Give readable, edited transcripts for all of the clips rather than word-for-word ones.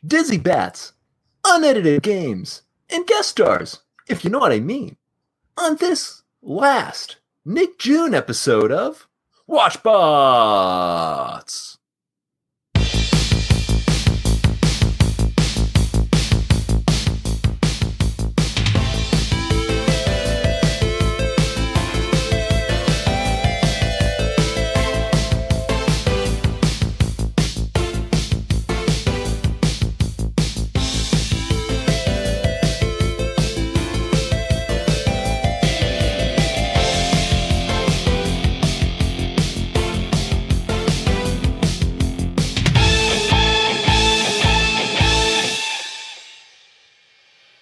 dizzy bats, unedited games, and guest stars, if you know what I mean, on this last NickJune episode of WatchBots.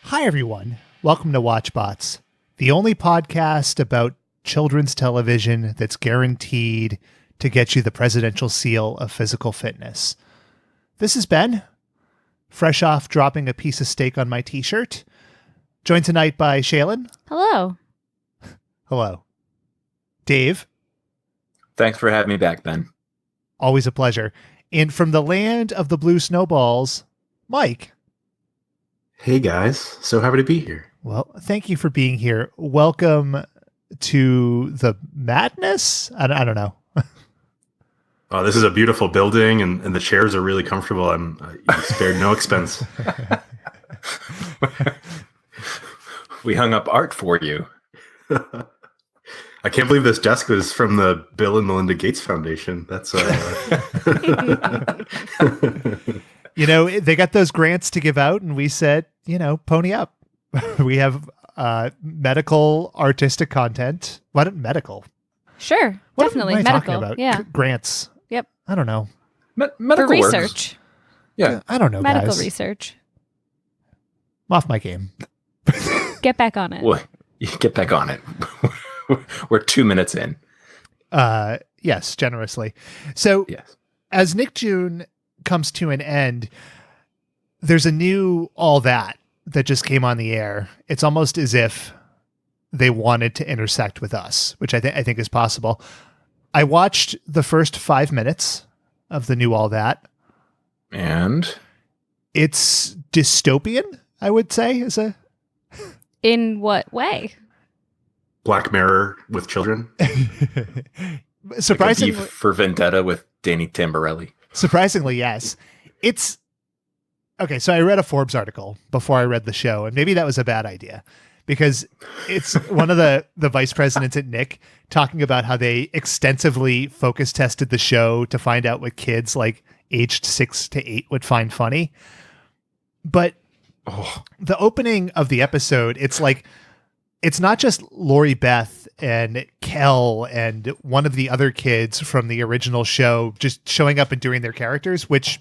Hi, everyone. Welcome to WatchBots, the only podcast about children's television that's guaranteed to get you the presidential seal of physical fitness. This is Ben, fresh off dropping a piece of steak on my t-shirt, joined tonight by Shaylin. Hello. Hello. Dave. Thanks for having me back, Ben. Always a pleasure. And from the land of the blue snowballs, Mike. Hey guys, so happy to be here. Well, thank you for being here. Welcome to the madness? I don't know. Oh, this is a beautiful building, and the chairs are really comfortable. You spared no expense. We hung up art for you. I can't believe this desk was from the Bill and Melinda Gates Foundation. That's You know, they got those grants to give out, and we said, pony up. We have medical, artistic content. What medical? Sure, definitely what am I medical. talking about? Yeah, Grants. Yep. I don't know. Medical for works. research. Yeah, I don't know. Medical guys. research. I'm off my game. Get back on it. Well, you get back on it. We're 2 minutes in. Yes, generously. So, Yes. as NickJune comes to an end, there's a new All That just came on the air. It's almost as if they wanted to intersect with us, which I think is possible. I watched the first 5 minutes of the new All That. And It's dystopian, I would say. In what way? Black Mirror with children. Surprisingly, like a V for Vendetta with Danny Tamborelli. Surprisingly, yes. It's okay. So I read a Forbes article before I read the show, and maybe that was a bad idea because it's one of the vice presidents at Nick talking about how they extensively focus tested the show to find out what kids like aged 6 to 8 would find funny. But the opening of the episode, it's like, it's not just Lori Beth and Kel and one of the other kids from the original show just showing up and doing their characters, which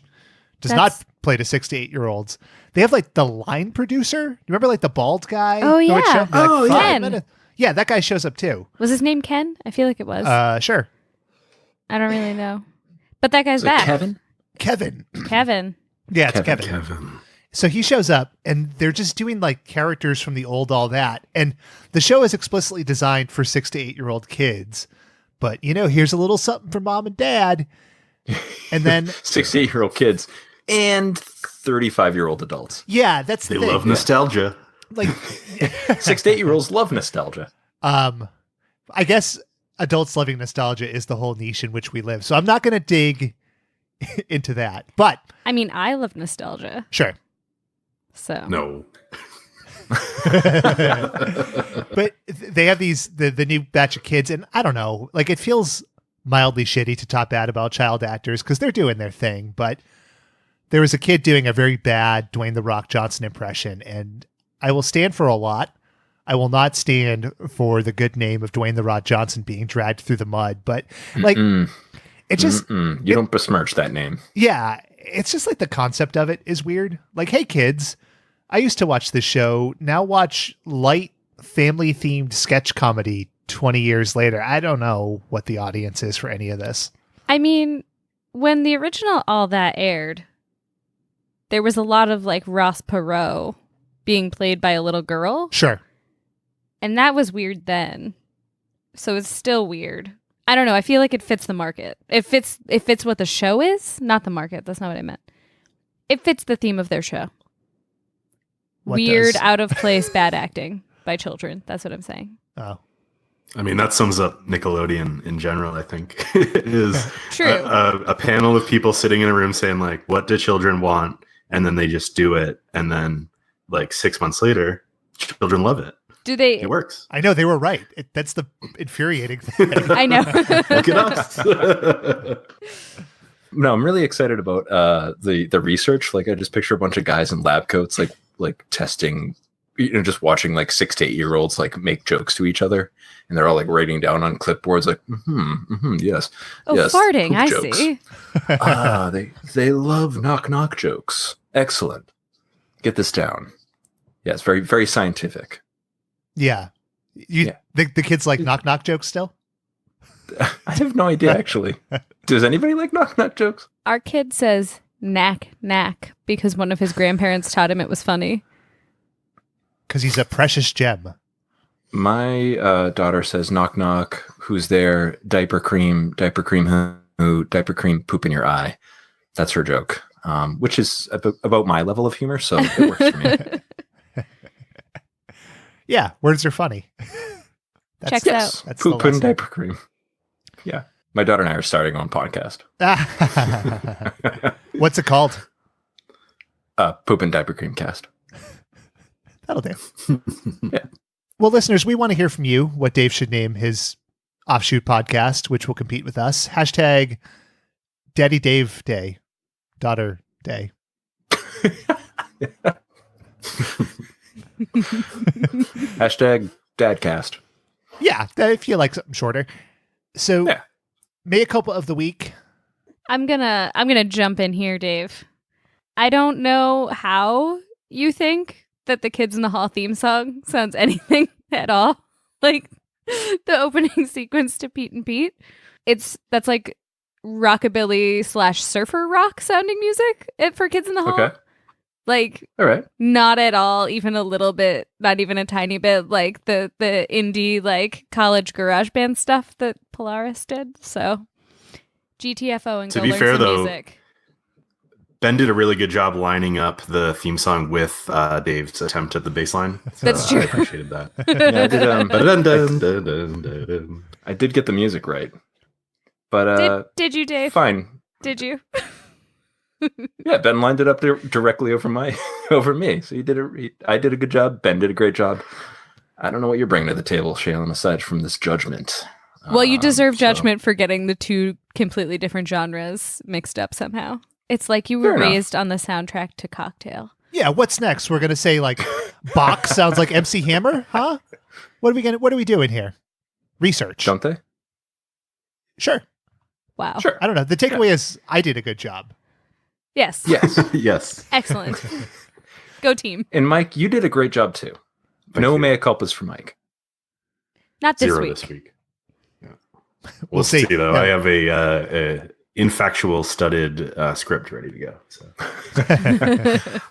does not play to 6 to 8 year olds. They have like the line producer. You remember like the bald guy? Oh, who would yeah. show, like, Ken. Yeah, that guy shows up too. Was his name Ken? I feel like it was. Sure. I don't really know. But that guy's So back. Kevin. Kevin. Yeah, it's Kevin. Kevin. So he shows up and they're just doing like characters from the old All That. And the show is explicitly designed for 6 to 8 year old kids. But, here's a little something for mom and dad. And then 6 to 8 year old kids and 35-year-old adults. yeah, that's They the thing. love nostalgia. Like 6 to 8 year olds love nostalgia. I guess adults loving nostalgia is the whole niche in which we live. So I'm not going to dig into that. But I mean, I love nostalgia. sure. So No. But they have the new batch of kids, and I don't know, like it feels mildly shitty to talk bad about child actors because they're doing their thing. But there was a kid doing a very bad Dwayne "The Rock" Johnson impression, and I will stand for a lot. I will not stand for the good name of Dwayne "The Rock" Johnson being dragged through the mud. But like, it just You don't besmirch that name. yeah, it's just like the concept of it is weird. Like, hey kids, I used to watch this show. Now watch light family themed sketch comedy 20 years later. I don't know what the audience is for any of this. I mean, when the original All That aired, there was a lot of like Ross Perot being played by a little girl. Sure. And that was weird then. So it's still weird. I don't know. I feel like it fits the market. It fits what the show is, not the market. That's not what I meant. It fits the theme of their show. What Weird, does? out of place, bad acting by children. That's what I'm saying. Oh. I mean, that sums up Nickelodeon in general, I think. It is True. a panel of people sitting in a room saying, like, what do children want? And then they just do it. And then, like, 6 months later, children love it. Do they? It works. I know they were right. That's the infuriating thing. I know. Look at us. No, I'm really excited about the research. Like, I just picture a bunch of guys in lab coats, like testing, just watching like 6 to 8 year olds like make jokes to each other, and they're all like writing down on clipboards, like, yes, Oh, yes, farting. poop I jokes. see. They love knock jokes. Excellent. Get this down. Yeah, it's very, very scientific. Yeah. The kids like knock jokes still? I have no idea, actually. Does anybody like knock jokes? Our kid says knack because one of his grandparents taught him it was funny. Because he's a precious gem. My daughter says knock, who's there? Diaper cream, who? Diaper cream, poop in your eye. That's her joke, which is about my level of humor, so it works for me. Yeah, words are funny. Checks out. That's the Poop and lesson. diaper cream. Yeah. My daughter and I are starting on podcast. What's it called? Poop and diaper cream cast. That'll do. Yeah. Well, listeners, we want to hear from you what Dave should name his offshoot podcast, which will compete with us. Hashtag Daddy Dave Day. Daughter Day. Hashtag dadcast. Yeah, I feel like something shorter. So, Yeah. mea culpa of the week. I'm gonna jump in here, Dave. I don't know how you think that the Kids in the Hall theme song sounds anything at all like the opening sequence to Pete and Pete. That's like rockabilly / surfer rock sounding music for Kids in the Hall. Okay. Like, All right. not at all, even a little bit, not even a tiny bit, like the indie, like college garage band stuff that Polaris did. So, GTFO and To go be learn fair, some though, music. Ben did a really good job lining up the theme song with Dave's attempt at the bass line. So That's true. I appreciated that. Yeah, I did, Ba-dun-dun-dun-dun-dun. I did get the music right. But Did you, Dave? fine. Did you? Yeah, Ben lined it up there directly over me. So I did a good job. Ben did a great job. I don't know what you're bringing to the table, Shaylin, aside from this judgment. Well, you deserve So- judgment for getting the two completely different genres mixed up somehow. It's like you were Fair enough. raised on the soundtrack to Cocktail. Yeah, what's next? We're gonna say like Bach sounds like MC Hammer, huh? What are we doing here? Research. Don't they? Sure. Wow. Sure. I don't know. The takeaway is I did a good job. Yes. Yes. Yes. Excellent. Go team. And Mike, you did a great job too. Thank No you. mea culpas for Mike. Not this 0 week. this week. Yeah. We'll We'll see. see though. Yeah. I have a infactual studded script ready to go. So.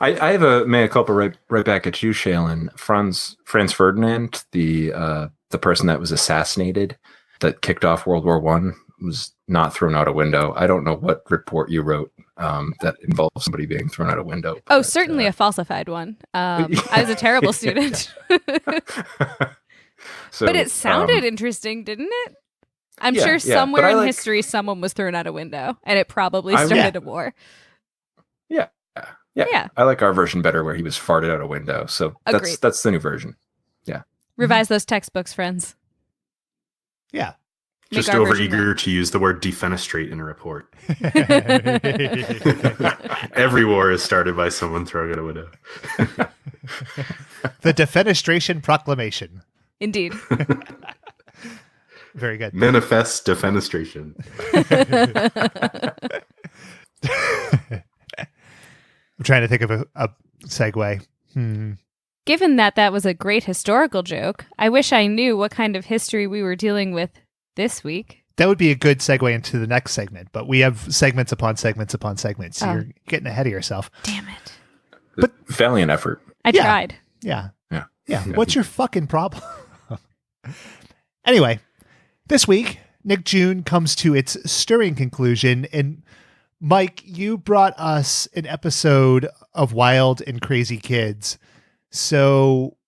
I have a mea culpa right back at you, Shaylin. Franz Ferdinand, the person that was assassinated, that kicked off World War One, was not thrown out a window. I don't know what report you wrote that involves somebody being thrown out a window. Oh, but, certainly a falsified one. I was a terrible student. So, But it sounded interesting, didn't it? I'm Yeah, sure yeah, somewhere but I in like- history someone was thrown out a window and it probably I- started a war. Yeah. Yeah. I like our version better, where he was farted out a window. So Agreed. that's the new version. Revise those textbooks, friends. Yeah. Make Just our version overeager to use the word defenestrate in a report. Every war is started by someone throwing out a window. The Defenestration Proclamation. Indeed. Very good. Manifest defenestration. I'm trying to think of a segue. Given that was a great historical joke, I wish I knew what kind of history we were dealing with this week. That would be a good segue into the next segment, but we have segments upon segments upon segments. So Oh. you're getting ahead of yourself. Damn it. But- Valiant effort. I Yeah. tried. Yeah. Yeah. What's your fucking problem? Anyway, this week, NickJune comes to its stirring conclusion in Mike, you brought us an episode of Wild and Crazy Kids. So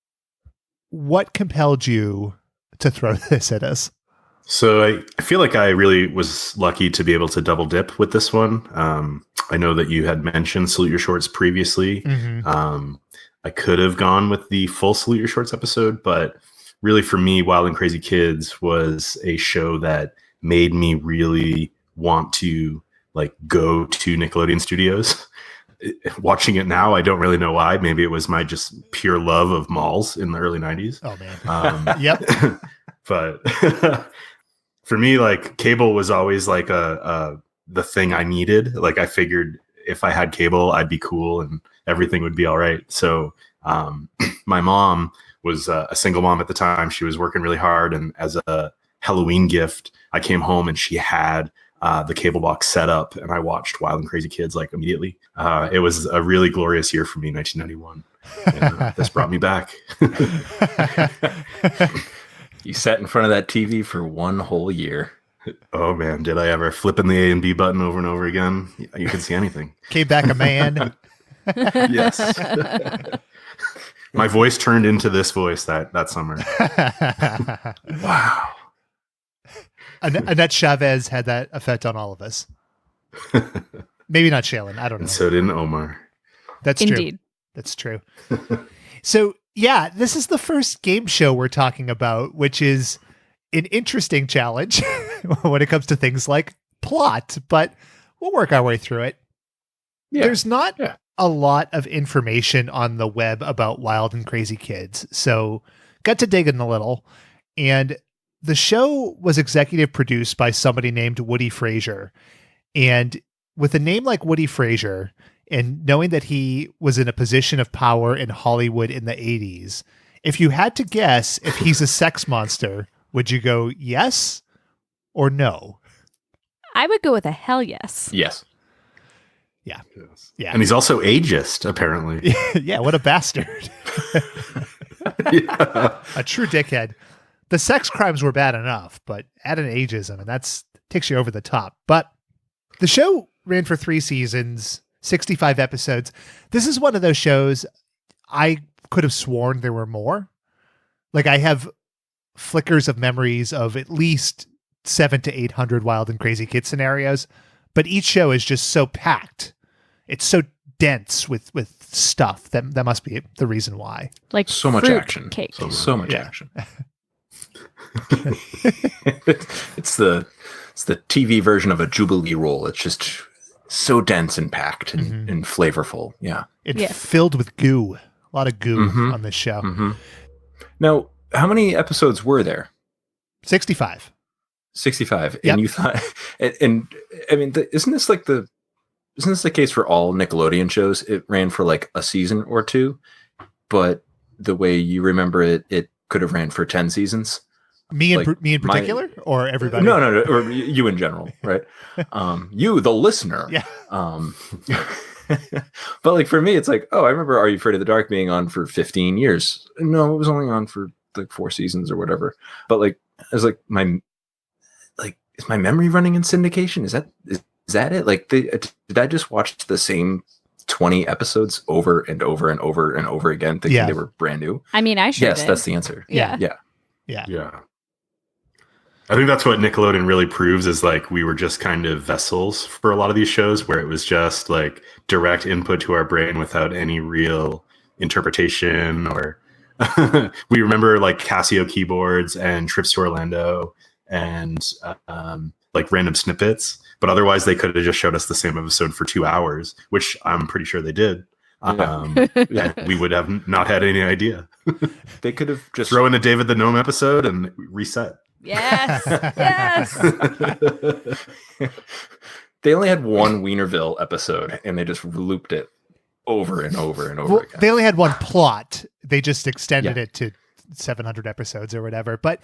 what compelled you to throw this at us? So I feel like I really was lucky to be able to double dip with this one. I know that you had mentioned Salute Your Shorts previously. Mm-hmm. I could have gone with the full Salute Your Shorts episode, but really for me, Wild and Crazy Kids was a show that made me really want to like go to Nickelodeon Studios. Watching it now, I don't really know why. Maybe it was my just pure love of malls in the early 90s. Oh man. Yep. But for me, like cable was always like the thing I needed. Like I figured if I had cable, I'd be cool and everything would be all right. So my mom was a single mom at the time. She was working really hard. And as a Halloween gift, I came home and she had the cable box set up and I watched Wild and Crazy Kids like immediately. It was a really glorious year for me, 1991. And, this brought me back. You sat in front of that TV for one whole year. Oh man, did I ever flipping the A and B button over and over again? You can see anything. Came back a man. Yes. My voice turned into this voice that summer. Wow. Annette Chavez had that effect on all of us. Maybe not Shaylin. I don't know. And so didn't Omar. That's Indeed. true. That's true. So yeah, this is the first game show we're talking about, which is an interesting challenge when it comes to things like plot, but we'll work our way through it. Yeah. There's not a lot of information on the web about Wild and Crazy Kids, so got to digging a little. And the show was executive produced by somebody named Woody Frazier. And with a name like Woody Frazier, and knowing that he was in a position of power in Hollywood in the 80s, if you had to guess if he's a sex monster, would you go yes or no? I would go with a hell yes. Yes. Yeah. Yes. Yeah. And he's also ageist, apparently. Yeah, what a bastard. Yeah. A true dickhead. The sex crimes were bad enough, but add an ageism, and that's takes you over the top. But the show ran for 3 seasons, 65 episodes. This is one of those shows I could have sworn there were more. Like I have flickers of memories of at least 700 to 800 Wild and Crazy Kid scenarios, but each show is just so packed. It's so dense with stuff that must be the reason why. Like So much fruit action. cake. So much Yeah. action. It's the TV version of a Jubilee roll. It's just so dense and packed and flavorful. Yeah. It's Yeah. filled with goo. A lot of goo Mhm. on this show. Mm-hmm. Now, how many episodes were there? 65. 65. Yep. And you thought, and I mean, isn't this the case for all Nickelodeon shows? It ran for like a season or two, but the way you remember it, it could have ran for 10 seasons. Me in Like, particular, or everybody? No, or you in general, right? You, the listener. Yeah. But like for me, it's like, oh, I remember Are You Afraid of the Dark being on for 15 years. No, it was only on for like 4 seasons or whatever. But like, I was like, is my memory running in syndication? Is that it? Like, did I just watch the same 20 episodes over and over and over and over again, thinking they were brand new? I mean, I should. Yes, that's the answer. Yeah. Yeah. I think that's what Nickelodeon really proves is like we were just kind of vessels for a lot of these shows where it was just like direct input to our brain without any real interpretation or we remember like Casio keyboards and trips to Orlando and like random snippets, but otherwise they could have just showed us the same episode for 2 hours, which I'm pretty sure they did. Yeah. We would have not had any idea. They could have just Throw in a David the Gnome episode and reset. Yes. Yes. They only had one Wienerville episode and they just looped it over and over and over Well, again. they only had one plot. They just extended it to 700 episodes or whatever. But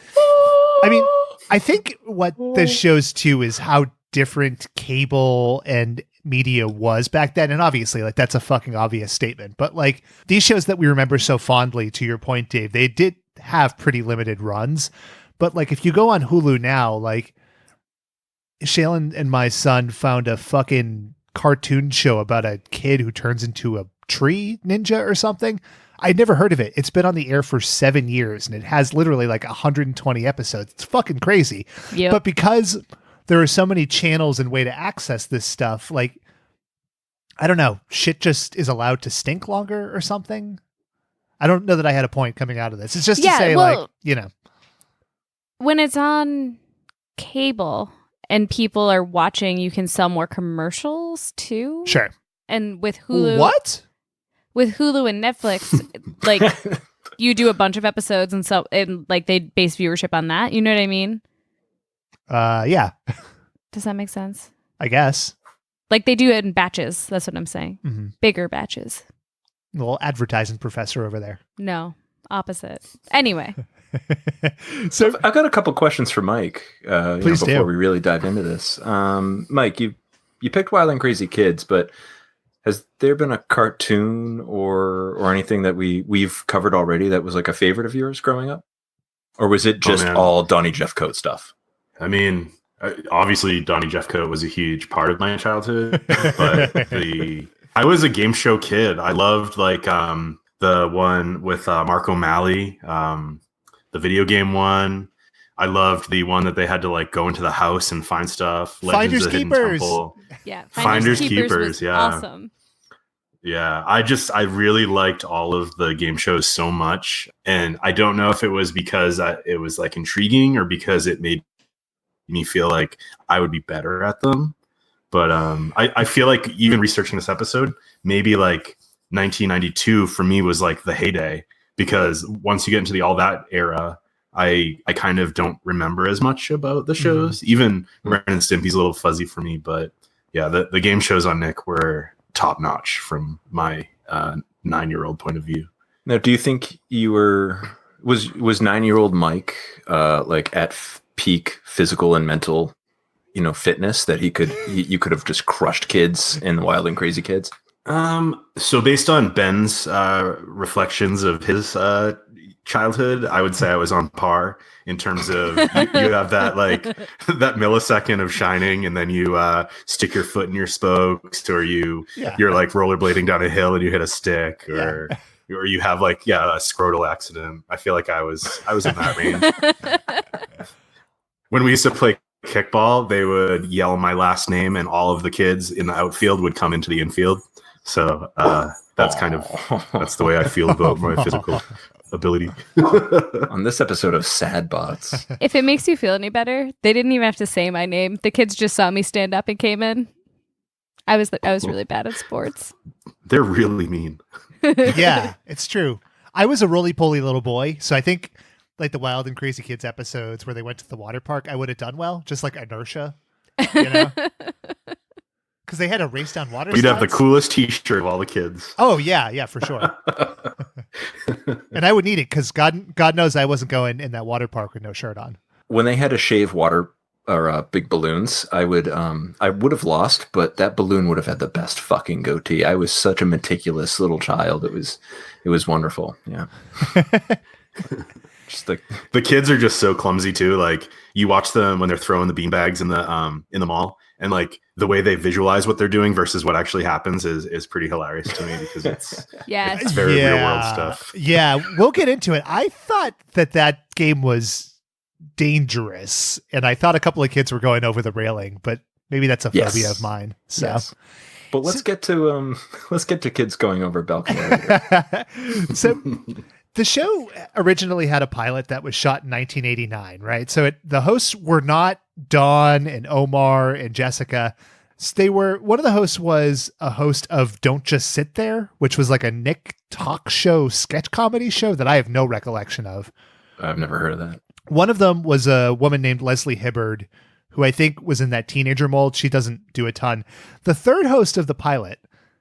I mean, I think what this shows too is how different cable and media was back then. And obviously, like, that's a fucking obvious statement. But like these shows that we remember so fondly, to your point, Dave, they did have pretty limited runs. But like if you go on Hulu now, like Shaylin and my son found a fucking cartoon show about a kid who turns into a tree ninja or something. I'd never heard of it. It's been on the air for 7 years and it has literally like 120 episodes. It's fucking crazy. Yep. But because there are so many channels and way to access this stuff, like, I don't know, shit just is allowed to stink longer or something. I don't know that I had a point coming out of this. It's just to say, like, you know. When it's on cable and people are watching, you can sell more commercials too. Sure. And with Hulu. What? With Hulu and Netflix, like, you do a bunch of episodes and like they base viewership on that. You know what I mean? Yeah. Does that make sense? I guess. Like they do it in batches. That's what I'm saying. Mm-hmm. Bigger batches. Little advertising professor over there. No, opposite. Anyway. So I've got a couple questions for Mike. Please before do. we really dive into this. Mike, you picked Wild and Crazy Kids, but has there been a cartoon or anything that we've covered already that was like a favorite of yours growing up, or was it just all Donnie Jeffcoat stuff? I mean, obviously Donnie Jeffcoat was a huge part of my childhood, but I was a game show kid. I loved like the one with Mark O'Malley, the video game one. I loved the one that they had to like go into the house and find stuff. Finders Legends of Hidden Keepers. Temple. Yeah. Finders Keepers. Was Yeah. Awesome. Yeah. I really liked all of the game shows so much. And I don't know if it was because it was like intriguing or because it made me feel like I would be better at them. But I feel like even researching this episode, maybe like 1992 for me was like the heyday, because once you get into the All That era, I kind of don't remember as much about the shows. Mm-hmm. Even Ren and Stimpy's a little fuzzy for me, but yeah, the game shows on Nick were top notch from my 9-year-old point of view. Now, do you think you was 9-year-old Mike like at peak physical and mental, fitness that you could have just crushed kids in the Wild and Crazy Kids? So based on Ben's reflections of his childhood, I would say I was on par in terms of you have that like that millisecond of shining, and then you stick your foot in your spokes, or you're like rollerblading down a hill and you hit a stick, or you have like a scrotal accident. I feel like I was in that range. When we used to play kickball, they would yell my last name, and all of the kids in the outfield would come into the infield. So that's that's the way I feel about my physical ability. On this episode of Sad Bots. If it makes you feel any better, they didn't even have to say my name. The kids just saw me stand up and came in. I was really bad at sports. They're really mean. Yeah, it's true. I was a roly-poly little boy, so I think like the Wild and Crazy Kids episodes where they went to the water park, I would have done well, just like inertia, because they had a race down water. You'd have the coolest T-shirt of all the kids. Oh yeah, for sure. And I would need it because God knows I wasn't going in that water park with no shirt on. When they had to shave water or big balloons, I would have lost, but that balloon would have had the best fucking goatee. I was such a meticulous little child. It was wonderful. Yeah. Just the kids are just so clumsy too. Like you watch them when they're throwing the beanbags in the mall, and like the way they visualize what they're doing versus what actually happens is pretty hilarious to me, because it's very real world stuff. Yeah, we'll get into it. I thought that game was dangerous, and I thought a couple of kids were going over the railing, but maybe that's a phobia of mine. So. Yes. But let's get to kids going over balcony. So the show originally had a pilot that was shot in 1989, right? So the hosts were not Dawn and Omar and Jessica. One of the hosts was a host of Don't Just Sit There, which was like a Nick talk show sketch comedy show that I have no recollection of. I've never heard of that. One of them was a woman named Leslie Hibbard, who I think was in that teenager mold. She doesn't do a ton. The third host of the pilot,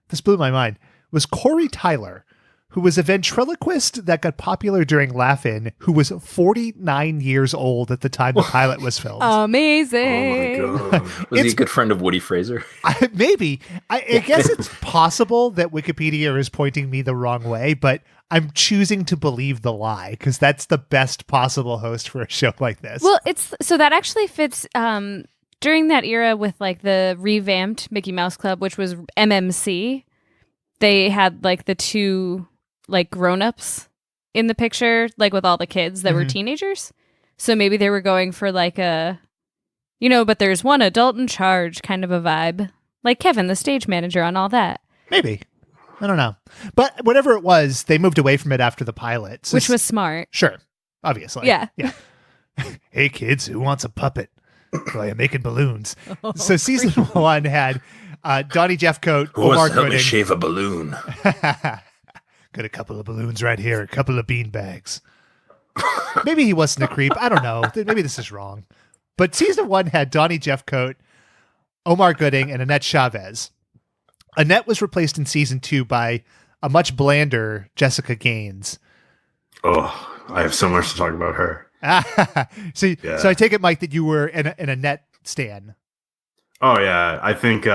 this blew my mind, was Corey Tyler, who was a ventriloquist that got popular during Laugh-In, who was 49 years old at the time the pilot was filmed. Amazing. Oh my God. Was he a good friend of Woody Fraser? Maybe. I guess it's possible that Wikipedia is pointing me the wrong way, but I'm choosing to believe the lie because that's the best possible host for a show like this. Well, so that actually fits during that era with like the revamped Mickey Mouse Club, which was MMC, they had like the two like grown-ups in the picture, like with all the kids that were teenagers. So maybe they were going for like a, but there's one adult in charge kind of a vibe. Like Kevin, the stage manager on all that. Maybe. I don't know. But whatever it was, they moved away from it after the pilot. So which was smart. Sure. Obviously. Yeah. Hey, kids, who wants a puppet? Well, I'm making balloons. So season 1 had Donnie Jeffcoat, Who wants Omar to help me Gooding. shave a balloon? Got a couple of balloons right here, a couple of bean bags. Maybe he wasn't a creep. I don't know. Maybe this is wrong. But season 1 had Donnie Jeffcoat, Omar Gooding, and Annette Chavez. Annette was replaced in season 2 by a much blander Jessica Gaines. Oh, I have so much to talk about her. So I take it, Mike, that you were an Annette stan. Oh yeah, I think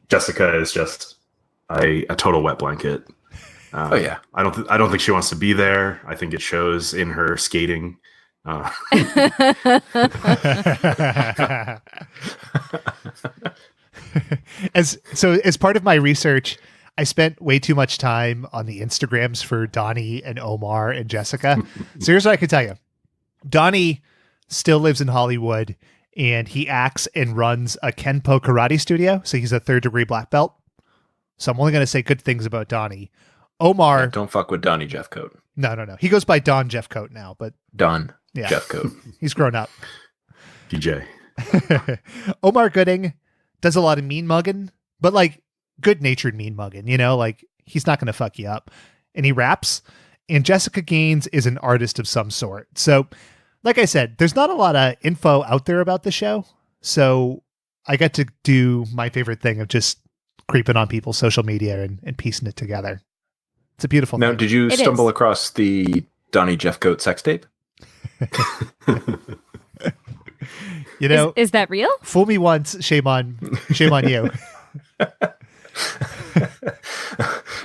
Jessica is just a total wet blanket. Oh yeah, I don't think she wants to be there. I think it shows in her skating. As part of my research, I spent way too much time on the Instagrams for Donnie and Omar and Jessica. So here's what I can tell you. Donnie still lives in Hollywood, and he acts and runs a Kenpo karate studio. So he's a 3rd-degree black belt. So I'm only going to say good things about Donnie. Omar. Yeah, don't fuck with Donnie Jeffcoat. No. He goes by Don Jeffcoat now, but Don Jeffcoat. He's grown up. DJ. Omar Gooding does a lot of mean mugging, but like good-natured mean mugging, like he's not going to fuck you up. And he raps. And Jessica Gaines is an artist of some sort. So, like I said, there's not a lot of info out there about the show. So I got to do my favorite thing of just creeping on people's social media and piecing it together. It's a beautiful thing. Now, did you stumble across the Donnie Jeffcoat sex tape? Is that real? Fool me once, shame on you.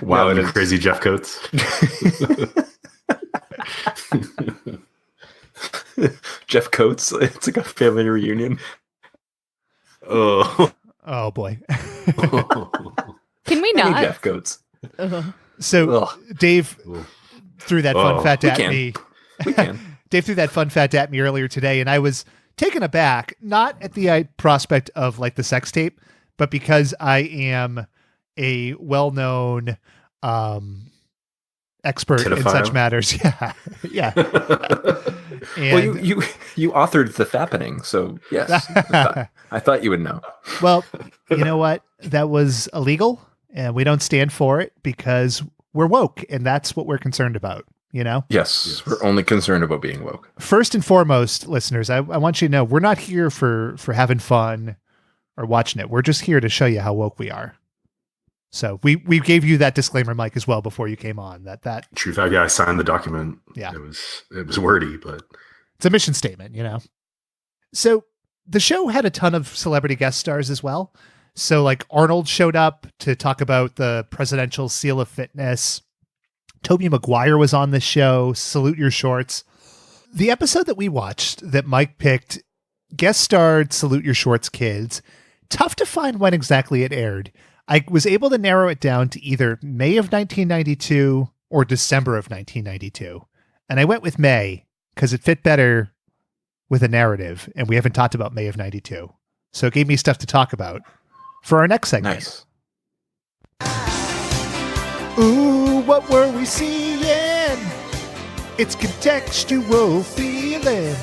Wow, and crazy Jeff Coates. Jeff Coates. It's like a family reunion. Oh boy. Can we not? Jeff Coates. So Dave threw that fun fact at me. We can. Dave threw that fun fact at me earlier today, and I was taken aback, not at the prospect of like the sex tape, but because I am a well-known expert in such matters. Yeah. Well, you authored the fappening, so yes, I thought you would know. Well, you know what? That was illegal, and we don't stand for it because we're woke, and that's what we're concerned about. Yes, we're only concerned about being woke. First and foremost, listeners, I want you to know we're not here for having fun or watching it. We're just here to show you how woke we are. So we gave you that disclaimer, Mike, as well before you came on. That true fact. Yeah, I signed the document. Yeah, it was wordy, but it's a mission statement, So the show had a ton of celebrity guest stars as well. So like Arnold showed up to talk about the presidential seal of fitness. Tobey Maguire was on the show. Salute Your Shorts. The episode that we watched that Mike picked guest starred Salute Your Shorts kids. Tough to find when exactly it aired. I was able to narrow it down to either May of 1992 or December of 1992. And I went with May because it fit better with a narrative. And we haven't talked about May of 92. So it gave me stuff to talk about for our next segment. Nice. Ooh, what were we seeing? It's contextual feeling.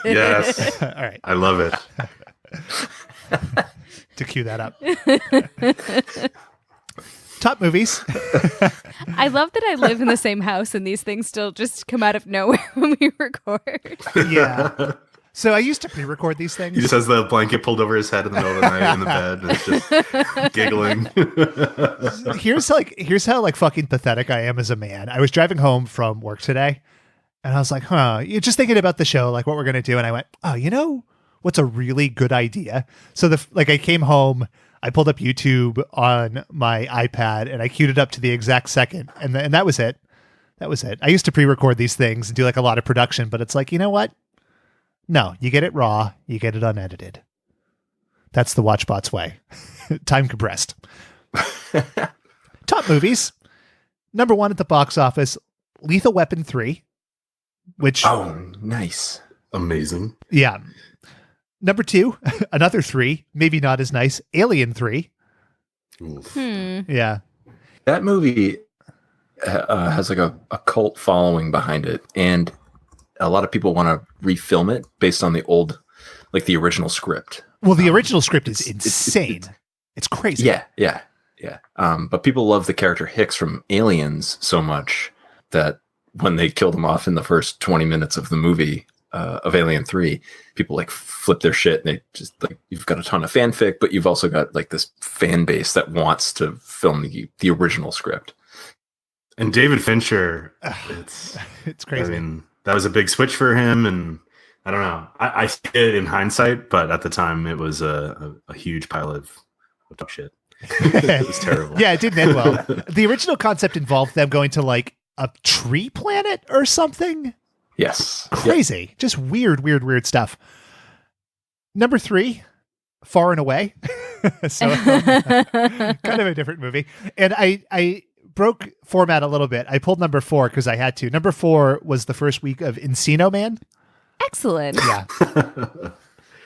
Yes. All right. I love it. To cue that up. Top movies. I love that I live in the same house and these things still just come out of nowhere when we record. Yeah. So I used to pre-record these things. He just has the blanket pulled over his head in the middle of the night in the bed and it's just giggling. Here's how fucking pathetic I am as a man. I was driving home from work today and I was like, you're just thinking about the show, like what we're going to do. And I went, what's a really good idea? So I came home, I pulled up YouTube on my iPad and I queued it up to the exact second. And that was it. That was it. I used to pre-record these things and do like a lot of production, but it's like, you know what? No, you get it raw. You get it unedited. That's the WatchBot's way. Time compressed. Top movies. Number 1 at the box office, Lethal Weapon 3, which... Oh, nice. Amazing. Yeah. Number 2, another 3, maybe not as nice, Alien 3. Oof. Yeah. That movie has like a cult following behind it, and a lot of people want to refilm it based on the old, like the original script. Well, the original script is it's- insane. It's crazy. Yeah. But people love the character Hicks from Aliens so much that when they killed him off in the first 20 minutes of the movie of Alien 3, people like flip their shit, and they just like, you've got a ton of fanfic, but you've also got like this fan base that wants to film the original script. And David Fincher, It's crazy. I mean, that was a big switch for him, and I don't know. I see it in hindsight, but at the time, it was a huge pile of top shit. It was terrible. Yeah, it didn't end well. The original concept involved them going to like a tree planet or something. Yes. Crazy. Just weird stuff. Number 3, Far and Away. So kind of a different movie. And I broke format a little bit. I pulled number 4 because I had to. Number 4 was the first week of Encino Man. Excellent. Yeah.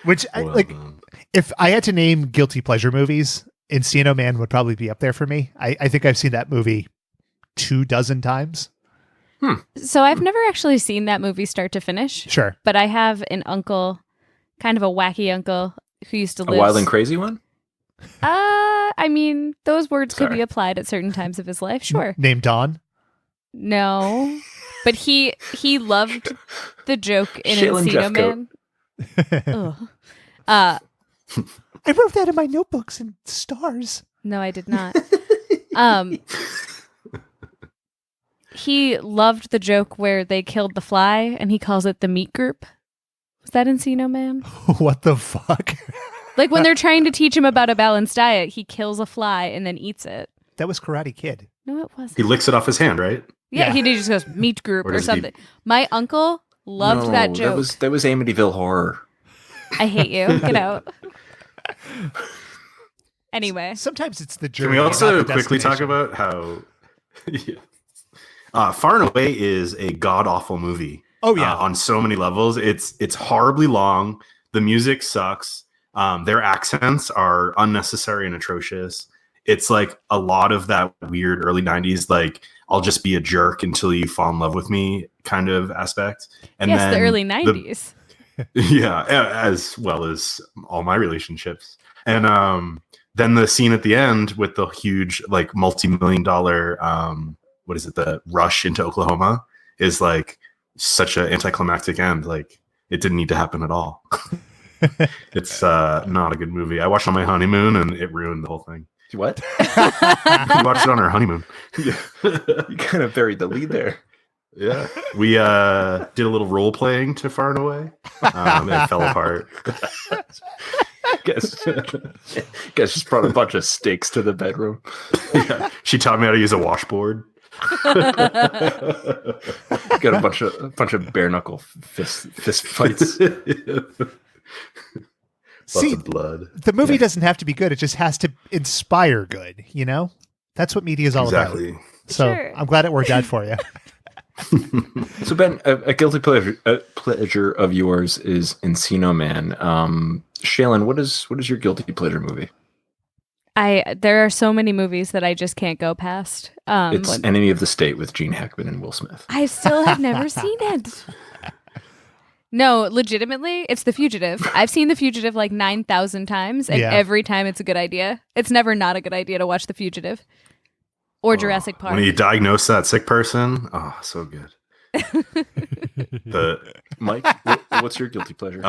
Which Well like done. if I had to name guilty pleasure movies, Encino Man would probably be up there for me. I think I've seen that movie 24 times. So I've never actually seen that movie start to finish, Sure. but I have an uncle, kind of a wacky uncle, who used to A live. wild and crazy one? I mean, those words could Sorry. be applied at certain times of his life. Sure. Named Don. No, but he loved the joke in Shailen Encino Jeffcoat. Man. Ugh. I wrote that in my notebooks and stars. No, I did not. He loved the joke where they killed the fly, and he calls it the meat group. Was that Encino Man? What the fuck? Like when they're trying to teach him about a balanced diet, he kills a fly and then eats it. That was Karate Kid. No, it wasn't. He licks it off his hand, right? Yeah, Yeah. he just goes meat group Or or does he- something. My uncle loved that joke. That was Amityville Horror. I hate you. Get out. Anyway, Sometimes it's the Can journey. we not also the quickly talk destination. about how Far and Away is a god awful movie? Oh yeah. On so many levels. It's horribly long. The music sucks. Their accents are unnecessary and atrocious. It's like a lot of that weird early 90s, like I'll just be a jerk until you fall in love with me kind of aspect. And yes, then the early 90s. yeah, as well as all my relationships. And then the scene at the end with the huge, like, multi-million-dollar, what is it, the rush into Oklahoma is like such an anticlimactic end. Like, it didn't need to happen at all. It's not a good movie. I watched it on my honeymoon and it ruined the whole thing. What? We watched it on our honeymoon. You kind of buried the lead there. Yeah, we did a little role playing to Far and Away. It fell apart. Guess just brought a bunch of steaks to the bedroom. Yeah. She taught me how to use a washboard. Got a bunch of bare knuckle fist fights. Lots See, of blood. the movie doesn't have to be good. It just has to inspire good, you know? That's what media is all Exactly. about. So Sure. I'm glad it worked out for you. So Ben, a guilty pleasure of yours is Encino Man. Shaylin, what is your guilty pleasure movie? There are so many movies that I just can't go past. It's Enemy of the State with Gene Hackman and Will Smith. I still have never seen it. No, legitimately, it's The Fugitive. I've seen The Fugitive like 9,000 times, and Yeah. every time it's a good idea. It's never not a good idea to watch The Fugitive or Jurassic Park. When you diagnose that sick person, oh, so good. The Mike, what's your guilty pleasure?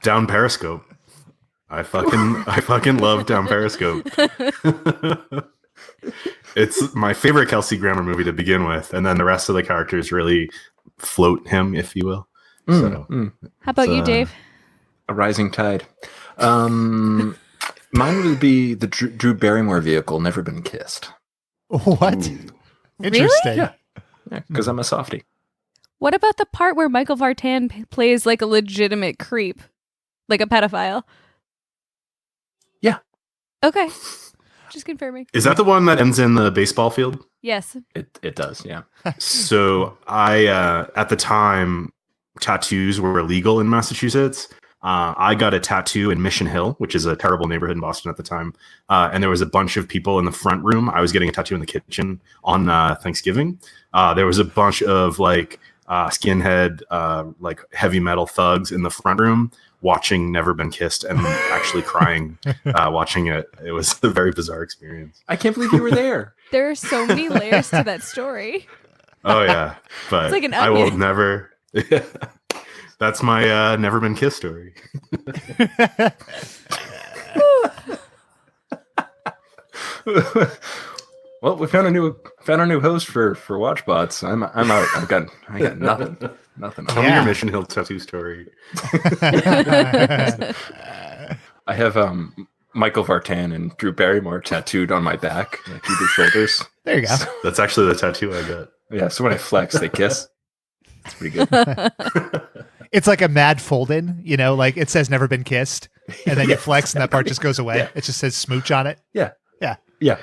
Down Periscope. I fucking love Down Periscope. It's my favorite Kelsey Grammer movie to begin with, and then the rest of the characters really float him, if you will. So How about you, Dave? A Rising Tide. Mine would be the Drew Barrymore vehicle, Never Been Kissed. What? Interesting. Yeah, because I'm a softie. What about the part where Michael Vartan plays like a legitimate creep, like a pedophile? Yeah. Okay. Just confirming. Is that the one that ends in the baseball field? Yes. It does, yeah. So I, at the time, tattoos were illegal in Massachusetts. I got a tattoo in Mission Hill, which is a terrible neighborhood in Boston at the time. And there was a bunch of people in the front room. I was getting a tattoo in the kitchen on Thanksgiving. There was a bunch of like skinhead, like heavy metal thugs in the front room watching Never Been Kissed and actually crying watching it. It was a very bizarre experience. I can't believe you were there. There are so many layers to that story. Oh yeah, but It's like an I will onion. never. That's my Never Been Kissed story. Well, we found a new host for WatchBots. I'm out. I got nothing. Nothing. Tell me your Mission Hill tattoo story. I have Michael Vartan and Drew Barrymore tattooed on my back, like either shoulders. There you go. That's actually the tattoo I got. Yeah, so when I flex, they kiss. It's pretty good. It's like a mad fold-in, you know, like it says never been kissed, and then you flex and that part just goes away. Yeah. It just says smooch on it. Yeah. Yeah. Yeah.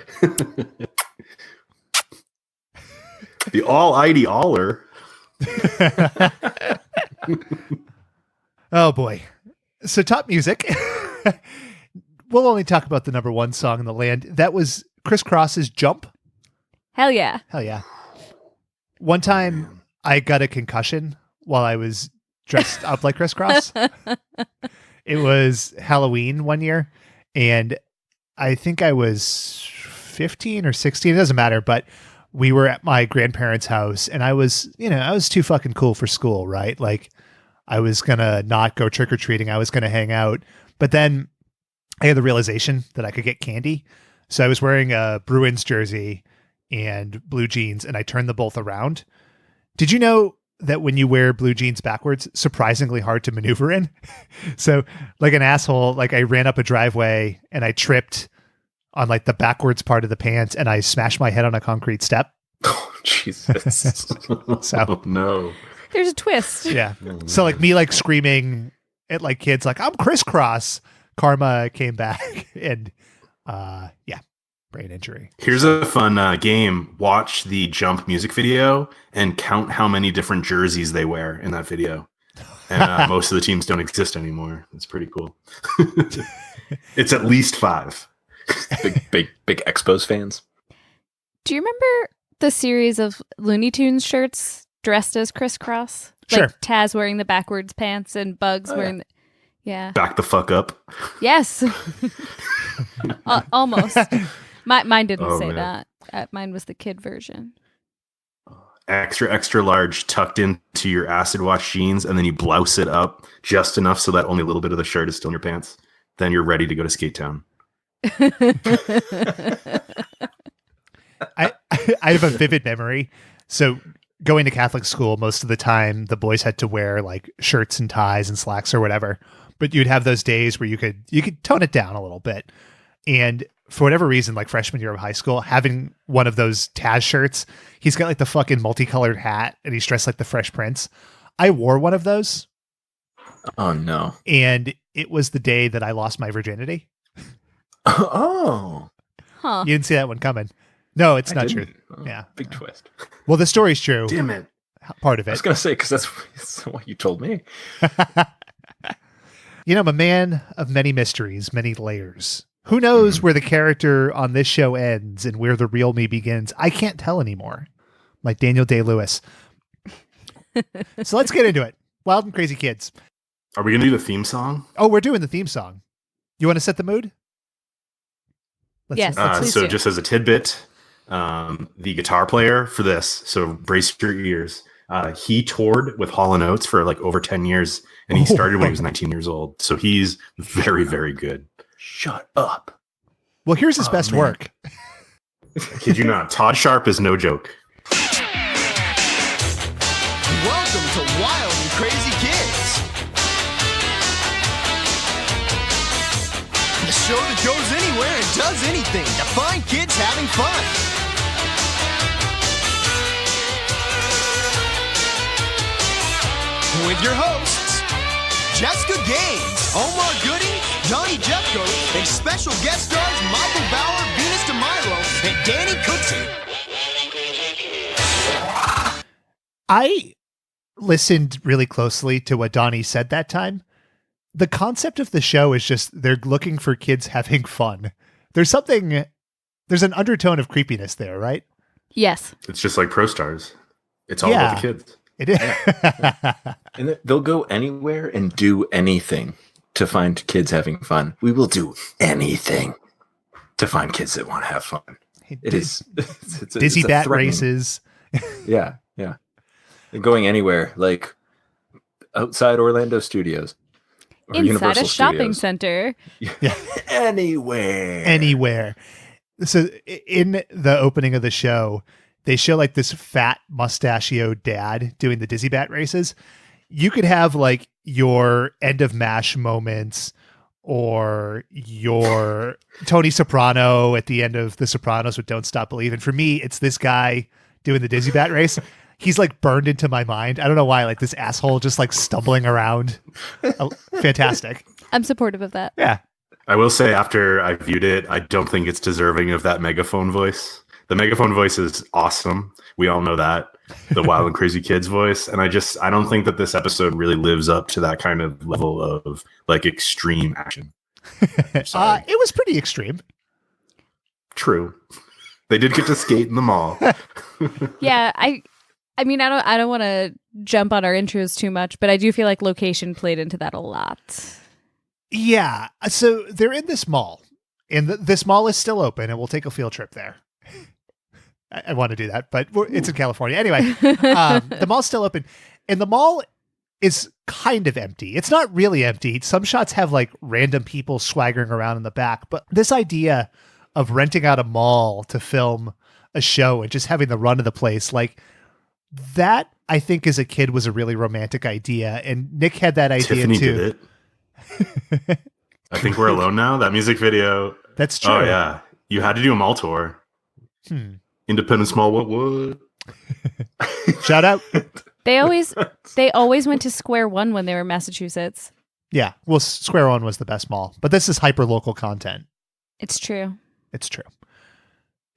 The all-ID aller. Oh boy. So top music. We'll only talk about the number one song in the land. That was Criss Cross's Jump. Hell yeah. Hell yeah. One time I got a concussion while I was dressed up like Criss Cross. It was Halloween one year, and I think I was 15 or 16. It doesn't matter, but we were at my grandparents' house, and I was too fucking cool for school, right? Like, I was going to not go trick-or-treating. I was going to hang out. But then I had the realization that I could get candy. So I was wearing a Bruins jersey and blue jeans, and I turned them both around. Did you know that when you wear blue jeans backwards, surprisingly hard to maneuver in? So like an asshole, like I ran up a driveway and I tripped on like the backwards part of the pants and I smashed my head on a concrete step. Oh, Jesus. So Oh, no. There's a twist. yeah. So like me like screaming at like kids like I'm Criss Cross. Karma came back and yeah, brain injury. Here's a fun game. Watch the Jump music video and count how many different jerseys they wear in that video. And most of the teams don't exist anymore. It's pretty cool. It's at least 5. Big Expos fans. Do you remember the series of Looney Tunes shirts dressed as Criss Cross? Sure. Like Taz wearing the backwards pants and Bugs wearing... Yeah. Back the fuck up. Yes. Almost. Mine didn't Oh, say man. that. Mine was the kid version. Extra, extra large tucked into your acid wash jeans, and then you blouse it up just enough so that only a little bit of the shirt is still in your pants. Then you're ready to go to Skate Town. I have a vivid memory. So going to Catholic school, most of the time the boys had to wear like shirts and ties and slacks or whatever. But you'd have those days where you could tone it down a little bit. And for whatever reason, like freshman year of high school, having one of those Taz shirts, he's got like the fucking multicolored hat and he's dressed like the Fresh Prince. I wore one of those. Oh, no. And it was the day that I lost my virginity. Oh. Huh. You didn't see that one coming. No, it's I not didn't. true. Oh, Yeah. Big twist. Well, the story's true. Damn it. Part of I was it. going to say, because that's what you told me. You know, I'm a man of many mysteries, many layers. Who knows where the character on this show ends and where the real me begins? I can't tell anymore. Like Daniel Day-Lewis. So let's get into it. Wild and Crazy Kids. Are we going to do the theme song? Oh, we're doing the theme song. You want to set the mood? Yes. Please So do. just as a tidbit, the guitar player for this, so brace your ears, he toured with Hall & Oates for like over 10 years, and he started when he was 19 years old. So he's very, very good. Shut up. Well, here's his best man. work. Kid you not. Todd Sharp is no joke. Welcome to Wild and Crazy Kids, a show that goes anywhere and does anything to find kids having fun. with your hosts, Jessica Gaines, Omar Goody, Donnie Jeffco, and special guest stars Michael Bauer, Venus DeMilo, and Danny Cookson. I listened really closely to what Donnie said that time. The concept of the show is just they're looking for kids having fun. There's an undertone of creepiness there, right? Yes. It's just like Pro Stars. It's all about the kids. It is. And they'll go anywhere and do anything to find kids having fun. We will do anything to find kids that want to have fun. It is Dizzy bat threatening- races. Yeah. And going anywhere, like outside Orlando Studios. Or Inside Universal a shopping Studios. center. Yeah. Anywhere. So in the opening of the show, they show like this fat mustachioed dad doing the dizzy bat races. You could have like your end of MASH moments or your Tony Soprano at the end of The Sopranos with Don't Stop Believing. For me, it's this guy doing the dizzy bat race. He's like burned into my mind. I don't know why, like this asshole just like stumbling around. Fantastic. I'm supportive of that. Yeah. I will say, after I viewed it, I don't think it's deserving of that megaphone voice. The megaphone voice is awesome. We all know that. The Wild and Crazy Kids voice. And I don't think that this episode really lives up to that kind of level of like extreme action. Sorry. It was pretty extreme. True. They did get to skate in the mall. Yeah, I mean, I don't want to jump on our intros too much, but I do feel like location played into that a lot. Yeah. So they're in this mall, and this mall is still open, and we'll take a field trip there. I want to do that, but it's in California. Anyway, the mall's still open, and the mall is kind of empty. It's not really empty. Some shots have like random people swaggering around in the back, but this idea of renting out a mall to film a show and just having the run of the place, like that, I think as a kid was a really romantic idea. And Nick had that idea Tiffany too. did it. I think we're alone now. That music video. That's true. Oh yeah. You had to do a mall tour. Independent small what? Shout out. They always went to Square One when they were in Massachusetts. Yeah. Well, Square One was the best mall, but this is hyper local content. It's true. It's true.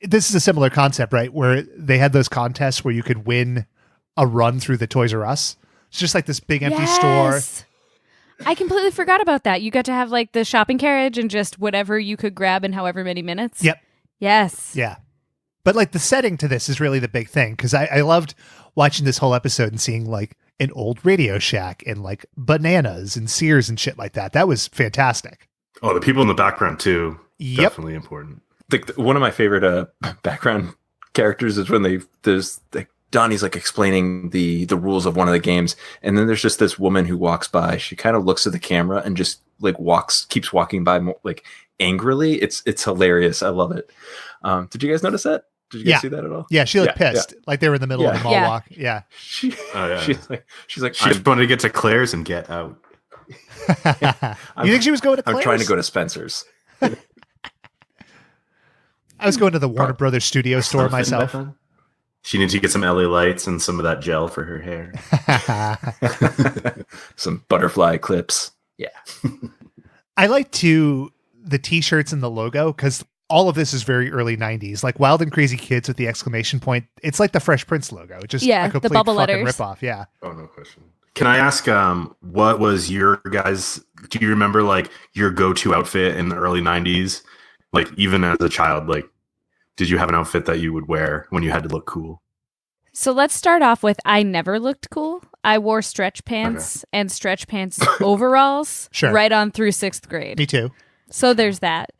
This is a similar concept, right? Where they had those contests where you could win a run through the Toys R Us. It's just like this big empty store. I completely forgot about that. You got to have like the shopping carriage and just whatever you could grab in however many minutes. Yep. Yes. Yeah. But like the setting to this is really the big thing, because I loved watching this whole episode and seeing like an old Radio Shack and like bananas and Sears and shit like that. That was fantastic. Oh, the people in the background too. Yep. Definitely important. One of my favorite background characters is when there's like Donnie's like explaining the rules of one of the games, and then there's just this woman who walks by. She kind of looks at the camera and just like keeps walking by like angrily. It's hilarious. I love it. Did you guys notice that? Did you guys see that at all? Yeah, she looked pissed, like they were in the middle of the mall walk. Yeah, she's like, she just wanted to get to Claire's and get out. You think she was going to Claire's? I'm trying to go to Spencer's. I was going to the Warner Brothers studio store Something myself. like that. She needs to get some LA lights and some of that gel for her hair. Some butterfly clips. Yeah. I like the t-shirts and the logo, because all of this is very early 90s, like Wild and Crazy Kids with the exclamation point. It's like the Fresh Prince logo. Just Yeah, a the complete bubble fucking letters. ripoff. Yeah. Oh, no question. Can I ask, what was your guys? Do you remember like your go-to outfit in the early 90s? Like even as a child, like did you have an outfit that you would wear when you had to look cool? So let's start off with I never looked cool. I wore stretch pants and stretch pants overalls right on through 6th grade. Me too. So there's that.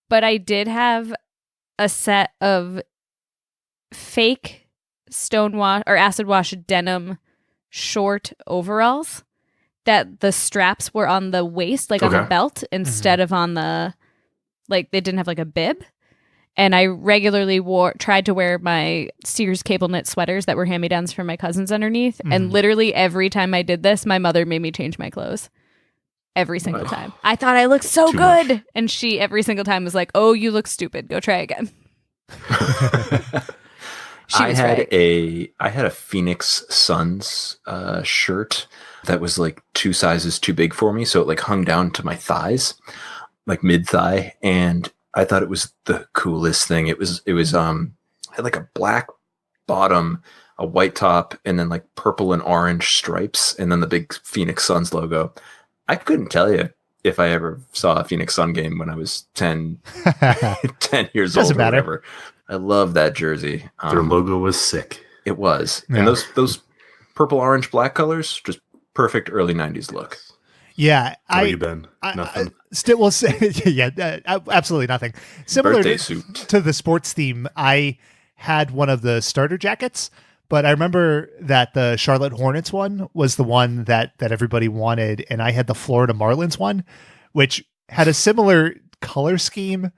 But I did have a set of fake stonewash or acid wash denim short overalls that the straps were on the waist, like on the belt, instead of on the, like they didn't have like a bib. And I regularly tried to wear my Sears cable knit sweaters that were hand-me-downs from my cousins underneath. And literally every time I did this, my mother made me change my clothes. Every single time. I thought I looked so good. Much. And she every single time was like, oh, you look stupid. Go try again. She was right. I had a Phoenix Suns shirt that was like 2 sizes too big for me, so it like hung down to my thighs, like mid thigh, and I thought it was the coolest thing. It was had like a black bottom, a white top, and then like purple and orange stripes, and then the big Phoenix Suns logo. I couldn't tell you if I ever saw a Phoenix Sun game when I was 10 years old or whatever. I love that jersey. Their logo was sick. It was. Yeah. And those purple, orange, black colors, just perfect early 90s look. Yeah. How you been? Nothing. Still will say, yeah, absolutely nothing. Similar Birthday suit. to the sports theme, I had one of the starter jackets, but I remember that the Charlotte Hornets one was the one that everybody wanted, and I had the Florida Marlins one, which had a similar color scheme,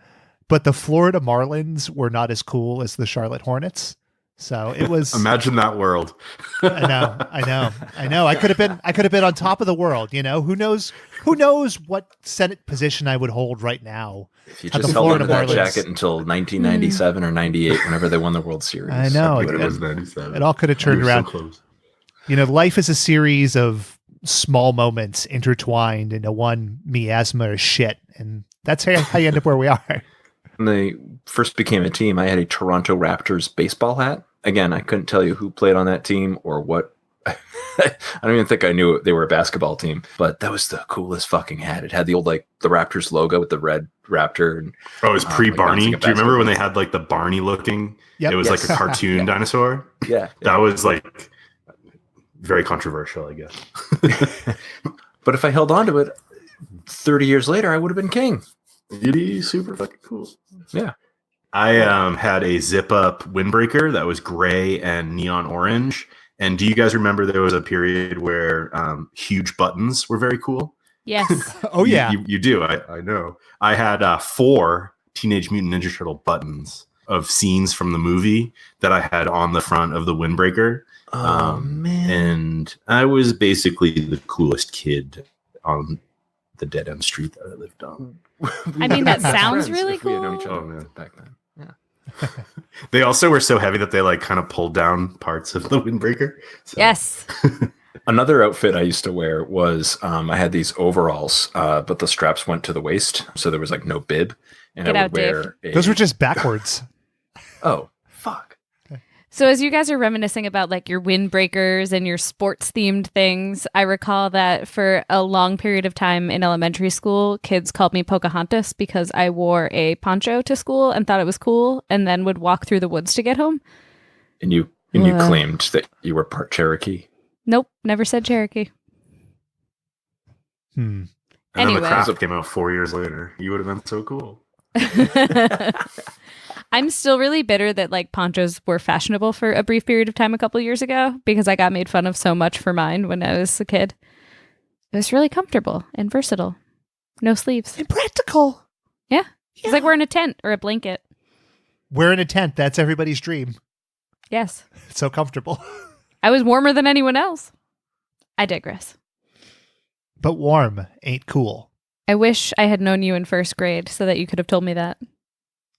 but the Florida Marlins were not as cool as the Charlotte Hornets. So it was. Imagine that world. I know. I could have been on top of the world. You know, who knows what Senate position I would hold right now. If you At just the held Florida onto that Marlins. jacket until 1997 or 98, whenever they won the World Series. I know. you would It have was been- 97. It all could have turned We were around. So close. You know, life is a series of small moments intertwined into one miasma of shit, and that's how you end up where we are. When they first became a team, I had a Toronto Raptors baseball hat. Again, I couldn't tell you who played on that team or what. I don't even think I knew they were a basketball team, but that was the coolest fucking hat. It had the old, like, the Raptors logo with the red raptor. And Oh, it was pre-Barney. like Do you remember when they basketball. had like the Barney looking? Yep. It was Yes. like a cartoon dinosaur. yeah. That was like very controversial, I guess. But if I held on to it 30 years later, I would have been king. It'd be super fucking cool. Yeah. I had a zip up windbreaker that was gray and neon orange. And do you guys remember there was a period where huge buttons were very cool? Yes. Oh yeah. You do. I know. I had 4 Teenage Mutant Ninja Turtle buttons of scenes from the movie that I had on the front of the windbreaker. Oh, man. And I was basically the coolest kid on the dead end street that I lived on. I mean, that sounds Friends really if we had known each cool. other Oh, man. back then. They also were so heavy that they like kind of pulled down parts of the windbreaker. So- Yes. Another outfit I used to wear was I had these overalls, but the straps went to the waist, so there was like no bib, and Get I out, would wear. Those were just backwards. Oh, fuck! So as you guys are reminiscing about like your windbreakers and your sports themed things, I recall that for a long period of time in elementary school, kids called me Pocahontas because I wore a poncho to school and thought it was cool, and then would walk through the woods to get home. And you claimed that you were part Cherokee. Nope, never said Cherokee. And then Anyway. the crap came out 4 years later. You would have been so cool. I'm still really bitter that like ponchos were fashionable for a brief period of time a couple years ago because I got made fun of so much for mine when I was a kid. It was really comfortable and versatile. No sleeves. Impractical. Yeah. It's like wearing a tent or a blanket. Wearing a tent, that's everybody's dream. Yes. It's so comfortable. I was warmer than anyone else. I digress. But warm ain't cool. I wish I had known you in first grade so that you could have told me that.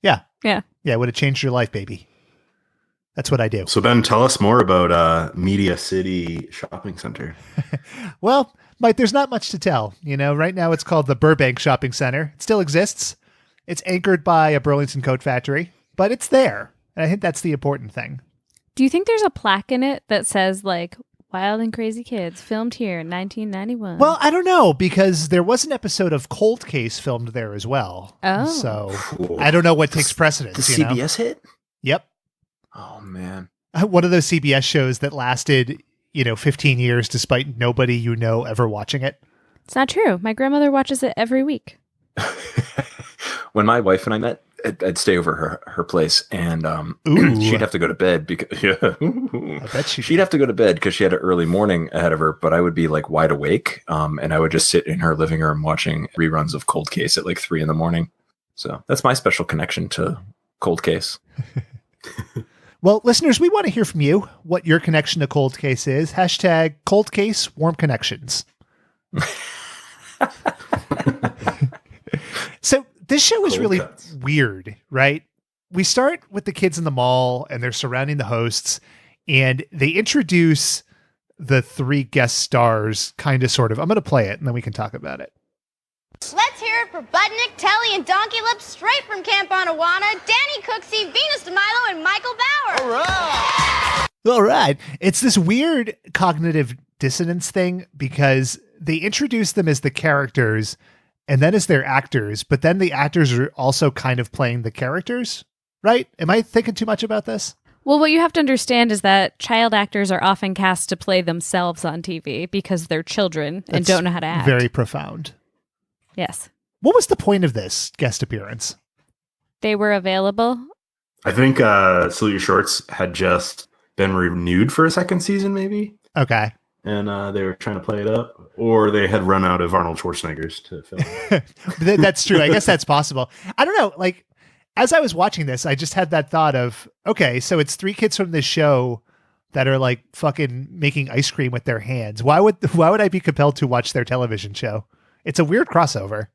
Yeah. Yeah. Yeah, it would have changed your life, baby. That's what I do. So Ben, tell us more about Media City Shopping Center. Well, Mike, there's not much to tell. You know, right now it's called the Burbank Shopping Center. It still exists. It's anchored by a Burlington coat factory, but it's there. And I think that's the important thing. Do you think there's a plaque in it that says like Wild and Crazy Kids filmed here in 1991? Well, I don't know, because there was an episode of Cold Case filmed there as well. Oh. So Cool. I don't know what takes precedence. The you know? CBS hit. Yep. Oh man. One of those CBS shows that lasted, 15 years despite nobody you know ever watching it. It's not true. My grandmother watches it every week. When my wife and I met, I'd stay over her place, and Ooh. she'd have to go to bed because I bet she'd have to go to bed because she had an early morning ahead of her. But I would be like wide awake, and I would just sit in her living room watching reruns of Cold Case at like 3 a.m. So that's my special connection to Cold Case. Well, listeners, we want to hear from you what your connection to Cold Case is. Hashtag Cold Case Warm Connections. So this show is Cold really cuts. weird, right? we start with the kids in the mall and they're surrounding the hosts and they introduce the 3 guest stars kind of sort of. I'm going to play it and then we can talk about it. Let's hear it for Budnick, Telly, and Donkey Lips straight from Camp Anawana, Danny Cooksey, Venus DeMilo, and Michael Bauer. All right. All right. It's this weird cognitive dissonance thing because they introduce them as the characters and then as their actors, but then the actors are also kind of playing the characters, right? Am I thinking too much about this? Well, what you have to understand is that child actors are often cast to play themselves on TV because they're children and don't know how to act. Very profound. Yes. What was the point of this guest appearance? They were available. I think Salute Your Shorts had just been renewed for a second season, maybe. Okay. And they were trying to play it up, or they had run out of Arnold Schwarzeneggers to film. That's true. I guess that's possible. I don't know. Like, as I was watching this, I just had that thought of, okay, so it's 3 kids from this show that are like fucking making ice cream with their hands. Why would I be compelled to watch their television show? It's a weird crossover.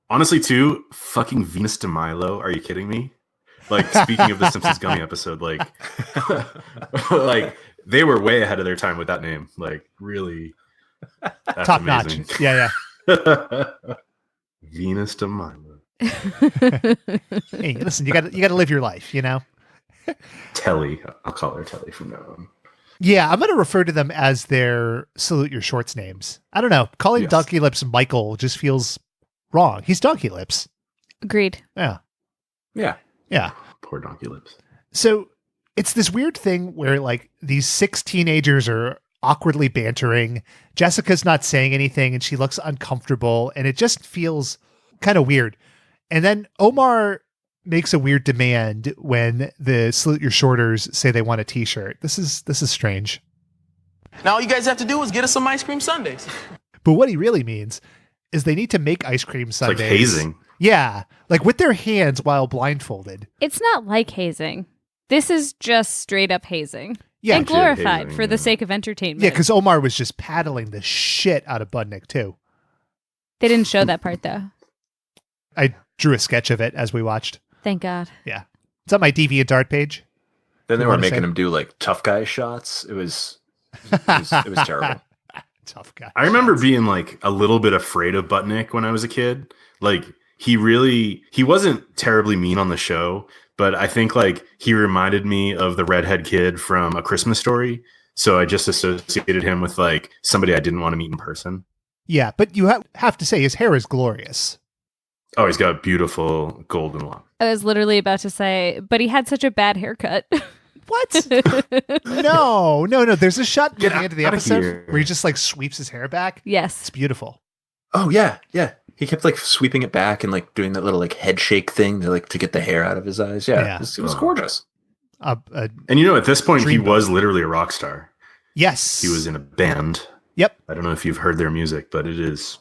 Honestly, too, fucking Venus DeMilo. Are you kidding me? Like, speaking of the Simpsons Gummy episode, like, like they were way ahead of their time with that name. Like, really, that's Top amazing. notch. Yeah. Venus DeMilo. Hey, listen, you got to live your life, you know? Telly. I'll call her Telly from now on. Yeah, I'm going to refer to them as their Salute Your Shorts names. I don't know. Calling Yes. Donkey Lips Michael just feels wrong. He's Donkey Lips. Agreed. Yeah. Yeah. Poor Donkey Lips. So it's this weird thing where like these 6 teenagers are awkwardly bantering. Jessica's not saying anything and she looks uncomfortable and it just feels kind of weird. And then Omar makes a weird demand when the Salute Your Shorters say they want a t-shirt. This is strange. Now all you guys have to do is get us some ice cream sundaes. But what he really means is they need to make ice cream It's sundaes. like hazing. Yeah, like with their hands while blindfolded. It's not like hazing. This is just straight up hazing. Yeah, and glorified hazing, for the yeah. sake of entertainment. Yeah, because Omar was just paddling the shit out of Budnick too. They didn't show that part though. I drew a sketch of it as we watched. Thank God. Yeah. It's on my DeviantArt page. Then they You were wanna making say- him do like tough guy shots. It was terrible. Tough guy. I remember being like a little bit afraid of Butnick when I was a kid. Like he wasn't terribly mean on the show, but I think like he reminded me of the redhead kid from A Christmas Story. So I just associated him with like somebody I didn't want to meet in person. Yeah, but you have to say his hair is glorious. Oh, he's got beautiful golden locks. I was literally about to say, but he had such a bad haircut. What? No. There's a shot Get at the end of the outta episode here. where he just like sweeps his hair back. It's Yes. beautiful. Oh yeah. He kept like sweeping it back and like doing that little like head shake thing to get the hair out of his eyes. Yeah. Yeah. It was gorgeous. And you know, at this point, he Dreamboat. was literally a rock star. Yes. He was in a band. Yep. I don't know if you've heard their music, but it's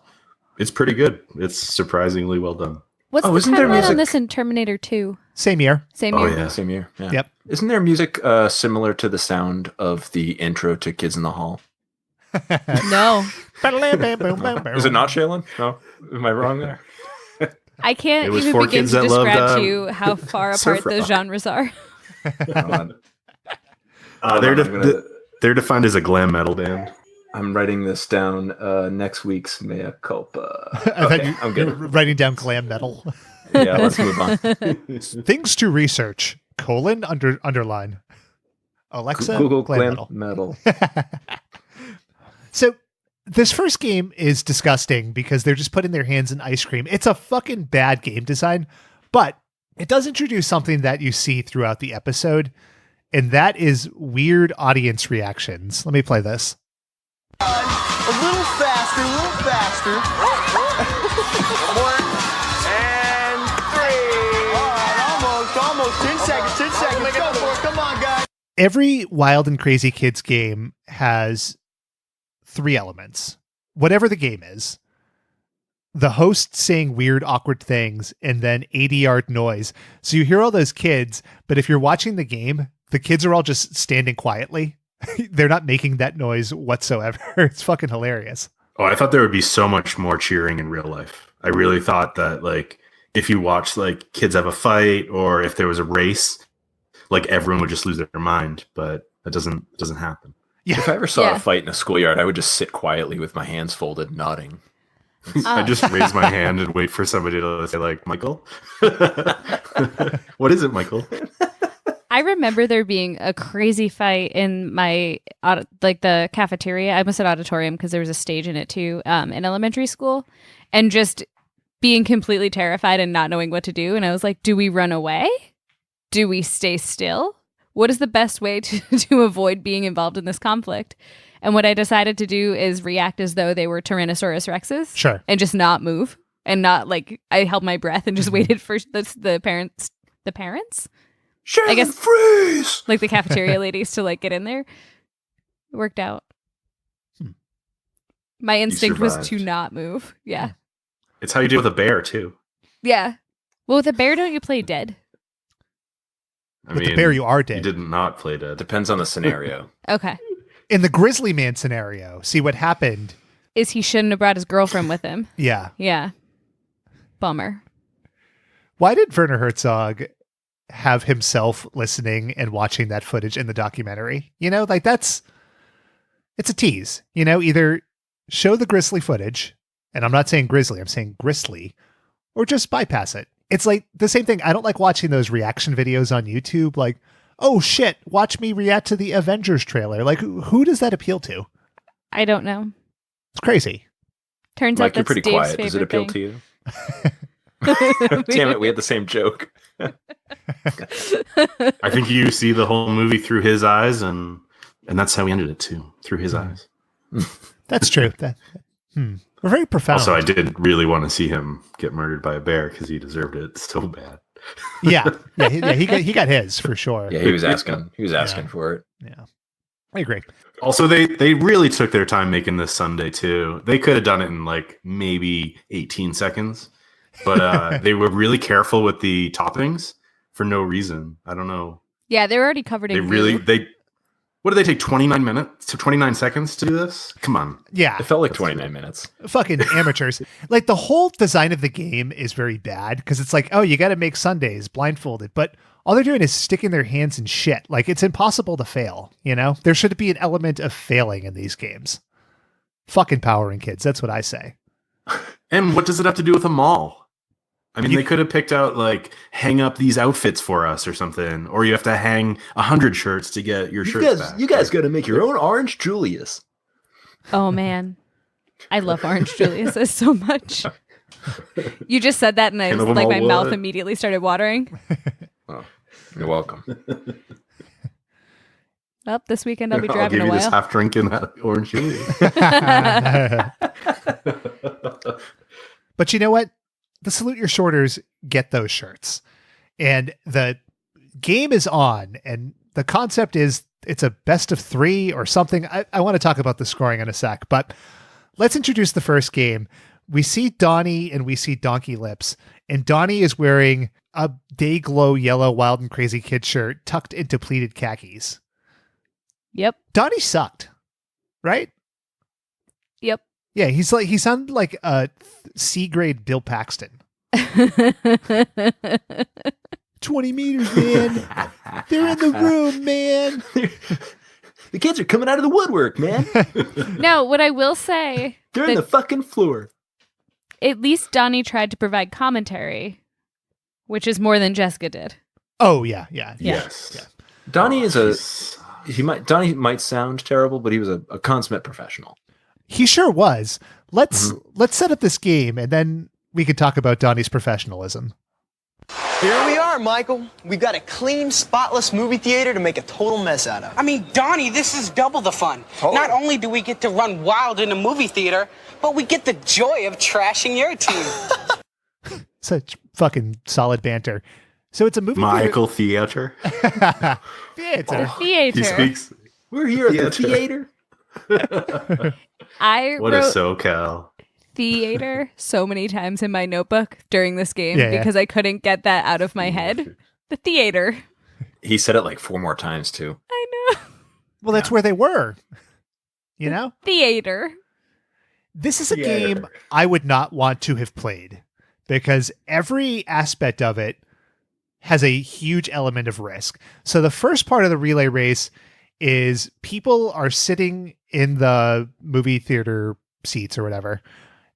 pretty good. It's surprisingly well done. What's Oh, the isn't there timeline on music- this in Terminator 2? Same year. Same Oh, year. yeah. Same year. Yeah. Yep. Isn't there music similar to the sound of the intro to Kids in the Hall? No. Is it not, Shaylin? No. Am I wrong there? I can't It was even for begin kids to that loved, describe to you how far surf apart those rock. genres are. Hold on. They're defined as a glam metal band. I'm writing this down. Next week's mea culpa. I thought Okay, I'm you were good. writing down glam metal. Yeah, let's move on. Things to research. Underline. Alexa, Google glam glam metal. metal. So this first game is disgusting because they're just putting their hands in ice cream. It's a fucking bad game design, but it does introduce something that you see throughout the episode, and that is weird audience reactions. Let me play this. A little faster, a little faster. One, and 3. All right, almost. 10 seconds, 10 seconds. Go for it. Come on, guys. Every Wild and Crazy Kids game has 3 elements. Whatever the game is, the host saying weird, awkward things, and then 80-yard noise. So you hear all those kids, but if you're watching the game, the kids are all just standing quietly. They're not making that noise whatsoever. It's fucking hilarious. Oh, I thought there would be so much more cheering in real life. I really thought that like if you watch like kids have a fight or if there was a race, like everyone would just lose their mind. But that doesn't happen. Yeah. If I ever saw a fight in a schoolyard, I would just sit quietly with my hands folded, nodding. I just raise my hand and wait for somebody to say, like, Michael? What is it, Michael? I remember there being a crazy fight in my, like the cafeteria. I almost said auditorium because there was a stage in it too, in elementary school. And just being completely terrified and not knowing what to do. And I was like, do we run away? Do we stay still? What is the best way to avoid being involved in this conflict? And what I decided to do is react as though they were Tyrannosaurus Rexes. Sure. And just not move. And not like, I held my breath and just waited for the parents. The parents? Sure, I guess freeze! like the cafeteria ladies to like get in there. It worked out. My instinct was to not move. Yeah. It's how you deal with a bear, too. Yeah. Well, with a bear, don't you play dead? With the bear, you are dead. You did not play dead. Depends on the scenario. Okay. In the Grizzly Man scenario, see what happened. Is he shouldn't have brought his girlfriend with him? Yeah. Yeah. Bummer. Why did Werner Herzog have himself listening and watching that footage in the documentary? You know, like it's a tease. You know, either show the Grizzly footage, and I'm not saying Grizzly, I'm saying Gristly, or just bypass it. It's like the same thing. I don't like watching those reaction videos on YouTube. Like, oh shit, watch me react to the Avengers trailer. Like, who does that appeal to? I don't know. It's crazy. Turns Mike, out that's you're pretty Dave's quiet. Does it favorite appeal thing. to you? Damn it, we had the same joke. I think you see the whole movie through his eyes, and that's how we ended it, too. Through his eyes. That's true. We're very profound. Also, I did really want to see him get murdered by a bear because he deserved it so bad. Yeah. He got his for sure. Yeah, he was asking. He was asking for it. Yeah. I agree. Also, they really took their time making this Sunday, too. They could have done it in like maybe 18 seconds, but they were really careful with the toppings for no reason. I don't know. Yeah, they were already covered in What did they take, 29 seconds to do this? Come on. Yeah. It felt like 29 minutes. Fucking amateurs. Like the whole design of the game is very bad because it's like, oh, you got to make Sundays blindfolded, but all they're doing is sticking their hands in shit. Like it's impossible to fail, you know? There should be an element of failing in these games. Fucking powering kids. That's what I say. And what does it have to do with a mall? I mean, they could have picked out like hang up these outfits for us or something, or you have to hang 100 shirts to get your shirts back. You guys got to make your own Orange Julius. Oh man, I love Orange Julius so much. You just said that, and I was like, my mouth immediately started watering. Oh, you're welcome. Well, this weekend I'll be I'll driving give a you this while. half drinking Orange Julius. But you know what? The Salute Your Shorters get those shirts. And the game is on, and the concept is it's a best of 3 or something. I want to talk about the scoring in a sec, but let's introduce the first game. We see Donnie and we see Donkey Lips, and Donnie is wearing a Dayglow yellow Wild and Crazy Kid shirt tucked into pleated khakis. Yep. Donnie sucked, right? Yep. Yeah, he sounded like a C-grade Bill Paxton. 20 meters, man. They're in the room, man. The kids are coming out of the woodwork, man. No, what I will say, They're in the fucking floor. at least Donnie tried to provide commentary, which is more than Jessica did. Oh, yeah. Yes. Yeah. Donnie Donnie might sound terrible, but he was a consummate professional. He sure was. Let's set up this game, and then we could talk about Donnie's professionalism. Here we are, Michael. We've got a clean, spotless movie theater to make a total mess out of. I mean, Donnie, this is double the fun. Oh. Not only do we get to run wild in a movie theater, but we get the joy of trashing your team. Such fucking solid banter. So it's a movie Michael Theater. theater. The theater. He speaks. We're here at the theater. I What a wrote SoCal. theater so many times in my notebook during this game Yeah. because I couldn't get that out of my head. The theater. He said it like 4 more times, too. I know. Well, that's where they were. You know? Theater. This is a game I would not want to have played because every aspect of it has a huge element of risk. So the first part of the relay race is people are sitting in the movie theater seats or whatever,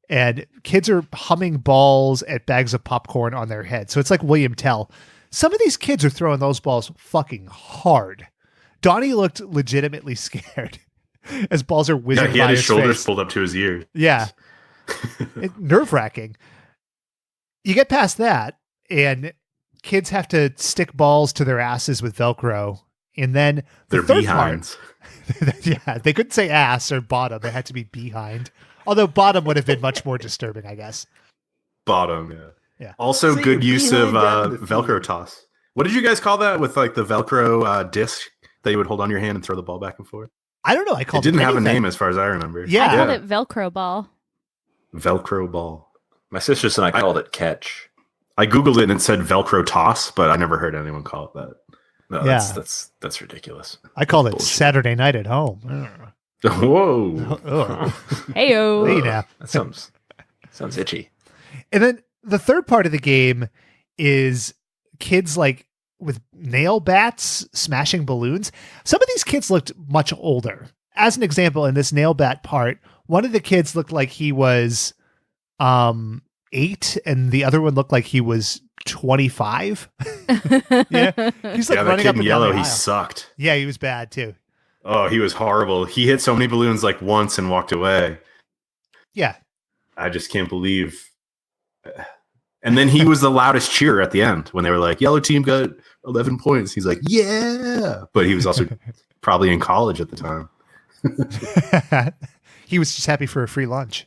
and kids are humming balls at bags of popcorn on their head. So it's like William Tell. Some of these kids are throwing those balls fucking hard. Donnie looked legitimately scared as balls are whizzing by he had his shoulders face. pulled up to his ears. Yeah. Nerve-wracking. You get past that, and kids have to stick balls to their asses with Velcro. And then Their behinds. Yeah, they couldn't say ass or bottom. They had to be behind. Although bottom would have been much more disturbing, I guess. Bottom, yeah. Yeah. Also, See, good use of behind that Velcro toss. What did you guys call that with like the Velcro disc that you would hold on your hand and throw the ball back and forth? I don't know. I called It didn't have a anything. name as far as I remember. Yeah. I called it Velcro ball. Velcro ball. My sisters and I called it catch. I Googled it and it said Velcro toss, but I never heard anyone call it that. No, Yeah. that's ridiculous. I called it Bullshit. Saturday night at home. Whoa. Heyo. Hey now. That sounds itchy. And then the third part of the game is kids like with nail bats smashing balloons. Some of these kids looked much older. As an example, in this nail bat part, one of the kids looked like he was 8 and the other one looked like he was 25. Yeah. He's like Yeah, that running kid up in and down yellow, the he aisle. sucked. Yeah, he was bad too. Oh, he was horrible. He hit so many balloons like once and walked away. Yeah. I just can't believe. And then he was the loudest cheer at the end when they were like, yellow team got 11 points. He's like, yeah. But he was also probably in college at the time. He was just happy for a free lunch.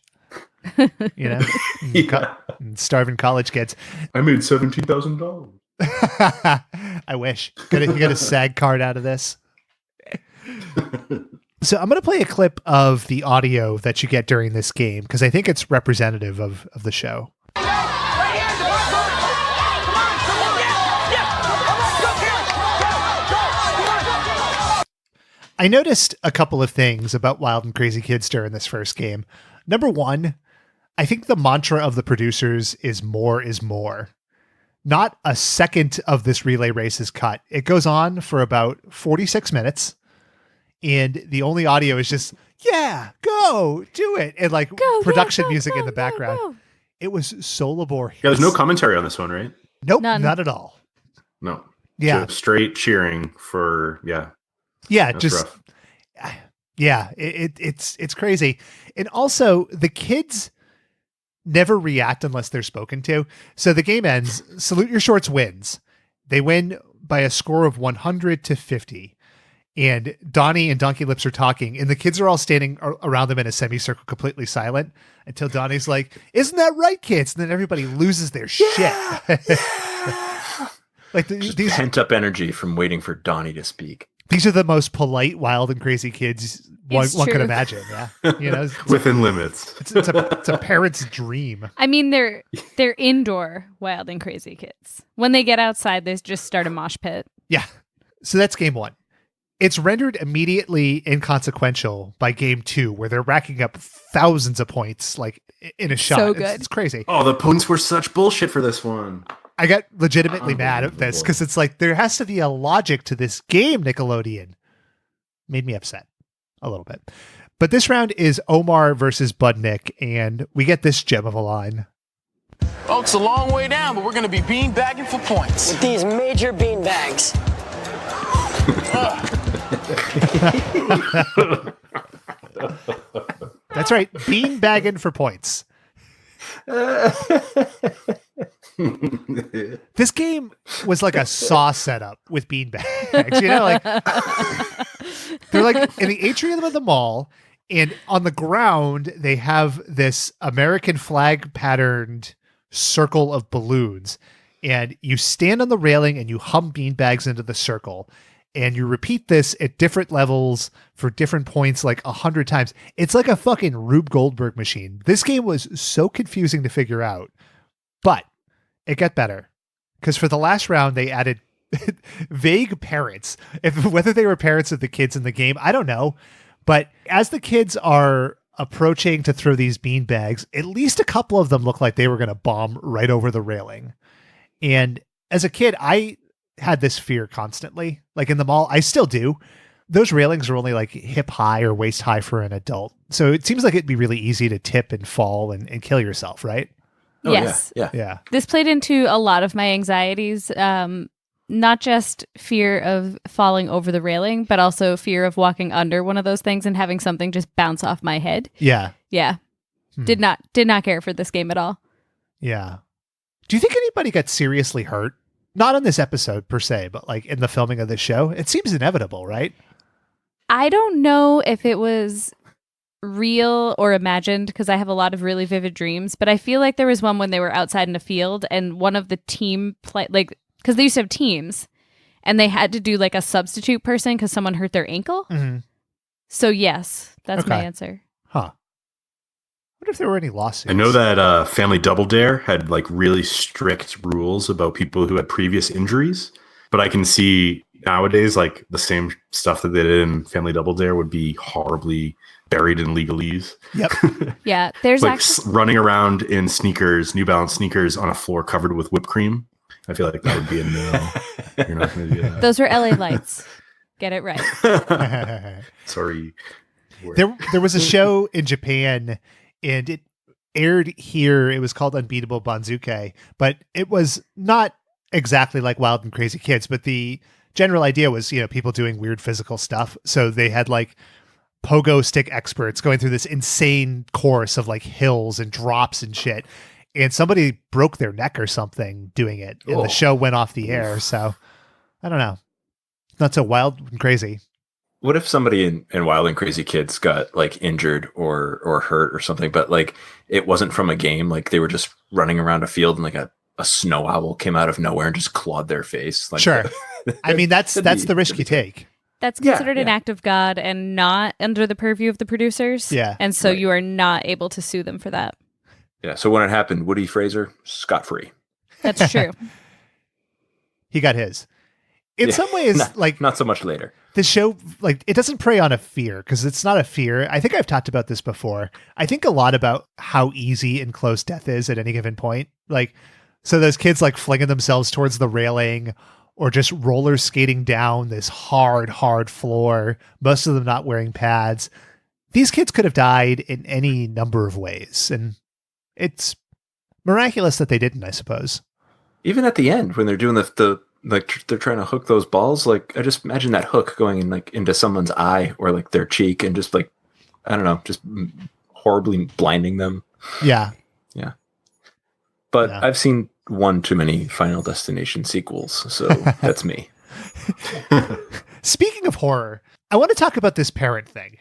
You know? Yeah. Starving college kids. I made $17,000. I wish. You get a SAG card out of this. So I'm going to play a clip of the audio that you get during this game because I think it's representative of the show. I noticed a couple of things about Wild and Crazy Kids during this first game. Number one, I think the mantra of the producers is more is more. Not a second of this relay race is cut. It goes on for about 46 minutes. And the only audio is just, yeah, go, do it. And like production music in the background. Go. It was so laborious. Yeah, there's no commentary on this one, right? Nope, None. not at all. No. Yeah. Just straight cheering for, yeah. Yeah, That's just, rough. yeah, it's crazy. And also the kids never react unless they're spoken to. So the game ends, Salute Your Shorts wins. They win by a score of 100-50. And Donnie and Donkey Lips are talking, and the kids are all standing around them in a semicircle, completely silent, until Donnie's like, "Isn't that right, kids?" And then everybody loses their shit. Like these Pent up energy from waiting for Donnie to speak. These are the most polite, wild, and crazy kids one It's could true. imagine. Yeah, you know, Within limits. it's a parent's dream. I mean, they're indoor wild and crazy kids. When they get outside, they just start a mosh pit. Yeah. So that's game one. It's rendered immediately inconsequential by game two, where they're racking up thousands of points like in a shot. So It's- good. It's crazy. Oh, the points were such bullshit for this one. I got legitimately mad at this because it's like there has to be a logic to this game, Nickelodeon. Made me upset a little bit. But this round is Omar versus Budnick, and we get this gem of a line. Oh, it's a long way down, but we're going to be beanbagging for points. With these major bean bags. That's right, bean bagging for points. This game was like a Saw setup with bean bags, you know, like they're like in the atrium of the mall, and on the ground they have this American flag patterned circle of balloons, and you stand on the railing and you hum bean bags into the circle, and you repeat this at different levels for different points like 100 times. It's like a fucking Rube Goldberg machine. This game was so confusing to figure out, but it got better because for the last round they added vague parents. Whether they were parents of the kids in the game, I don't know. But as the kids are approaching to throw these bean bags. At least a couple of them looked like they were going to bomb right over the railing. And as a kid, I had this fear constantly. Like in the mall, I still do. Those railings are only like hip high or waist high for an adult. So it seems like it'd be really easy to tip and fall and kill yourself, right? Oh, Yes. Yeah. This played into a lot of my anxieties, not just fear of falling over the railing, but also fear of walking under one of those things and having something just bounce off my head. Yeah. Yeah. Did not care for this game at all. Yeah. Do you think anybody got seriously hurt? Not on this episode per se, but like in the filming of this show? It seems inevitable, right? I don't know if it was real or imagined because I have a lot of really vivid dreams, but I feel like there was one when they were outside in a field and one of the team because they used to have teams and they had to do like a substitute person because someone hurt their ankle. Mm-hmm. So yes, that's my answer. Huh. I wonder if there were any lawsuits. I know that Family Double Dare had like really strict rules about people who had previous injuries, but I can see nowadays like the same stuff that they did in Family Double Dare would be horribly buried in legalese. Yep. Yeah, there's like actually running around in sneakers, New Balance sneakers on a floor covered with whipped cream. I feel like that would be a no. You're not going to do that. those are LA lights. Get it right. Sorry. There was a show in Japan and it aired here. It was called Unbeatable Banzuke, but it was not exactly like Wild and Crazy Kids, but the general idea was, people doing weird physical stuff. So they had like pogo stick experts going through this insane course of like hills and drops and shit. And somebody broke their neck or something doing it. And the show went off the air. So I don't know. Not so wild and crazy. What if somebody in Wild and Crazy Kids got like injured or hurt or something, but like it wasn't from a game, like they were just running around a field and like a snow owl came out of nowhere and just clawed their face? Like, sure. I mean, that's the risk you take. That's considered an act of God and not under the purview of the producers. Yeah. And so you are not able to sue them for that. Yeah. So when it happened, Woody Fraser, scot-free. That's true. He got his. In some ways, not so much later. This show, like, it doesn't prey on a fear because it's not a fear. I think I've talked about this before. I think a lot about how easy and close death is at any given point. Like, so those kids like flinging themselves towards the railing or just roller skating down this hard floor, most of them not wearing pads. These kids could have died in any number of ways. And it's miraculous that they didn't, I suppose. Even at the end when they're doing the like they're trying to hook those balls, like I just imagine that hook going in like into someone's eye or like their cheek and just like, I don't know, just horribly blinding them. Yeah. Yeah. But I've seen one too many Final Destination sequels, so that's me. Speaking of horror, I want to talk about this parent thing.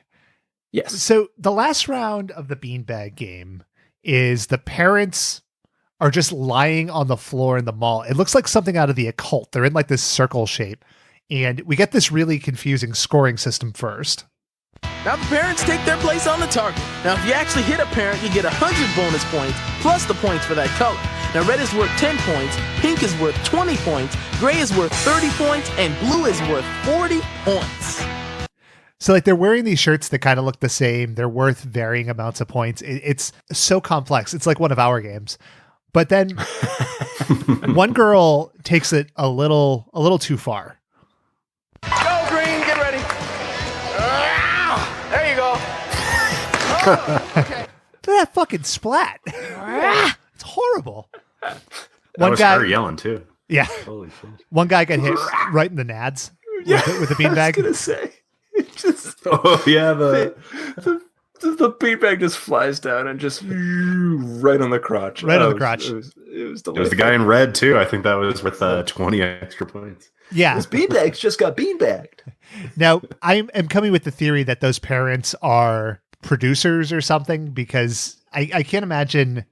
Yes. So the last round of the beanbag game is the parents are just lying on the floor in the mall. It looks like something out of The Occult. They're in like this circle shape. And we get this really confusing scoring system first. Now the parents take their place on the target. Now if you actually hit a parent, you get 100 bonus points, plus the points for that color. Now red is worth 10 points, pink is worth 20 points, gray is worth 30 points, and blue is worth 40 points. So like they're wearing these shirts that kind of look the same. They're worth varying amounts of points. It's so complex. It's like one of our games. But then one girl takes it a little too far. Go green, get ready. There you go. Oh, okay. Look at that fucking splat. It's horrible. That was her yelling too. Yeah. Holy shit. One guy got hit right in the nads with the beanbag. I was gonna say, the beanbag just flies down and just right on the crotch. Right on the crotch. It was It was the guy in red too. I think that was worth 20 extra points. Yeah. This beanbag's just got beanbagged. Now, I am coming with the theory that those parents are producers or something, because I can't imagine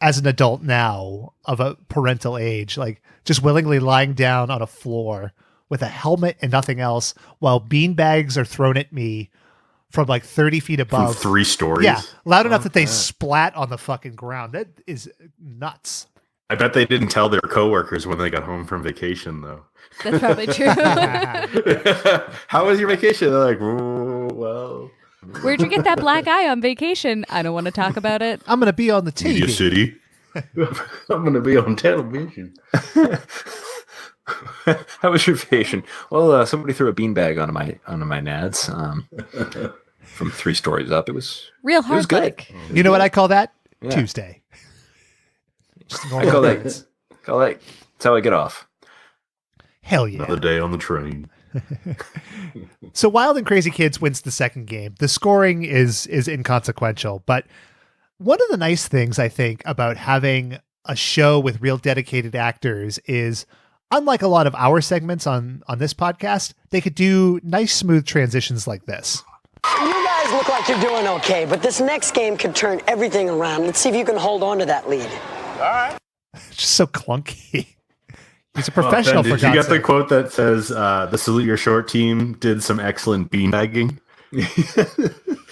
as an adult now of a parental age, like just willingly lying down on a floor with a helmet and nothing else while beanbags are thrown at me from like 30 feet above. From 3 stories? Yeah. Loud enough that they splat on the fucking ground. That is nuts. I bet they didn't tell their coworkers when they got home from vacation, though. That's probably true. How was your vacation? They're like, well, Where'd you get that black eye on vacation? I don't want to talk about it. I'm going to be on the Media TV. City. I'm going to be on television. How was your vacation? Well, somebody threw a beanbag onto my nads from 3 stories up. It was Real It hard was good. like. You know what I call that? Yeah. Tuesday. Just I normal call things. that. That's how I get off. Hell yeah. Another day on the train. So Wild and Crazy Kids wins the second game. The scoring is inconsequential, but one of the nice things I think about having a show with real dedicated actors is, unlike a lot of our segments on this podcast, they could do nice smooth transitions like this. You guys look like you're doing okay, but this next game could turn everything around. Let's see if you can hold on to that lead. Just so clunky. He's a professional. Ben, for did you God's get the sake. quote that says the Salute Your Short team did some excellent beanbagging?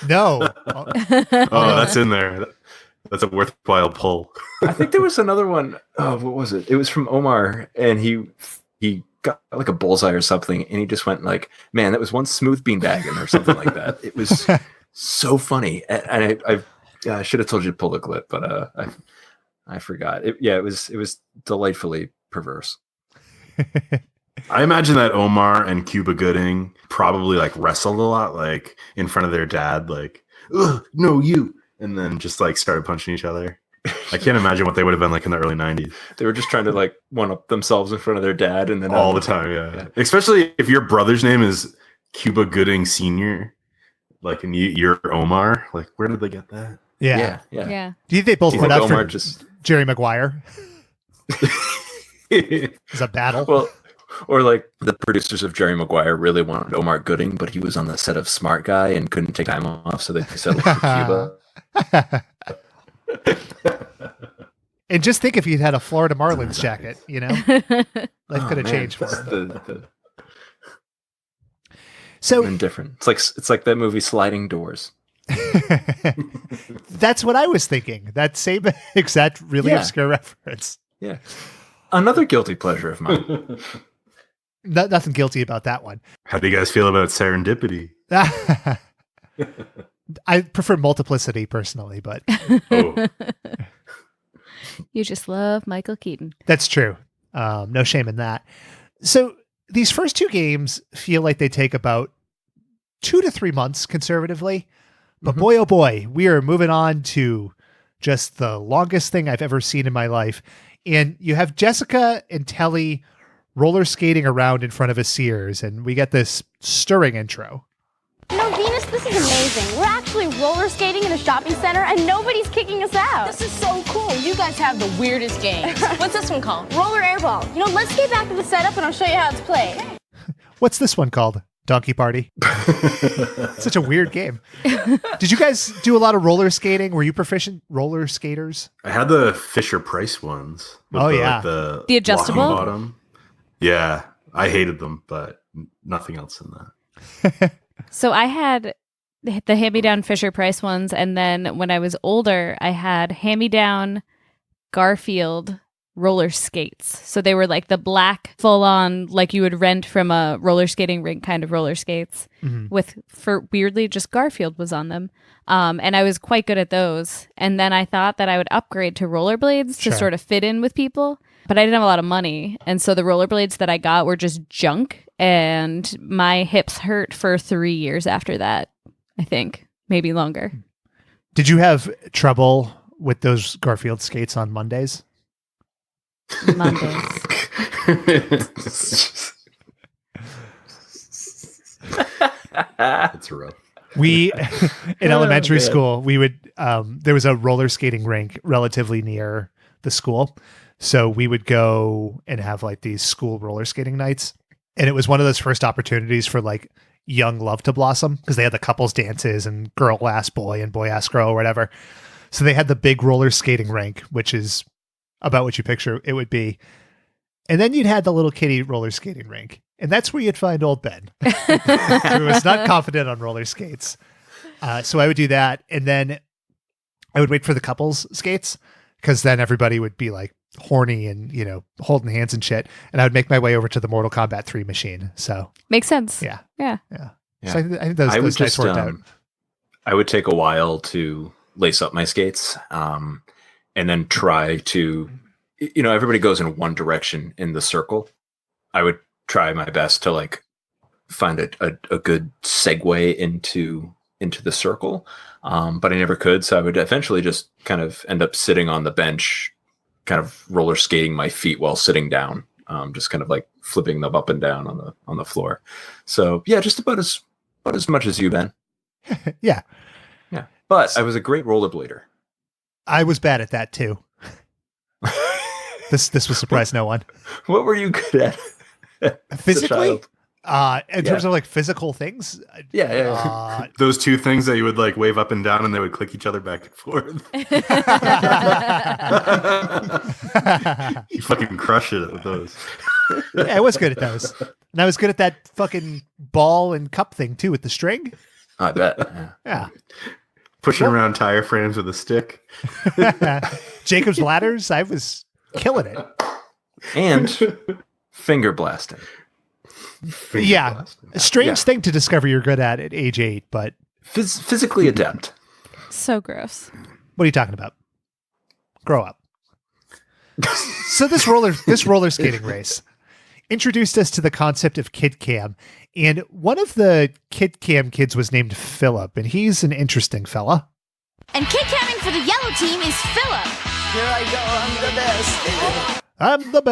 No. Oh, that's in there. That's a worthwhile pull. I think there was another one. Oh, what was it? It was from Omar, and he got like a bullseye or something, and he just went like, "Man, that was one smooth beanbagging," or something like that. It was so funny, and I should have told you to pull the clip, but I forgot. It was delightfully perverse. I imagine that Omar and Cuba Gooding probably like wrestled a lot, like in front of their dad, like, "Ugh, no, you," and then just like started punching each other. I can't imagine what they would have been like in the early 90s. They were just trying to like one up themselves in front of their dad, and then All the time, yeah. Especially if your brother's name is Cuba Gooding Sr., like, and you're Omar. Like, where did they get that? Yeah. Yeah. Do you think they both Do you put think up Omar for just Jerry Maguire? It's a battle. well, or like the producers of Jerry Maguire really wanted Omar Gooding, but he was on the set of Smart Guy and couldn't take time off, so they settled for Cuba. And just think if he'd had a Florida Marlins jacket, you know, life could have changed for him. So Been different. It's like that movie Sliding Doors. that's what I was thinking. That same exact really Yeah. obscure reference. Yeah, another guilty pleasure of mine. Nothing guilty about that one. How do you guys feel about Serendipity? I prefer Multiplicity personally, but Oh, You just love Michael Keaton. that's true. No shame in that. So these first 2 games feel like they take about 2 to 3 months conservatively. But boy, oh boy, we are moving on to just the longest thing I've ever seen in my life. And you have Jessica and Telly roller skating around in front of a Sears, and we get this stirring intro. No, Venus, this is amazing. We're actually roller skating in a shopping center and nobody's kicking us out. This is so cool. You guys have the weirdest games. What's this one called? Roller airball. You know, let's get back to the setup and I'll show you how it's played. What's this one called? Donkey Party. Such a weird game. Did you guys do a lot of roller skating? Were you proficient roller skaters? I had the Fisher Price ones. with Oh, the, yeah. like, the The adjustable? locking bottom. Yeah, I hated them, but nothing else in that. So I had the hand-me-down Fisher-Price ones, and then when I was older, I had hand-me-down Garfield roller skates. So they were like the black, full-on, like you would rent from a roller skating rink kind of roller skates with, for weirdly, just Garfield was on them. And I was quite good at those. And then I thought that I would upgrade to rollerblades to Sure. sort of fit in with people. But I didn't have a lot of money. And so the rollerblades that I got were just junk. And my hips hurt for 3 years after that, I think. Maybe longer. Did you have trouble with those Garfield skates on Mondays? Mondays. It's rough. We, in elementary school, we would, there was a roller skating rink relatively near the school. So we would go and have like these school roller skating nights. And it was one of those first opportunities for like young love to blossom because they had the couples dances and girl ass boy and boy ass girl or whatever. So they had the big roller skating rink, which is about what you picture it would be. And then you'd had the little kiddie roller skating rink. And that's where you'd find old Ben, who was not confident on roller skates. So I would do that. And then I would wait for the couples skates because then everybody would be like horny and, you know, holding hands and shit. And I would make my way over to the Mortal Kombat 3 machine. So Makes sense. yeah. Yeah. So I think those I would nights just worked out. I would take a while to lace up my skates, and then try to, everybody goes in one direction in the circle. I would try my best to like find a good segue into the circle, but I never could. So I would eventually just kind of end up sitting on the bench, kind of roller skating my feet while sitting down, just kind of like flipping them up and down on the floor. So yeah, just about as much as you, Ben. Yeah. But I was a great rollerblader. I was bad at that too. This will surprise no one. What were you good at? Physically? In terms of like physical things? Yeah. Those two things that you would like wave up and down and they would click each other back and forth. You fucking crush it with those. Yeah, I was good at those. And I was good at that fucking ball and cup thing too with the string. I bet. Yeah. Pushing around tire frames with a stick. Jacob's ladders, I was killing it. And finger blasting. A strange thing to discover you're good at age 8, but physically adept. So gross. What are you talking about? Grow up. So this roller skating race introduced us to the concept of Kid Cam, and one of the Kid Cam kids was named Philip, and he's an interesting fella. And kid camming for the yellow team is Philip. Here I go, I'm the best. I'm the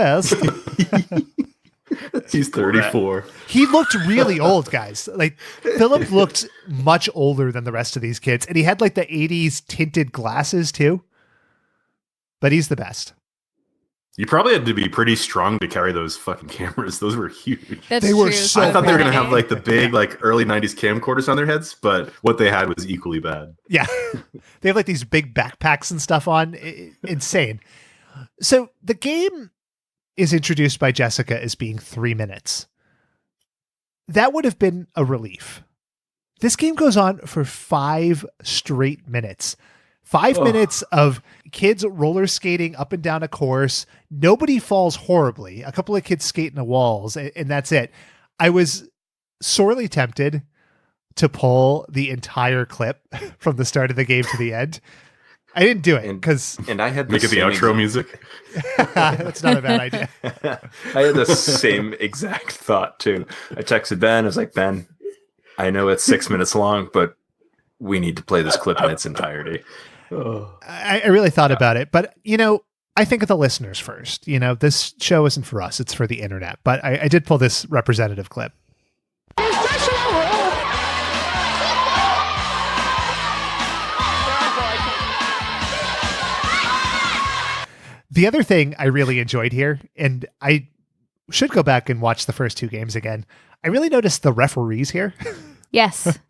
best. He's 34. He looked really old, guys. Like Philip looked much older than the rest of these kids, and he had like the 80s tinted glasses too. But he's the best. You probably had to be pretty strong to carry those fucking cameras. Those were huge. They were so I thought they were going to funny. have like the big like early 90s camcorders on their heads, but what they had was equally bad. Yeah. They have like these big backpacks and stuff on. Insane. So the game is introduced by Jessica as being 3 minutes. That would have been a relief. This game goes on for 5 straight minutes. 5 minutes of kids roller skating up and down a course. Nobody falls horribly. A couple of kids skate in the walls, and that's it. I was sorely tempted to pull the entire clip from the start of the game to the end. I didn't do it because I had make it the outro music. That's not a bad idea. I had the same exact thought too. I texted Ben. I was like, Ben, I know it's 6 minutes long, but we need to play this clip in its entirety. I really thought about it, but I think of the listeners first. This show isn't for us; it's for the internet. But I did pull this representative clip. The other thing I really enjoyed here, and I should go back and watch the first 2 games again. I really noticed the referees here. Yes.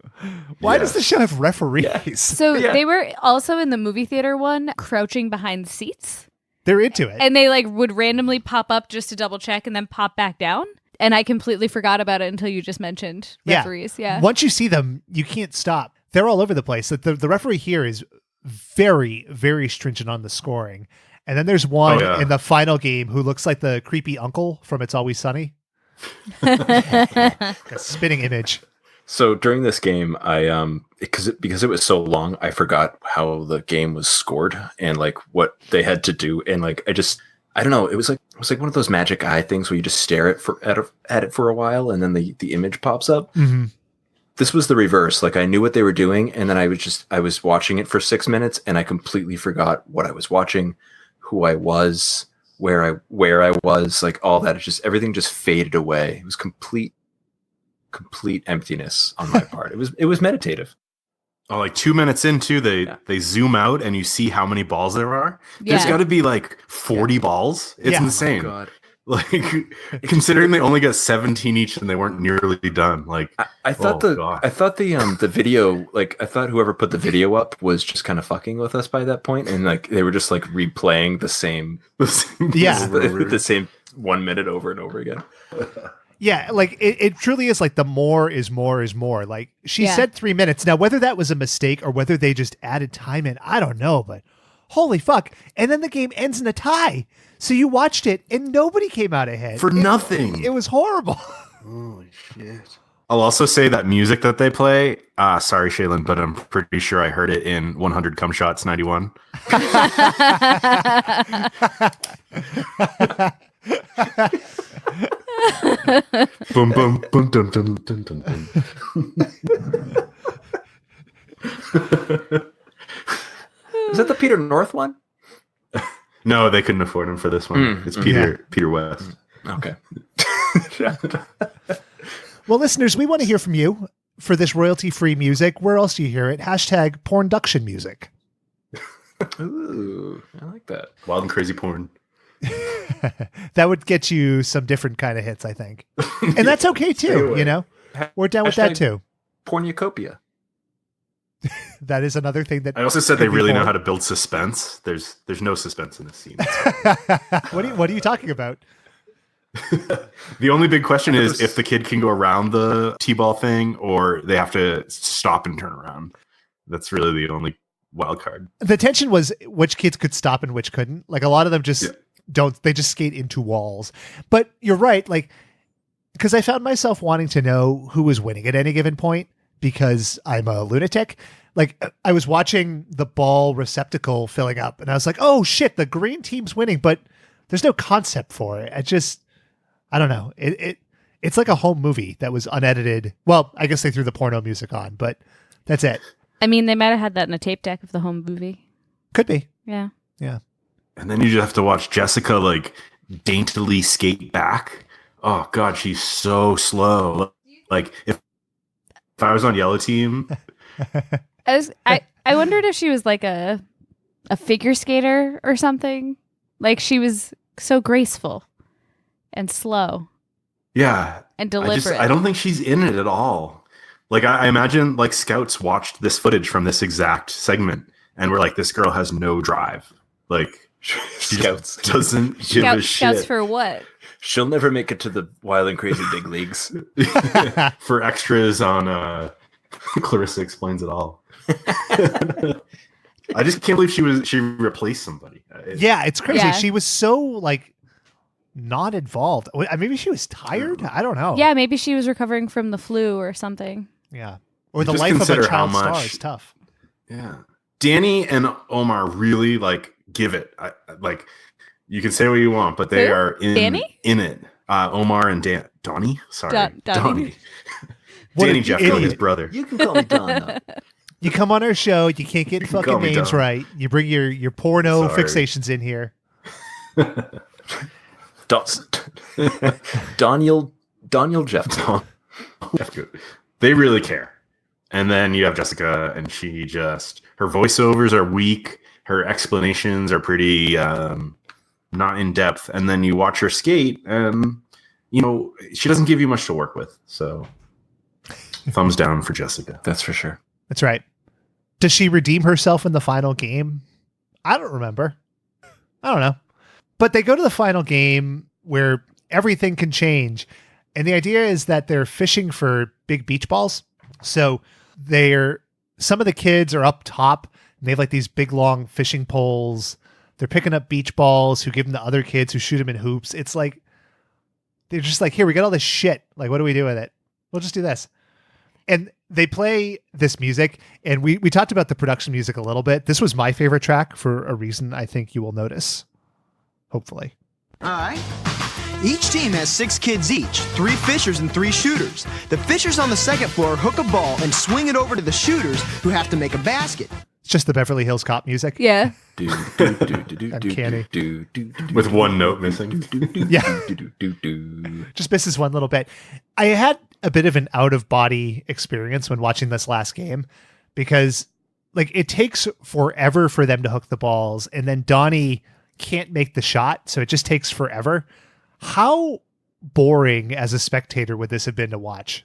Why does the show have referees? So they were also in the movie theater one, crouching behind seats. They're into it. And they like would randomly pop up just to double check and then pop back down. And I completely forgot about it until you just mentioned referees. Yeah. Once you see them, you can't stop. They're all over the place. The referee here is very, very stringent on the scoring. And then there's one in the final game who looks like the creepy uncle from It's Always Sunny. A spinning image. So during this game, I because it was so long, I forgot how the game was scored and like what they had to do, and like I don't know, it was like one of those magic eye things where you just stare at it for a while, and then the image pops up. Mm-hmm. This was the reverse. Like I knew what they were doing, and then I was watching it for 6 minutes, and I completely forgot what I was watching, who I was, where I was, like all that. It's just everything just faded away. It was complete emptiness on my part. It was meditative. Oh, like 2 minutes into they zoom out and you see how many balls there are. There's got to be like 40 balls. It's insane. Oh my God. Like considering they only got 17 each and they weren't nearly done. Like I thought the video, like I thought whoever put the video up was just kind of fucking with us by that point, and like they were just like replaying the same the same 1 minute over and over again. Yeah, like it truly is like the more is more is more. Like she said 3 minutes. Now, whether that was a mistake or whether they just added time in, I don't know, but holy fuck. And then the game ends in a tie. So you watched it and nobody came out ahead. For nothing. It was horrible. Holy shit. I'll also say that music that they play, sorry, Shaylin, but I'm pretty sure I heard it in 100 Cum Shots 91. Boom, boom, boom, dum, dum, dum, dum, dum. Is that the Peter North one? No, they couldn't afford him for this one. It's Peter West. Okay. Well, listeners, we want to hear from you for this royalty-free music. Where else do you hear it? Hashtag pornduction music. Ooh, I like that. Wild and crazy porn. That would get you some different kind of hits, I think. And that's okay too, you know? We're down with that too. Pornucopia. That is another thing that I also said they really know how to build suspense. There's no suspense in this scene. What are you talking about? The only big question is if the kid can go around the T-ball thing or they have to stop and turn around. That's really the only wild card. The tension was which kids could stop and which couldn't. Like a lot of them just they just skate into walls. But you're right, like, because I found myself wanting to know who was winning at any given point because I'm a lunatic. Like I was watching the ball receptacle filling up and I was like, oh shit, the green team's winning, but there's no concept for it. I don't know. It's like a home movie that was unedited. Well, I guess they threw the porno music on, but that's it. I mean, they might have had that in a tape deck of the home movie. Could be. Yeah. Yeah. And then you just have to watch Jessica like daintily skate back. Oh God, she's so slow. Like if I was on yellow team, I wondered if she was like a figure skater or something. Like she was so graceful and slow. Yeah. And deliberate. I don't think she's in it at all. Like I imagine like scouts watched this footage from this exact segment and were like, this girl has no drive. Like she just doesn't give a shit. Scouts for what? She'll never make it to the wild and crazy big leagues. For extras on Clarissa Explains It All. I just can't believe she replaced somebody. Yeah, it's crazy. Yeah. She was so like not involved. Maybe she was tired. I don't know. Yeah, maybe she was recovering from the flu or something. Yeah. Or the Just life of a consider how child star much- is tough. Yeah. Danny and Omar really like give it. Like you can say what you want, but they Who? are in it. Omar and Donnie. Sorry, Donnie. What Danny an Jeff, idiot. his brother. You can call me Don. though. You come on our show, you can't get call fucking me names Don. right. You bring your porno Sorry. fixations in here. Daniel Jeff. They really care. And then you have Jessica, and her voiceovers are weak. Her explanations are pretty not in depth. And then you watch her skate, and she doesn't give you much to work with. So, thumbs down for Jessica. That's for sure. That's right. Does she redeem herself in the final game? I don't remember. I don't know. But they go to the final game where everything can change. And the idea is that they're fishing for big beach balls. So some of the kids are up top and they have like these big long fishing poles. They're picking up beach balls who give them to other kids who shoot them in hoops. It's like, they're just like, here, we got all this shit. Like, what do we do with it? We'll just do this. And they play this music, and we talked about the production music a little bit. This was my favorite track for a reason I think you will notice. Hopefully. All right. Each team has 6 kids each, 3 fishers and 3 shooters. The fishers on the second floor hook a ball and swing it over to the shooters who have to make a basket. It's just the Beverly Hills Cop music. Yeah. Uncanny. With one note missing. Yeah. Just misses one little bit. I had a bit of an out-of-body experience when watching this last game because like it takes forever for them to hook the balls, and then Donnie can't make the shot, so it just takes forever. How boring as a spectator would this have been to watch?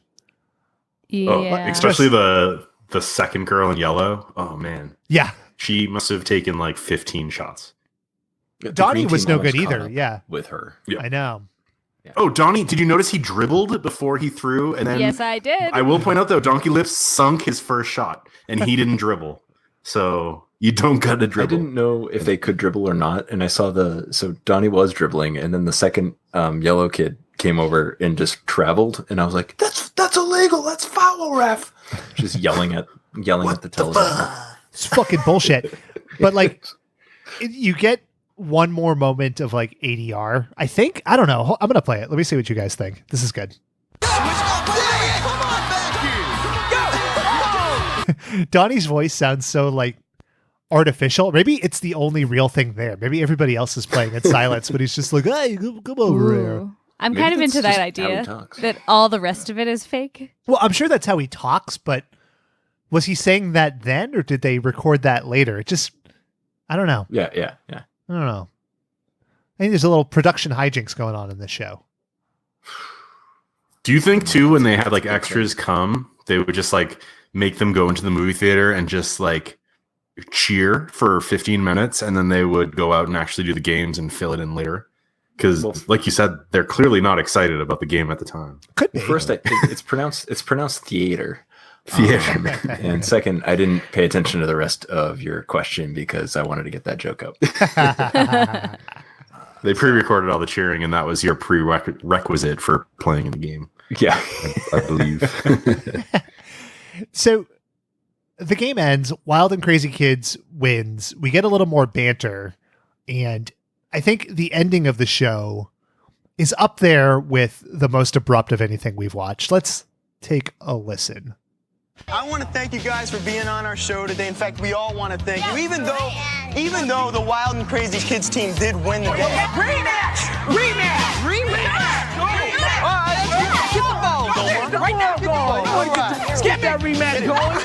Yeah. Oh, especially the second girl in yellow. Oh man. Yeah. She must have taken like 15 shots. Donnie was no good either. Yeah. With her. Yeah. I know. Yeah. Oh, Donnie, did you notice he dribbled before he threw? And then Yes, I did. I will point out though, Donkey Lips sunk his first shot and he didn't dribble. So you don't got to dribble. I didn't know if they could dribble or not, and I saw so Donnie was dribbling, and then the second yellow kid came over and just traveled, and I was like, that's that's illegal. That's foul, ref. Just yelling at the television. It's fucking bullshit. But like, you get one more moment of like ADR. I think. I don't know. I'm gonna play it. Let me see what you guys think. This is good. Donnie's voice sounds so like artificial. Maybe it's the only real thing there. Maybe everybody else is playing in silence, but he's just like, "Hey, come over here." I'm Maybe kind of that's into that just how he idea talks. that all the rest of it is fake. Well, I'm sure that's how he talks, but was he saying that then, or did they record that later? It just, I don't know. Yeah. I don't know. I think there's a little production hijinks going on in this show. Do you think too, when they had like extras come, they would just like make them go into the movie theater and just like cheer for 15 minutes, and then they would go out and actually do the games and fill it in later? Because, like you said, they're clearly not excited about the game at the time. Could be. First, it's pronounced theater. And second, I didn't pay attention to the rest of your question because I wanted to get that joke up. They pre-recorded all the cheering, and that was your prerequisite for playing in the game. Yeah, I believe. So the game ends. Wild and Crazy Kids wins. We get a little more banter, and I think the ending of the show is up there with the most abrupt of anything we've watched. Let's take a listen. I want to thank you guys for being on our show today. In fact, we all want to thank you, even though the Wild and Crazy Kids team did win the game. Rematch! Get the ball going. Right now, get the ball going. Let's get that rematch going.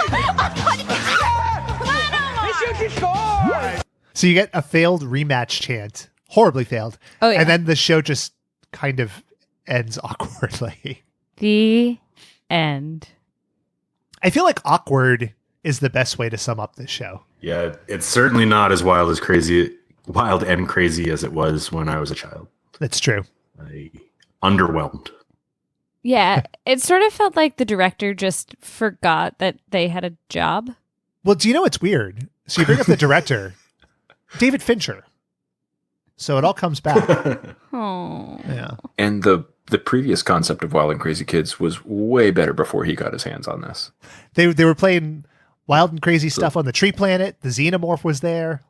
So you get a failed rematch chant. Horribly failed. Oh, yeah. And then the show just kind of ends awkwardly. The end. I feel like awkward is the best way to sum up this show. Yeah, it's certainly not as wild and crazy as it was when I was a child. That's true. Underwhelmed. Yeah, it sort of felt like the director just forgot that they had a job. Well, do you know what's weird? So you bring up the director, David Fincher. So it all comes back. Oh. Yeah. And the previous concept of Wild and Crazy Kids was way better before he got his hands on this. They were playing wild and crazy stuff on the tree planet. The xenomorph was there.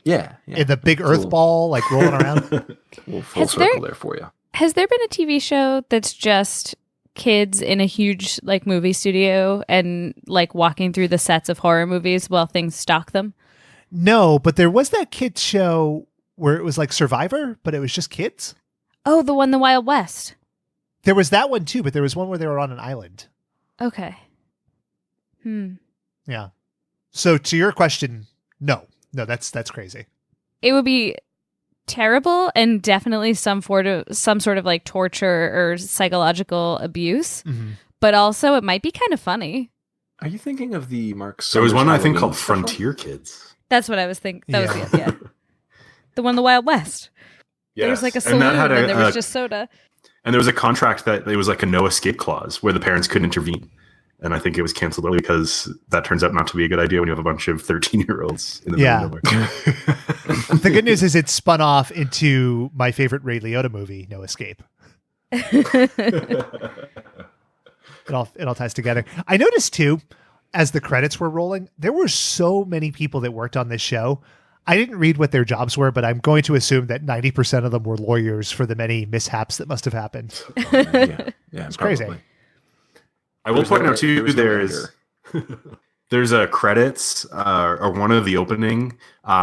Yeah. And the big earth ball like rolling around. A little full circle there for you. Has there been a TV show that's just kids in a huge like movie studio and like walking through the sets of horror movies while things stalk them? No, but there was that kids show where it was like Survivor, but it was just kids. Oh, the one, The Wild West. There was that one too, but there was one where they were on an island. Okay. Yeah. So to your question, no, that's crazy. It would be terrible and definitely some sort of like torture or psychological abuse, but also it might be kind of funny. Are you thinking of the Mark? There was one I think Halloween called special? Frontier Kids. That's what I was thinking. That was the one, The Wild West. There was like a saloon and there was just soda. And there was a contract that it was like a no escape clause where the parents couldn't intervene. And I think it was canceled early because that turns out not to be a good idea when you have a bunch of 13-year-olds in the middle of nowhere. The good news is it spun off into my favorite Ray Liotta movie, No Escape. It all ties together. I noticed too, as the credits were rolling, there were so many people that worked on this show. I didn't read what their jobs were, but I'm going to assume that 90% of them were lawyers for the many mishaps that must have happened. Yeah, it's crazy. I will point out too, there's a credits or one of the opening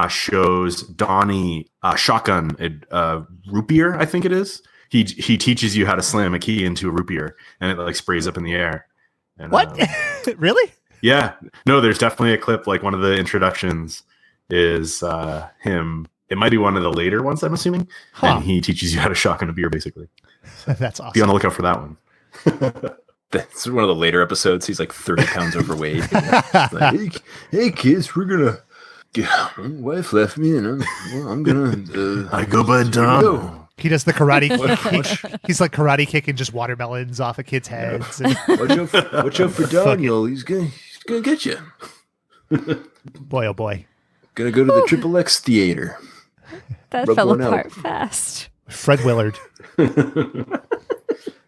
shows Donnie shotgun root beer, I think it is. He teaches you how to slam a key into a root beer and it like sprays up in the air. And, what? Really? Yeah. No, there's definitely a clip, like one of the introductions is him. It might be one of the later ones, I'm assuming. And he teaches you how to shotgun a beer, basically. So that's awesome. Be on the lookout for that one. That's one of the later episodes. He's like 30 pounds overweight. Like, hey kids, we're gonna my wife left me and I'm gonna I go by Dom. He does the karate kick. He's like karate kicking just watermelons off of kids' heads. And watch out for Daniel. He's gonna get you. Boy, oh boy. Gonna go to the Triple X theater. That Rub fell one apart out. fast. Fred Willard.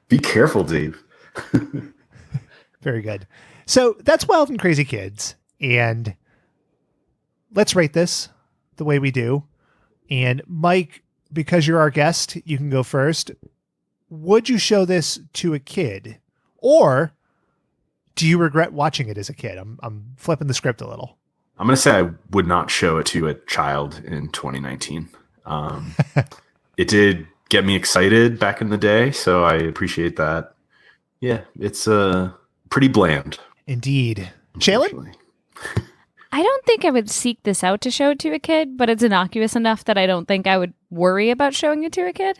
Be careful, Dave. Very good. So that's Wild and Crazy Kids. And let's rate this the way we do. And Mike, because you're our guest, you can go first. Would you show this to a kid? Or do you regret watching it as a kid? I'm flipping the script a little. I'm going to say I would not show it to a child in 2019. It did get me excited back in the day, so I appreciate that. Yeah, it's pretty bland. Indeed. Shaylin? I don't think I would seek this out to show it to a kid, but it's innocuous enough that I don't think I would worry about showing it to a kid.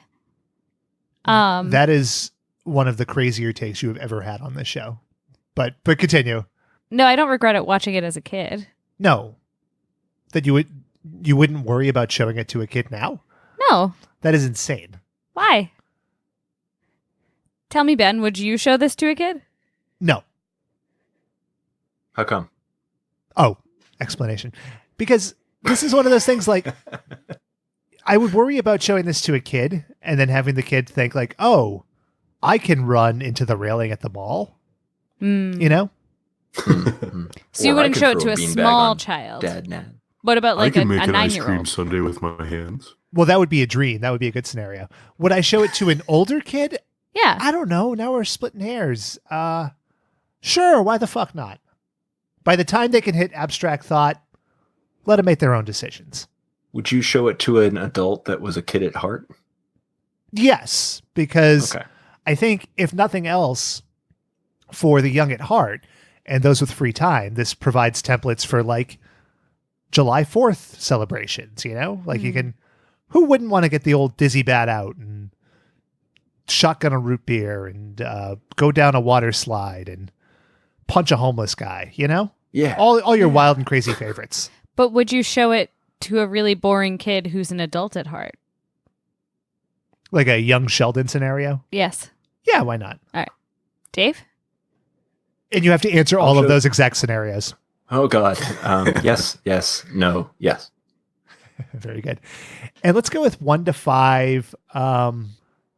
That is one of the crazier takes you have ever had on this show. But continue. No, I don't regret it watching it as a kid. No. That you wouldn't worry about showing it to a kid now? No. That is insane. Why? Tell me, Ben, would you show this to a kid? No. How come? Oh, explanation. Because this is one of those things like I would worry about showing this to a kid and then having the kid think like, oh, I can run into the railing at the mall. You know? So you wouldn't show it to a small child. Dad, Nat. What about like I a can make an ice 9-year-old? cream sundae with my hands. Well, that would be a dream. That would be a good scenario. Would I show it to an older kid? Yeah. I don't know. Now we're splitting hairs. Sure. Why the fuck not? By the time they can hit abstract thought, let them make their own decisions. Would you show it to an adult that was a kid at heart? Yes, because Okay. I think if nothing else, for the young at heart and those with free time, this provides templates for like July 4th celebrations, you know? Like you can, who wouldn't want to get the old dizzy bat out and shotgun a root beer and go down a water slide and punch a homeless guy, you know? Yeah. All your wild and crazy favorites. But would you show it to a really boring kid who's an adult at heart? Like a young Sheldon scenario? Yes. Yeah, why not? All right. Dave? And you have to answer all of those exact scenarios. Oh, God. Yes, no, yes. Very good. And let's go with 1 to 5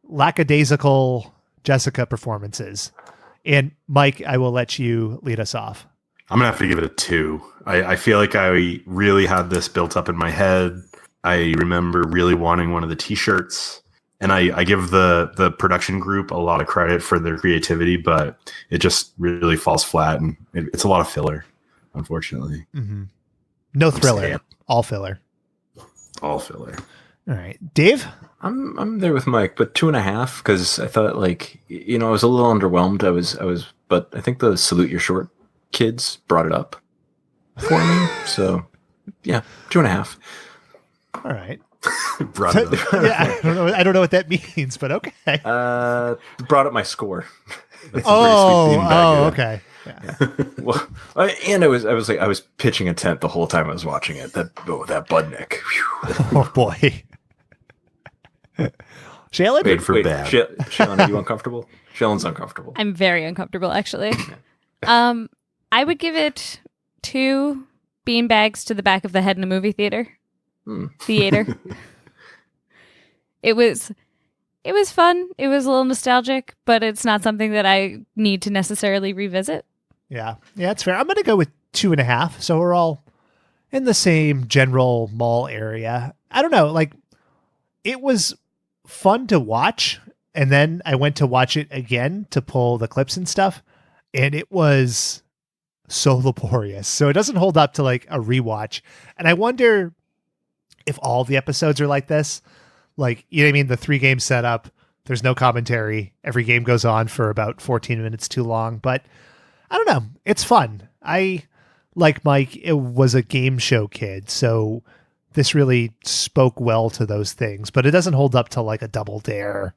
lackadaisical Jessica performances. And Mike, I will let you lead us off. I'm going to have to give it a 2. I feel like I really had this built up in my head. I remember really wanting one of the t-shirts. And I give the production group a lot of credit for their creativity, but it just really falls flat. And it's a lot of filler, unfortunately. Mm-hmm. No thriller. All filler. All filler. All right. Dave? I'm there with Mike, but 2.5, because I thought like, you know, I was a little underwhelmed. But I think the Salute Your Short kids brought it up for me. So yeah, 2.5. All right. Brought it up. Yeah, I don't know what that means, but okay. Brought up my score. That's a pretty sweet beanbag, okay. Yeah. Well, and I was pitching a tent the whole time I was watching it. That Budnick. Oh boy. Shaylin? Paid for bad. Shaylin, are you uncomfortable? Shaylin's uncomfortable. I'm very uncomfortable, actually. I would give it 2 beanbags to the back of the head in a movie theater. Theater. It was fun. It was a little nostalgic, but it's not something that I need to necessarily revisit. Yeah, that's fair. I'm going to go with 2.5. So we're all in the same general mall area. I don't know. Like, it was fun to watch. And then I went to watch it again to pull the clips and stuff. And it was so laborious. So it doesn't hold up to like a rewatch. And I wonder if all the episodes are like this. Like, you know what I mean? The 3-game setup, there's no commentary. Every game goes on for about 14 minutes too long. But I don't know. It's fun. I, like Mike, it was a game show kid. So this really spoke well to those things. But it doesn't hold up to like a Double Dare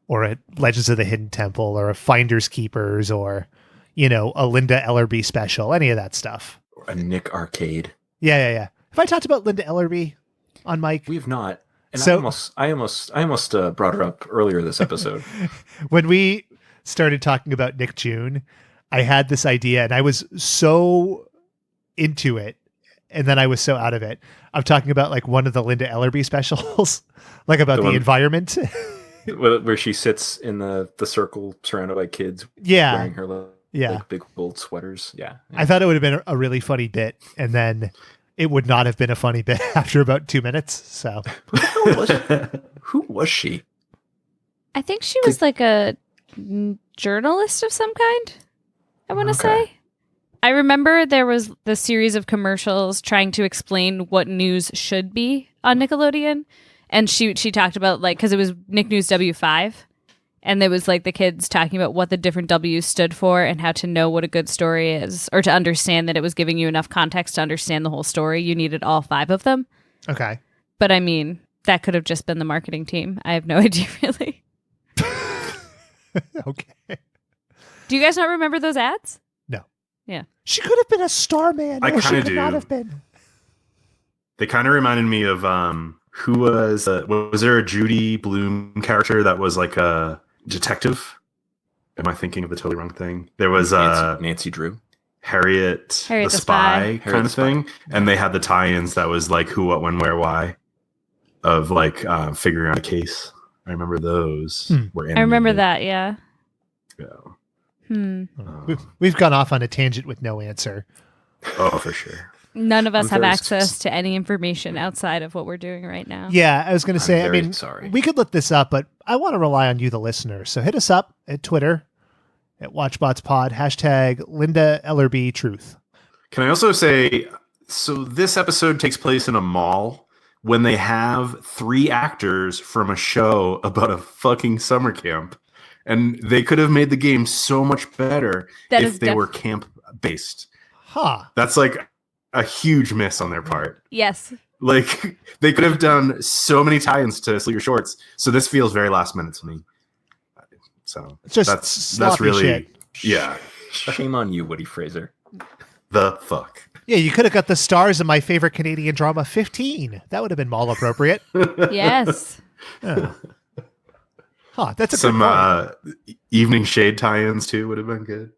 or a Legends of the Hidden Temple or a Finders Keepers or, you know, a Linda Ellerby special, any of that stuff. A Nick Arcade. Yeah. Have I talked about Linda Ellerby on Mike? We have not. And So- I almost brought her up earlier this episode. When we started talking about NickJune, I had this idea and I was so into it. And then I was so out of it. I'm talking about like one of the Linda Ellerby specials, like about The the one- environment. Where she sits in the circle surrounded by kids Yeah. wearing her little Yeah. Like big bold sweaters. Yeah. I thought it would have been a really funny bit, and then it would not have been a funny bit after about 2 minutes. So Who was she? I think she was like a journalist of some kind, I want to say. I remember there was the series of commercials trying to explain what news should be on Nickelodeon. And she talked about, like, because it was Nick News W5. And there was, like, the kids talking about what the different W's stood for and how to know what a good story is, or to understand that it was giving you enough context to understand the whole story. You needed all 5 of them. Okay. But, I mean, that could have just been the marketing team. I have no idea, really. Okay. Do you guys not remember those ads? No. Yeah. She could have been a star man. I or she kinda could not do. have been. They kind of reminded me of who was there a Judy Blume character that was like a detective? Am I thinking of the totally wrong thing? There was Nancy Drew. Harriet the Spy kind Harriet of thing, and they had the tie-ins that was like who, what, when, where, why, of like figuring out a case. I remember those. Were I remember animated. that, yeah. Yeah. We've gone off on a tangent with no answer. Oh, for sure. None of us I'm have very access to any information outside of what we're doing right now. Yeah, I was going to say, I very mean, sorry. we could look this up, but I want to rely on you, the listener. So hit us up at Twitter, at WatchBotsPod, hashtag Linda Ellerby Truth. Can I also say, so this episode takes place in a mall when they have 3 actors from a show about a fucking summer camp. And they could have made the game so much better if they were camp based. Huh. That's like a huge miss on their part. Yes. Like they could have done so many tie-ins to Sleeper Shorts. So this feels very last minute to me. So Just that's sloppy really shit. Yeah. Shame on you, Woody Fraser. The fuck. Yeah, you could have got the stars of my favorite Canadian drama, 15. That would have been mall appropriate. Yes. Yeah. Huh, that's a Some good point. evening shade tie-ins too would have been good.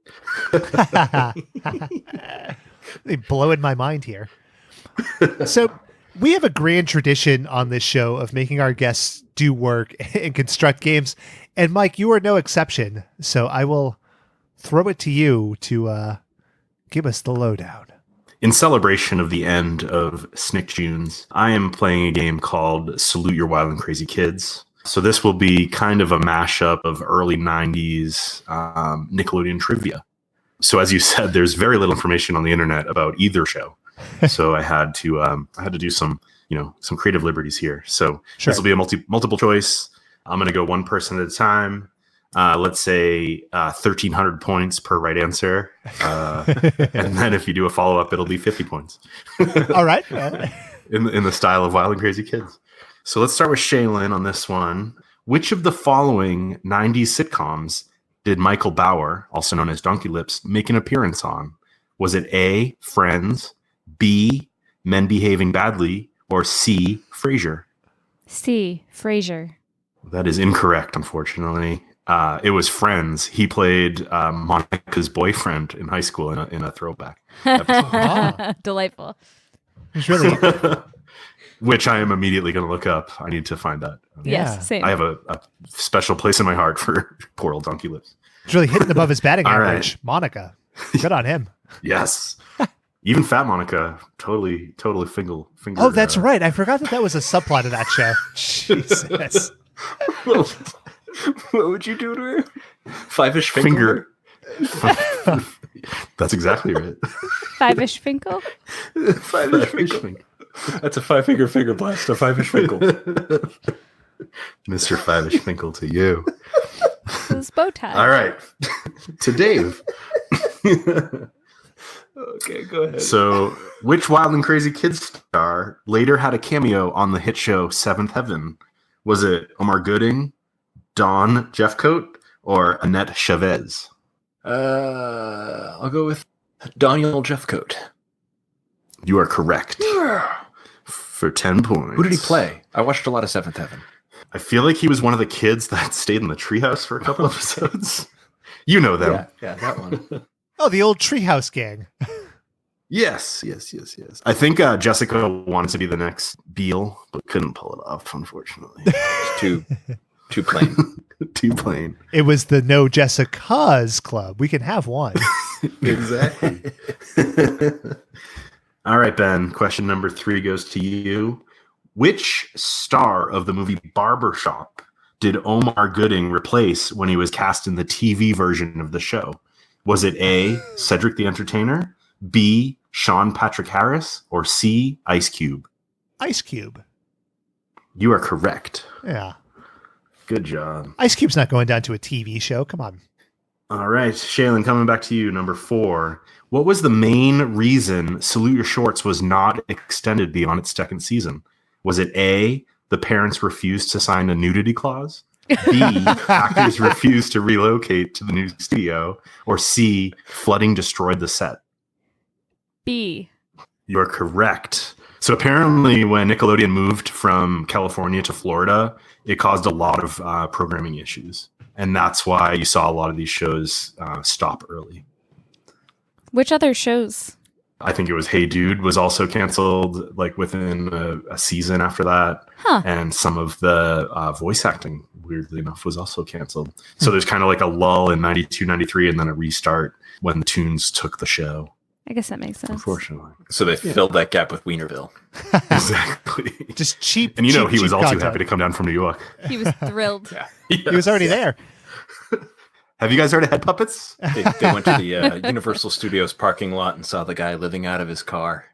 They blowing my mind here. So we have a grand tradition on this show of making our guests do work and construct games. And Mike, you are no exception. So I will throw it to you to give us the lowdown. In celebration of the end of NickJune's, I am playing a game called Salute Your Wild and Crazy Kids. So this will be kind of a mashup of early 90s Nickelodeon trivia. So as you said, there's very little information on the internet about either show. So I had to do some creative liberties here. So This will be a multiple choice. I'm going to go one person at a time. Let's say 1,300 points per right answer. And then if you do a follow-up, it'll be 50 points. All right. In the style of Wild and Crazy Kids. So let's start with Shaylin on this one. Which of the following 90s sitcoms did Michael Bauer, also known as Donkey Lips, make an appearance on? Was it A, Friends, B, Men Behaving Badly, or C, Frasier? C, Frasier. That is incorrect, unfortunately. It was Friends. He played Monica's boyfriend in high school in a throwback episode. Delightful. It's really Which I am immediately going to look up. I need to find that. Yes, same. I have a special place in my heart for poor old Donkey Lips. It's really hitting above his batting All average. right. Monica. Good on him. Yes. Even Fat Monica, totally finger. Oh, that's right. I forgot that was a subplot of that show. Jesus. What would you do to her? Five-ish finger? That's exactly right. Five-ish Finkel? Five-ish finger. That's a 5-finger finger blast. A 5-ish finger. Mr. Five-ish Finkel to you. This bow tie. All right. To Dave. Okay, go ahead. So, which Wild and Crazy Kids star later had a cameo on the hit show Seventh Heaven? Was it Omar Gooding, Dawn Jeffcoat, or Annette Chavez? I'll go with Daniel Jeffcoat. You are correct. For 10 points. Who did he play? I watched a lot of Seventh Heaven. I feel like he was one of the kids that stayed in the treehouse for a couple episodes. You know them. Yeah, that one. Oh, the old Treehouse Gang. Yes. I think Jessica wanted to be the next Beale, but couldn't pull it off, unfortunately. Too Too plain. Too plain. It was the No Jessica's Club. We can have one. Exactly. All right, Ben. Question number 3 goes to you. Which star of the movie Barbershop did Omar Gooding replace when he was cast in the TV version of the show? Was it A, Cedric the Entertainer, B, Sean Patrick Harris, or C, Ice Cube? Ice Cube. You are correct. Yeah. Good job. Ice Cube's not going down to a TV show. Come on. All right, Shaylin, coming back to you, number 4. What was the main reason Salute Your Shorts was not extended beyond its second season? Was it A, the parents refused to sign a nudity clause? B, actors refused to relocate to the new studio? Or C, flooding destroyed the set? B. You're correct. So apparently when Nickelodeon moved from California to Florida, it caused a lot of programming issues. And that's why you saw a lot of these shows stop early. Which other shows? I think it was Hey Dude was also canceled like within a season after that. Huh. And some of the voice acting, weirdly enough, was also canceled. So there's kind of like a lull in 92, 93, and then a restart when the Toons took the show. I guess that makes sense. Unfortunately. So they filled that gap with Wienerville. Exactly. Just cheap. And cheap, he was cheap all too content. happy to come down from New York. He was thrilled. Yeah. He was already there. Have you guys heard of Head Puppets? They went to the Universal Studios parking lot and saw the guy living out of his car.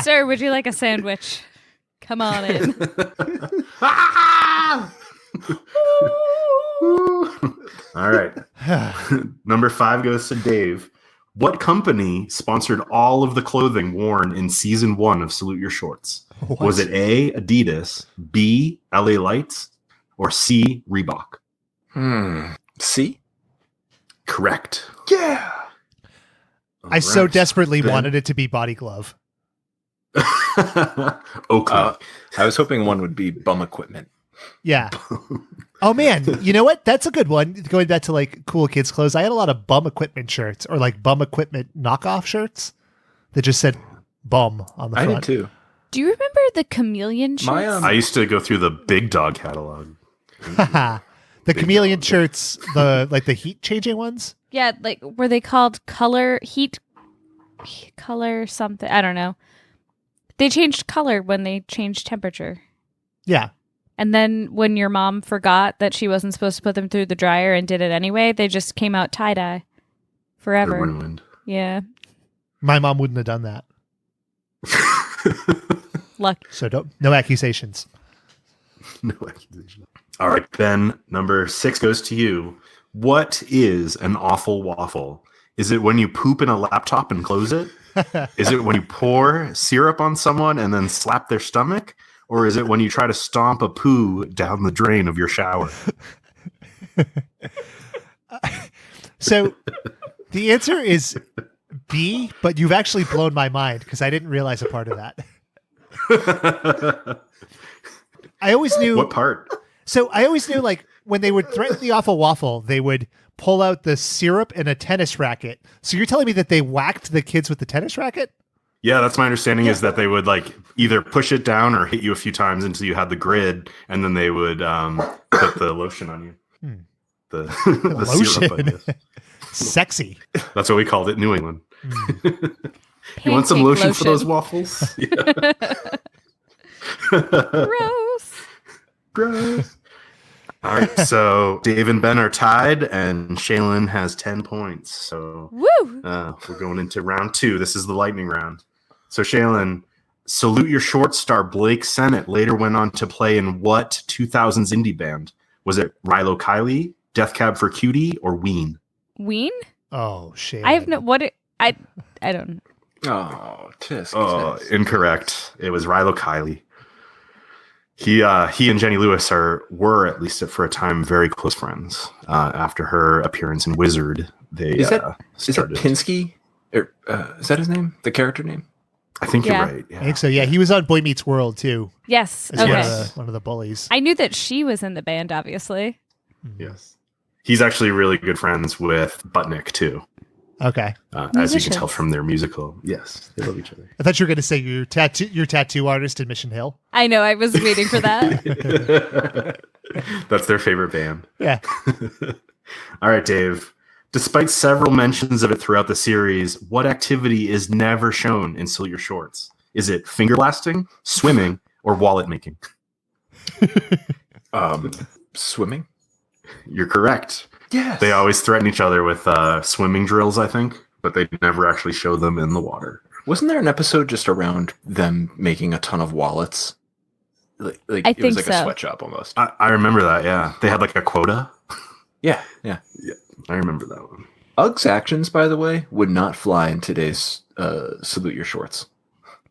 Sir, would you like a sandwich? Come on in. All right. Number 5 goes to Dave. What company sponsored all of the clothing worn in season 1 of Salute Your Shorts? What? Was it A, Adidas, B, LA Lights, or C, Reebok? C? Correct. Yeah. I so desperately wanted it to be Body Glove. Oakley. I was hoping one would be bum equipment. Yeah. Oh man, you know what? That's a good one. Going back to like cool kids clothes, I had a lot of bum equipment shirts or like bum equipment knockoff shirts that just said bum on the front. I did too. Do you remember the chameleon shirts? I used to go through the Big Dog catalog. The chameleon shirts, the heat changing ones. Yeah, like were they called color something? I don't know. They changed color when they changed temperature. Yeah. And then when your mom forgot that she wasn't supposed to put them through the dryer and did it anyway, they just came out tie-dye forever. They're ruined. Yeah. My mom wouldn't have done that. Luck. So no accusations. No accusations. All right, Ben, number 6 goes to you. What is an awful waffle? Is it when you poop in a laptop and close it? Is it when you pour syrup on someone and then slap their stomach? Or is it when you try to stomp a poo down the drain of your shower? So the answer is B, but you've actually blown my mind because I didn't realize a part of that. I always knew. What part? So I always knew like when they would threaten the awful waffle, they would pull out the syrup and a tennis racket. So you're telling me that they whacked the kids with the tennis racket? Yeah, that's my understanding is that they would like either push it down or hit you a few times until you had the grid, and then they would put the lotion on you. The lotion. syrup, I guess. Sexy. That's what we called it in New England. You want some lotion for those waffles? Yeah. Gross. All right, so Dave and Ben are tied, and Shaylin has 10 points. So we're going into round 2. This is the lightning round. So Shaylin, Salute Your Shorts star Blake Sennett later went on to play in what 2000s indie band? Was it Rilo Kiley, Death Cab for Cutie, or Ween? Ween? Oh, shit. I have no I don't know. Oh, tisk. Oh, incorrect. It was Rilo Kiley. He and Jenny Lewis were at least for a time very close friends. After her appearance in Wizard, they is that started. Pinsky? Or, is that his name? The character name? I think you're right. Yeah. I think so. Yeah, he was on Boy Meets World too. Yes. As Okay. one of the bullies. I knew that she was in the band, obviously. Yes. He's actually really good friends with Butnick too. Okay. As you can tell from their musical. Yes, they love each other. I thought you were going to say your tattoo artist in Mission Hill. I know. I was waiting for that. That's their favorite band. Yeah. All right, Dave. Despite several mentions of it throughout the series, what activity is never shown in Salute Your Shorts? Is it finger blasting, swimming, or wallet making? Swimming. You're correct. Yes. They always threaten each other with swimming drills, I think, but they never actually show them in the water. Wasn't there an episode just around them making a ton of wallets? Like I it think was like so. a sweatshop almost. I remember that, yeah. They had like a quota. Yeah. I remember that one. Ugg's actions, by the way, would not fly in today's Salute Your Shorts.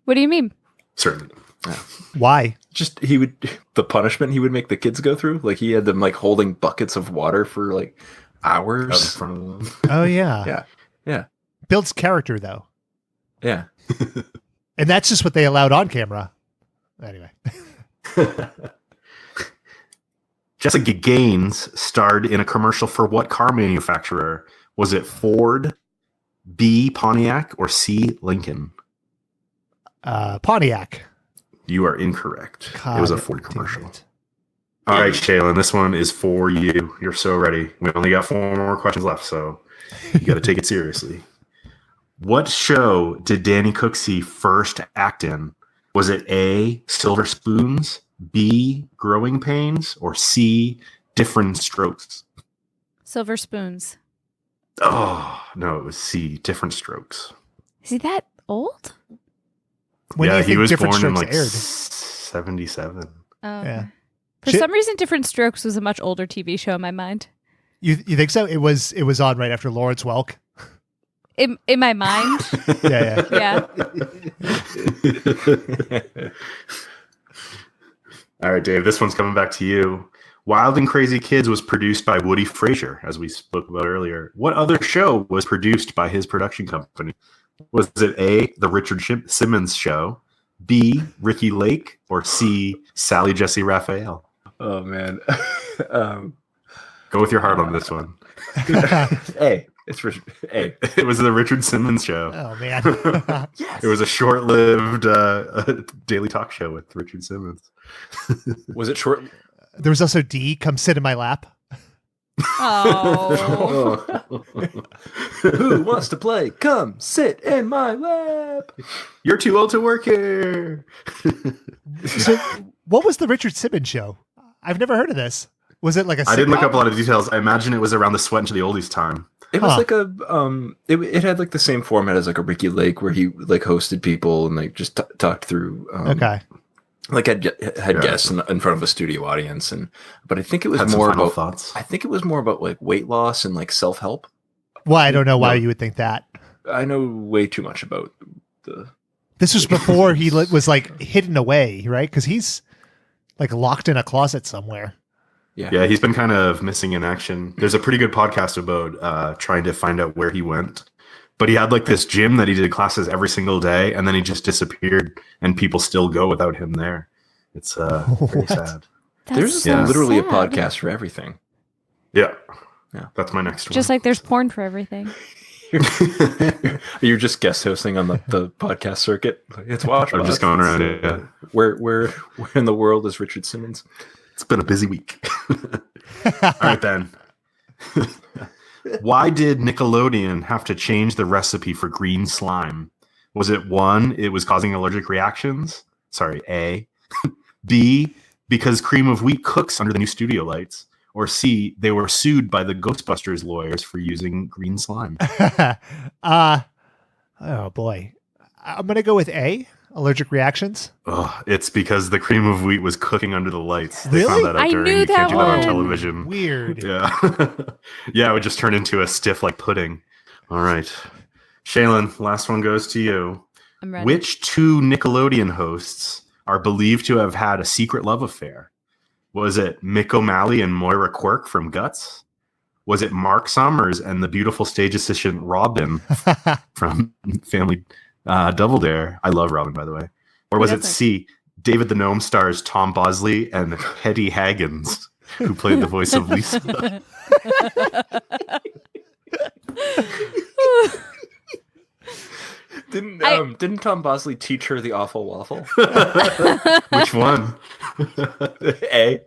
What do you mean? Certainly. Yeah. Why? Just the punishment he would make the kids go through. Like he had them like holding buckets of water for like hours Out in front of them. Oh, yeah. Yeah. Builds character, though. Yeah. And that's just what they allowed on camera. Anyway. Jessica Gaines starred in a commercial for what car manufacturer? Was it Ford, B, Pontiac, or C, Lincoln? Pontiac. You are incorrect. God, it was a Ford commercial. All right, Shaylin, this one is for you. You're so ready. We only got 4 more questions left, so you got to take it seriously. What show did Danny Cooksey first act in? Was it A, Silver Spoons, B, Growing Pains, or C, Different Strokes? Silver Spoons. Oh, no, it was C, Different Strokes. Is he that old? When do you he think was Different born in Strokes like aired? 77. Oh. Yeah. For some reason, Different Strokes was a much older TV show in my mind. You think so? It was on right after Lawrence Welk. In my mind. Yeah. All right, Dave, this one's coming back to you. Wild and Crazy Kids was produced by Woody Frazier, as we spoke about earlier. What other show was produced by his production company? Was it A, The Richard Simmons Show, B, Ricky Lake, or C, Sally Jesse Raphael? Oh, man. Go with your heart on this one. A. It's Richard. A. It was The Richard Simmons Show. Oh, man. Yes. It was a short-lived daily talk show with Richard Simmons. Was it short? There was also D, Come Sit in My Lap. Oh. Who wants to play? Come sit in my lap. You're too old to work here. So, what was the Richard Simmons Show? I've never heard of this. Was it like a sitcom? I didn't look up a lot of details. I imagine it was around the Sweat into the Oldies time. It was like a it had like the same format as like a Ricky Lake, where he like hosted people and like just talked through. Okay. Like had guests in front of a studio audience, but I think it was Had more some final about thoughts. I think it was more about like weight loss and like self help. Well, I don't know why you would think that. I know way too much about the. This was before he was like hidden away, right? Because he's like locked in a closet somewhere. Yeah, he's been kind of missing in action. There's a pretty good podcast about trying to find out where he went. But he had like this gym that he did classes every single day, and then he just disappeared, and people still go without him there. It's very sad. There's literally a podcast for everything. Yeah. That's my next one. Just like there's porn for everything. You're just guest hosting on the podcast circuit. It's watch. I'm just going around it. Yeah. Where in the world is Richard Simmons? It's been a busy week. All right, then. Why did Nickelodeon have to change the recipe for green slime? Was it 1, it was causing allergic reactions? Sorry, A. B, because cream of wheat cooks under the new studio lights? Or C, they were sued by the Ghostbusters lawyers for using green slime? Oh, boy. I'm going to go with A, allergic reactions. Oh, it's because the cream of wheat was cooking under the lights. They Really? found that out I during. knew You that can't do that on one. television. Weird. Yeah. Yeah, it would just turn into a stiff like pudding. All right. Shaylin, last one goes to you. I'm ready. Which 2 Nickelodeon hosts are believed to have had a secret love affair? Was it Mick O'Malley and Moira Quirk from Guts? Was it Mark Summers and the beautiful stage assistant Robin from Family Double Dare? I love Robin, by the way. Or was it C, David the Gnome stars Tom Bosley and Hetty Haggins, who played the voice of Lisa? Didn't Tom Bosley teach her the awful waffle? Which one? A.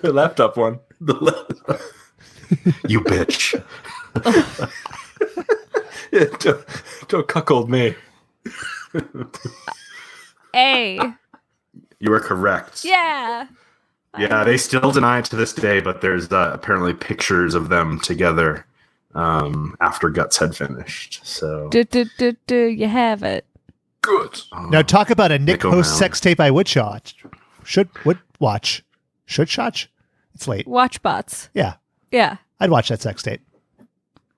The laptop one. You bitch. Yeah, don't cuckold me. A. You are correct. Yeah. Yeah, they still deny it to this day, but there's apparently pictures of them together after Guts had finished. So You have it. Good. Now talk about a Nick host O'Malley. sex tape I would watch. It's late. Watch bots. Yeah, Yeah. I'd watch that sex tape.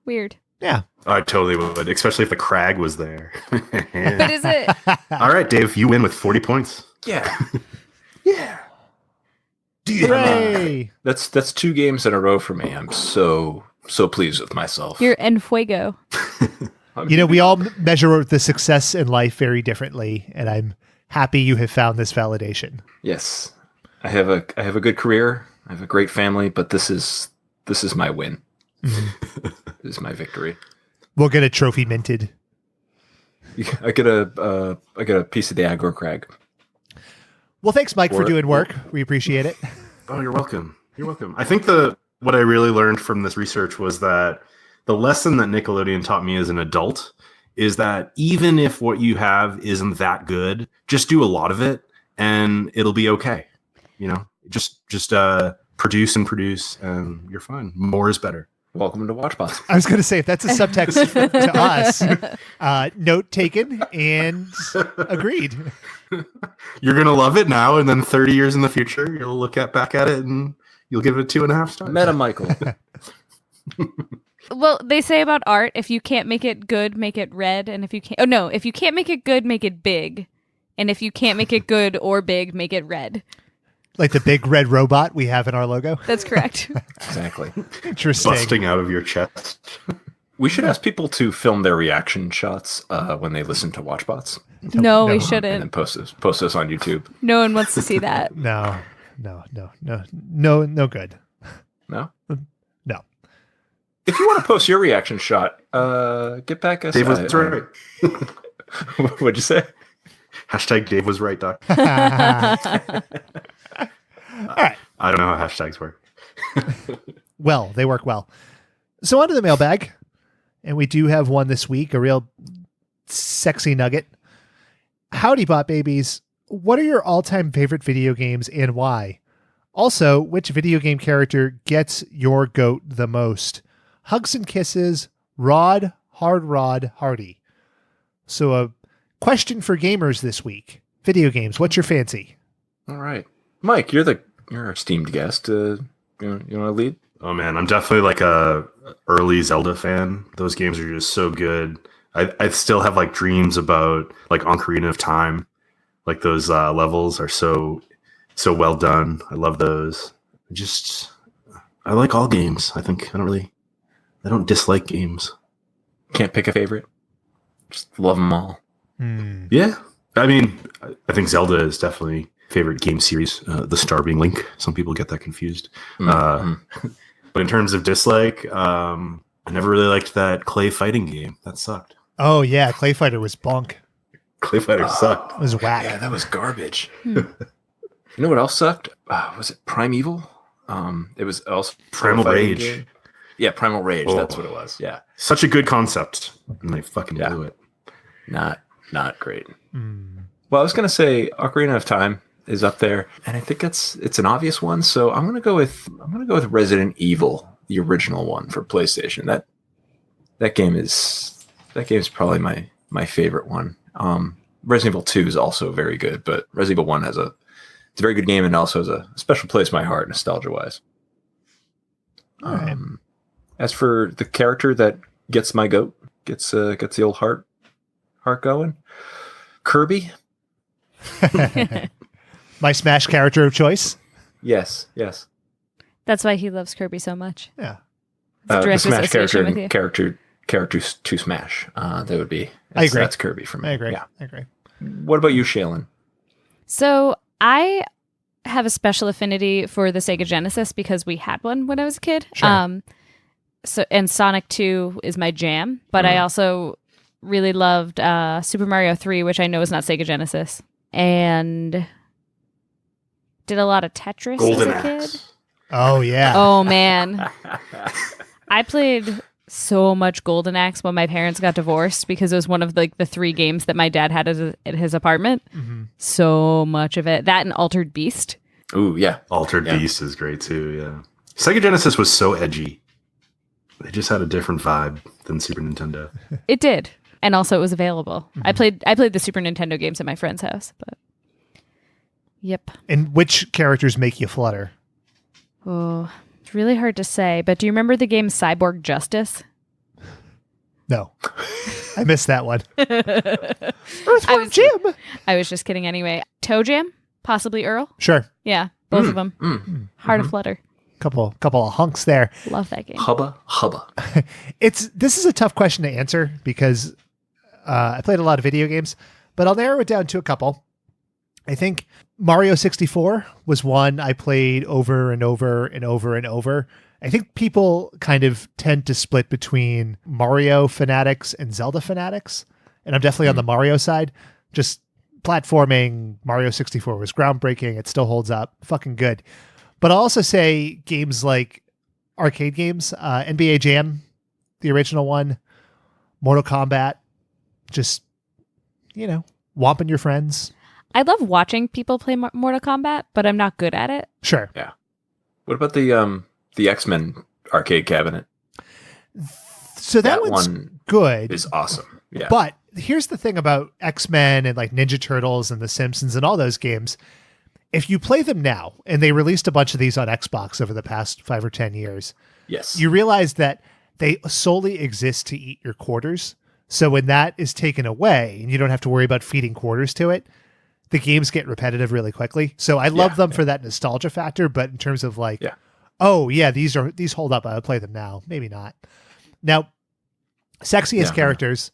Weird. Yeah. I totally would, especially if the crag was there. But is it? All right, Dave, you win with 40 points. Yeah. Yeah. Hooray! That's 2 games in a row for me. I'm so pleased with myself. You're en fuego. You know, we all measure the success in life very differently, and I'm happy you have found this validation. Yes. I have a good career. I have a great family, but this is my win. This is my victory. We'll get a trophy minted. I get a piece of the aggro crag. Well, thanks, Mike, for doing work. We appreciate it. Oh, you're welcome. You're welcome. I think what I really learned from this research was that the lesson that Nickelodeon taught me as an adult is that even if what you have isn't that good, just do a lot of it and it'll be okay. You know, just produce and you're fine. More is better. Welcome to WatchBots. I was going to say, if that's a subtext to us, note taken and agreed. You're going to love it now, and then 30 years in the future, you'll look back at it and you'll give it 2.5 stars. Meta Michael. Well, they say about art, if you can't make it good, make it red. And if you can't make it good, make it big. And if you can't make it good or big, make it red. Like the big red robot we have in our logo? That's correct. Exactly. Interesting. Busting out of your chest. We should ask people to film their reaction shots when they listen to WatchBots. No, we And shouldn't. then post this on YouTube. No one wants to see that. No good. No? No. If you want to post your reaction shot, get back us. Dave was right. What'd you say? Hashtag Dave was right, Doc. All right. I don't know how hashtags work. Well, they work well. So on to the mailbag. And we do have one this week, a real sexy nugget. Howdy, bot babies. What are your all-time favorite video games and why? Also, which video game character gets your goat the most? Hugs and kisses, Rod, Hard Rod, Hardy. So a question for gamers this week. Video games, what's your fancy? All right. Mike, you're our esteemed guest. You want to lead? Oh man, I'm definitely like a early Zelda fan. Those games are just so good. I still have like dreams about like Ocarina of Time. Like those levels are so well done. I love those. I like all games. I don't dislike games. Can't pick a favorite. Just love them all. Yeah. I mean, I think Zelda is definitely favorite game series. The Star being Link. Some people get that confused. But in terms of dislike, I never really liked that Clay fighting game. That sucked. Oh yeah, Clay Fighter was bunk. Clay Fighter sucked. It was whack. Yeah, that was garbage. You know what else sucked? Was it Primeval? It was also Primal Rage. Game. Yeah, Primal Rage. Oh. That's what it was. Yeah. Such a good concept. And they fucking blew it. Not great. Well, I was going to say Ocarina of Time is up there, and I think it's an obvious one. So I'm going to go with Resident Evil, the original one for PlayStation. That game is probably my favorite one. Resident Evil 2 is also very good, but Resident Evil 1 it's a very good game and also has a special place in my heart, nostalgia wise. Right. As for the character that gets my goat, gets the old heart going, Kirby. My Smash character of choice. Yes. That's why he loves Kirby so much. Yeah. It's a The direct Smash association with you. characters to Smash. That would be. I agree. That's Kirby for me. I agree. Yeah. I agree. What about you, Shaylin? So I have a special affinity for the Sega Genesis because we had one when I was a kid. Sure. And Sonic 2 is my jam, but I also really loved Super Mario 3, which I know is not Sega Genesis, and did a lot of Tetris Golden as a kid. Axe. Oh yeah. Oh man, I played so much Golden Axe when my parents got divorced because it was one of the 3 games that my dad had at his apartment. Mm-hmm. So much of it. That and Altered Beast. Ooh, yeah. Altered Beast is great too. Yeah, Sega Genesis was so edgy. They just had a different vibe than Super Nintendo. It did, and also it was available. Mm-hmm. I played the Super Nintendo games at my friend's house, but yep. And which characters make you flutter? Oh, it's really hard to say. But do you remember the game Cyborg Justice? No, I missed that one. Earthworm Jim. I was just kidding. Anyway, Toe Jam, possibly Earl. Sure. Yeah, both of them. Hard to flutter. Couple of hunks there. Love that game. Hubba. This is a tough question to answer because I played a lot of video games, but I'll narrow it down to a couple. I think Mario 64 was one I played over and over and over and over. I think people kind of tend to split between Mario fanatics and Zelda fanatics, and I'm definitely on the Mario side. Just platforming, Mario 64 was groundbreaking. It still holds up. Fucking good. But I'll also say games like arcade games, NBA Jam, the original one, Mortal Kombat, just, whomping your friends. I love watching people play Mortal Kombat, but I'm not good at it. Sure. Yeah. What about the X-Men arcade cabinet? So that one's good. Is awesome. Yeah. But here's the thing about X-Men and like Ninja Turtles and The Simpsons and all those games. If you play them now, and they released a bunch of these on Xbox over the past 5 or 10 years, yes, you realize that they solely exist to eat your quarters. So when that is taken away and you don't have to worry about feeding quarters to it, the games get repetitive really quickly. So I love them for that nostalgia factor, but in terms of like, oh yeah, these hold up. I would play them now. Maybe not. Now, sexiest characters.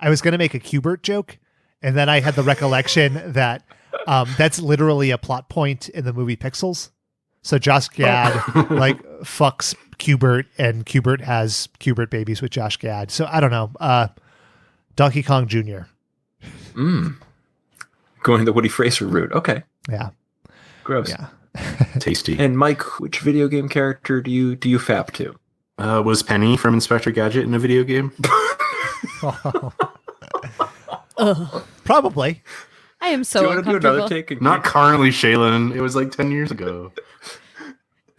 I was going to make a Q*bert joke, and then I had the recollection that that's literally a plot point in the movie Pixels. So Josh Gad fucks Q*bert, and Q*bert has Q*bert babies with Josh Gad. So I don't know. Donkey Kong Jr. Going the Woody Fraser route. Okay. Yeah. Gross. Yeah. Tasty. And Mike, which video game character do you fap to? Was Penny from Inspector Gadget in a video game? Probably. I am so uncomfortable. Not currently, Shaylin. It was like 10 years ago.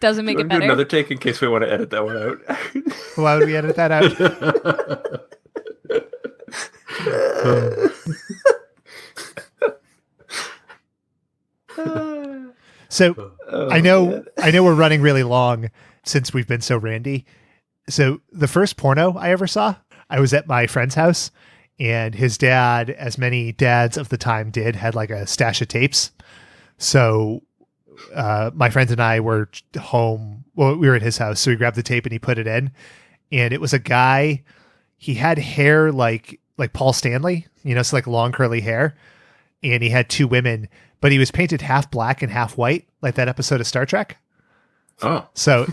Doesn't make it better. Do another take in case we want to edit that one out. Why would we edit that out? So I know we're running really long since we've been so randy. So the first porno I ever saw, I was at my friend's house, and his dad, as many dads of the time did, had like a stash of tapes. So my friends and I were home. Well, we were at his house, so we grabbed the tape and he put it in. And it was a guy. He had hair like Paul Stanley, so like long curly hair. And he had 2 women, but he was painted half black and half white, like that episode of Star Trek. Oh. So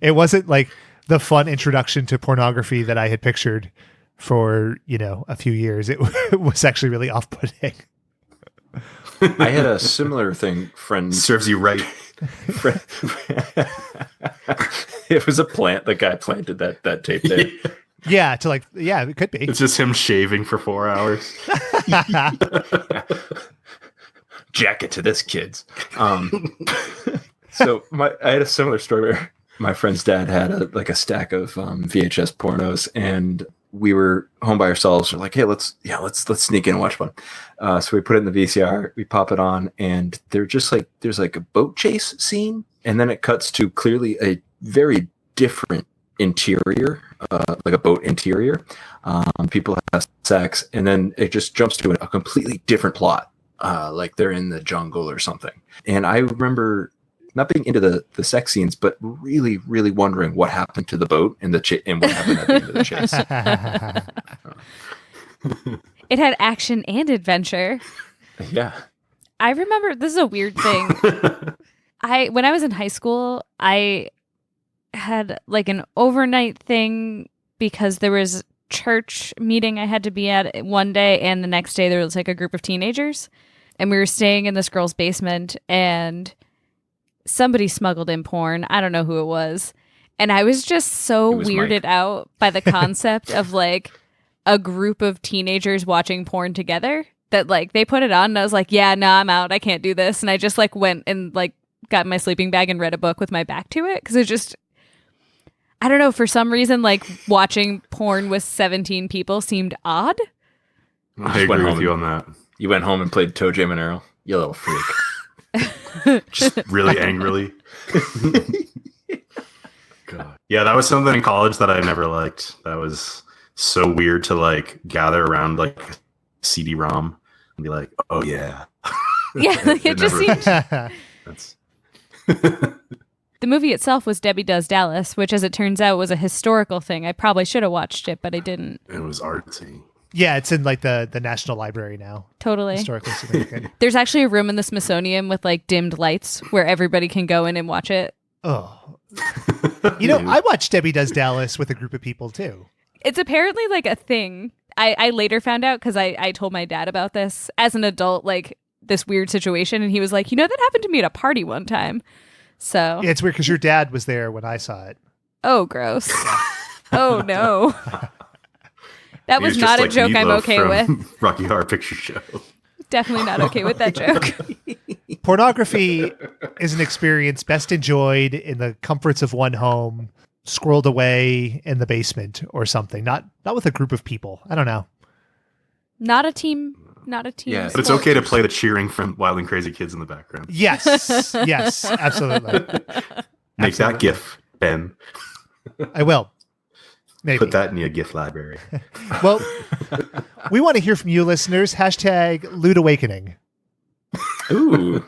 it wasn't like the fun introduction to pornography that I had pictured for, a few years. It was actually really off-putting. I had a similar thing, friend. Serves you right. It was a plant. The guy planted that tape there. Yeah, it could be. It's just him shaving for 4 hours. Jacket to this, kids. So I had a similar story where my friend's dad had a stack of VHS pornos, and we were home by ourselves. We're like, hey, let's sneak in and watch one. So we put it in the VCR, we pop it on, and there's like a boat chase scene, and then it cuts to clearly a very different interior, like a boat interior. People have sex, and then it just jumps to a completely different plot, like they're in the jungle or something. And I remember not being into the sex scenes, but really, really wondering what happened to the boat and and what happened at the end of the chase. It had action and adventure. Yeah. I remember, this is a weird thing. When I was in high school, I had like an overnight thing because there was church meeting I had to be at one day, and the next day there was like a group of teenagers, and we were staying in this girl's basement, and somebody smuggled in porn. I don't know who it was. And I was just so weirded out by the concept of like a group of teenagers watching porn together that like they put it on and I was like, yeah, no, I'm out. I can't do this. And I just like went and like got in my sleeping bag and read a book with my back to it. Cause it just, I don't know, for some reason, like watching porn with 17 people seemed odd. I agree with you on that. You went home and played Toe Jam and Earl. You little freak. Just really angrily. God. Yeah, that was something in college that I never liked. That was so weird to like gather around like a CD-ROM and be like, oh yeah. Yeah, it just seemed... The movie itself was Debbie Does Dallas, which as it turns out was a historical thing. I probably should have watched it, but I didn't. It was artsy. Yeah, it's in like the National Library now. Totally. Historically significant. There's actually a room in the Smithsonian with like dimmed lights where everybody can go in and watch it. Oh. You know, I watched Debbie Does Dallas with a group of people too. It's apparently like a thing. I later found out because I told my dad about this as an adult, like this weird situation. And he was like, you know, that happened to me at a party one time. So yeah, it's weird because your dad was there when I saw it. Oh, gross. Oh, no. That was not a joke I'm okay with. Rocky Horror Picture Show. Definitely not okay with that joke. Pornography is an experience best enjoyed in the comforts of one home, squirreled away in the basement or something. Not with a group of people. I don't know. Not a team. Yeah, but it's okay to play the cheering from Wild and Crazy Kids in the background. Yes. Yes, absolutely. Make that GIF, Ben. I will. Maybe. Put that in your GIF library. Well, we want to hear from you listeners. Hashtag Loot Awakening. Ooh.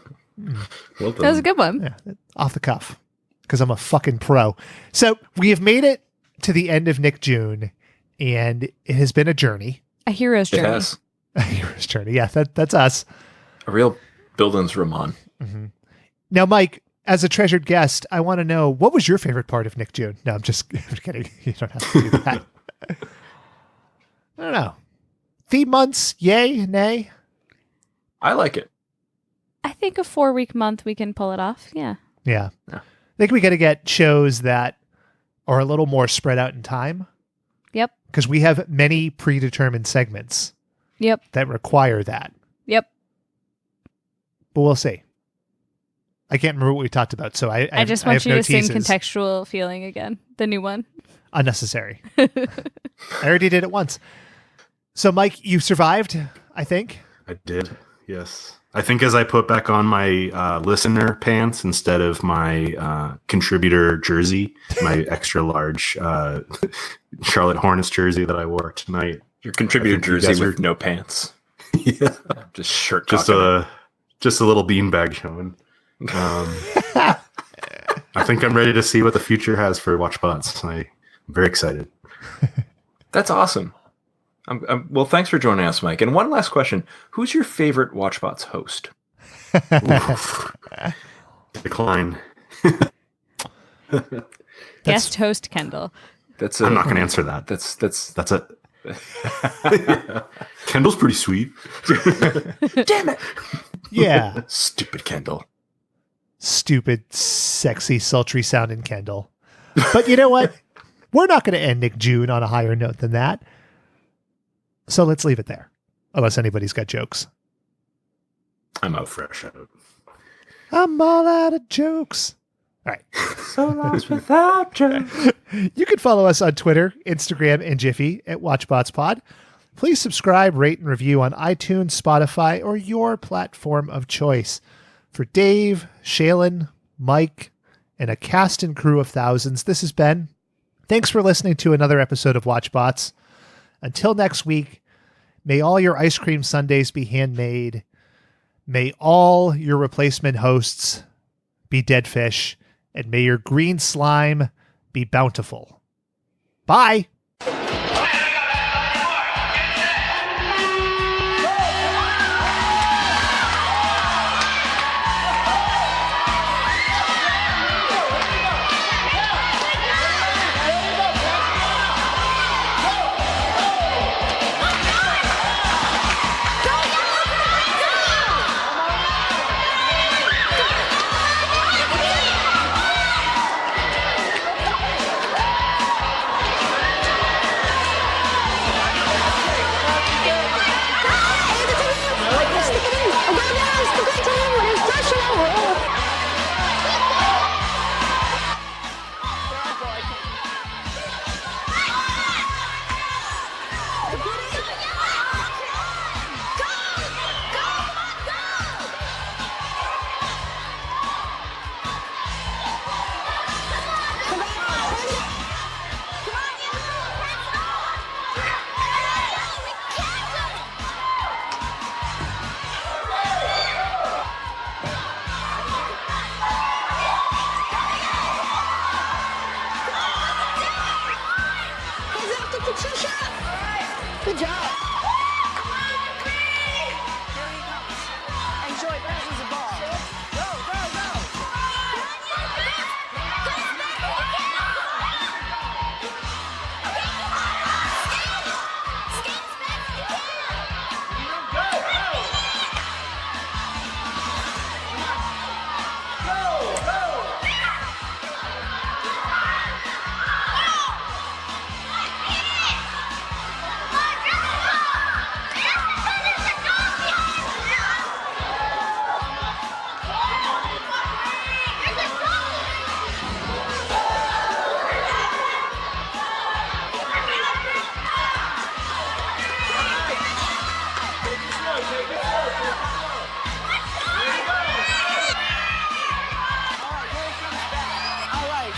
Well done. That was a good one. Yeah, off the cuff. Because I'm a fucking pro. So we have made it to the end of NickJune, and it has been a journey. A hero's journey. It has. A hero's journey. Yeah, that's us. A real Bildungsroman. Mm-hmm. Now, Mike, as a treasured guest, I want to know, what was your favorite part of NickJune? No, I'm just kidding. You don't have to do that. I don't know. Theme months, yay, nay? I like it. I think a 4-week month we can pull it off. Yeah. Yeah. I think we got to get shows that are a little more spread out in time. Yep. Because we have many predetermined segments. Yep. That require that. Yep. But we'll see. I can't remember what we talked about, so I just want you no to sing teases. Contextual Feeling again, the new one. Unnecessary. I already did it once. So, Mike, you survived, I think. I did, yes. I think as I put back on my listener pants instead of my contributor jersey, my extra large Charlotte Hornets jersey that I wore tonight. Your contributor jersey with no pants. Yeah. Just shirt. Just a little beanbag showing. I think I'm ready to see what the future has for WatchBots. I'm very excited. That's awesome. Well, thanks for joining us, Mike. And one last question. Who's your favorite WatchBots host? Decline. Guest host Kendall. I'm not going to answer that. That's a... Kendall's pretty sweet. Damn it. Yeah. Stupid Kendall. Stupid, sexy, sultry sounding Kendall. But you know what? We're not going to end NickJune on a higher note than that. So let's leave it there. Unless anybody's got jokes. I'm out fresh out. I'm all out of jokes. All right. So lost without jokes. You can follow us on Twitter, Instagram, and Jiffy at WatchBotsPod. Please subscribe, rate, and review on iTunes, Spotify, or your platform of choice. For Dave, Shaylin, Mike, and a cast and crew of thousands, this is Ben. Thanks for listening to another episode of WatchBots. Until next week, may all your ice cream sundaes be handmade. May all your replacement hosts be dead fish. And may your green slime be bountiful. Bye. Good job. And Joy passes the ball. Go, go, go. All right.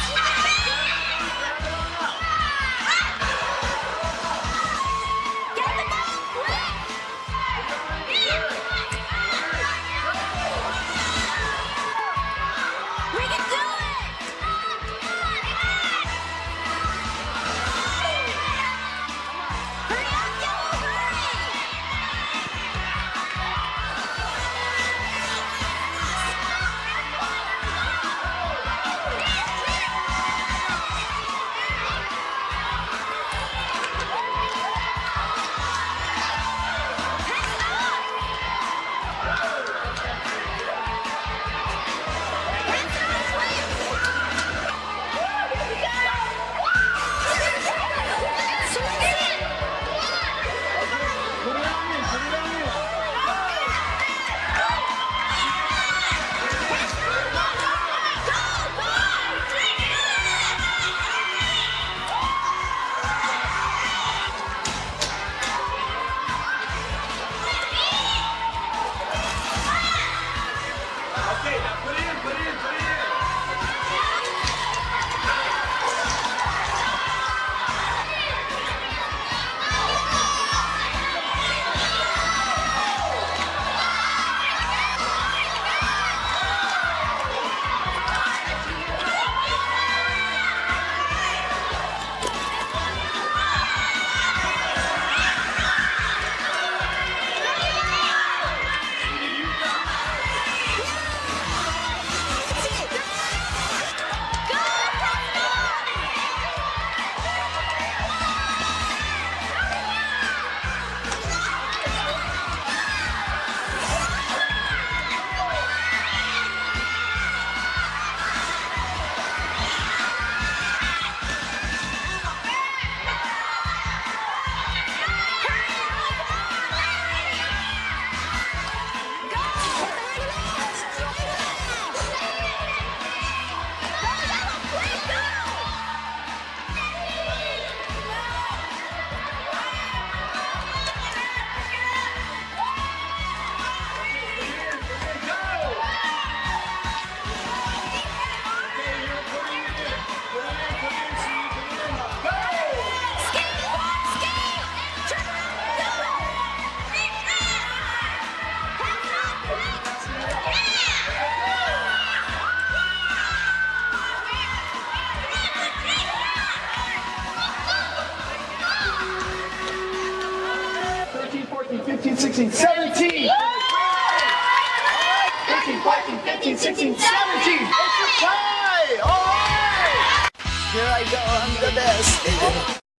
Thirteen, 14, 15, 16, 17. 13, 14, 15, 16, 17. It's a tie. All right. Here I go, I'm the best.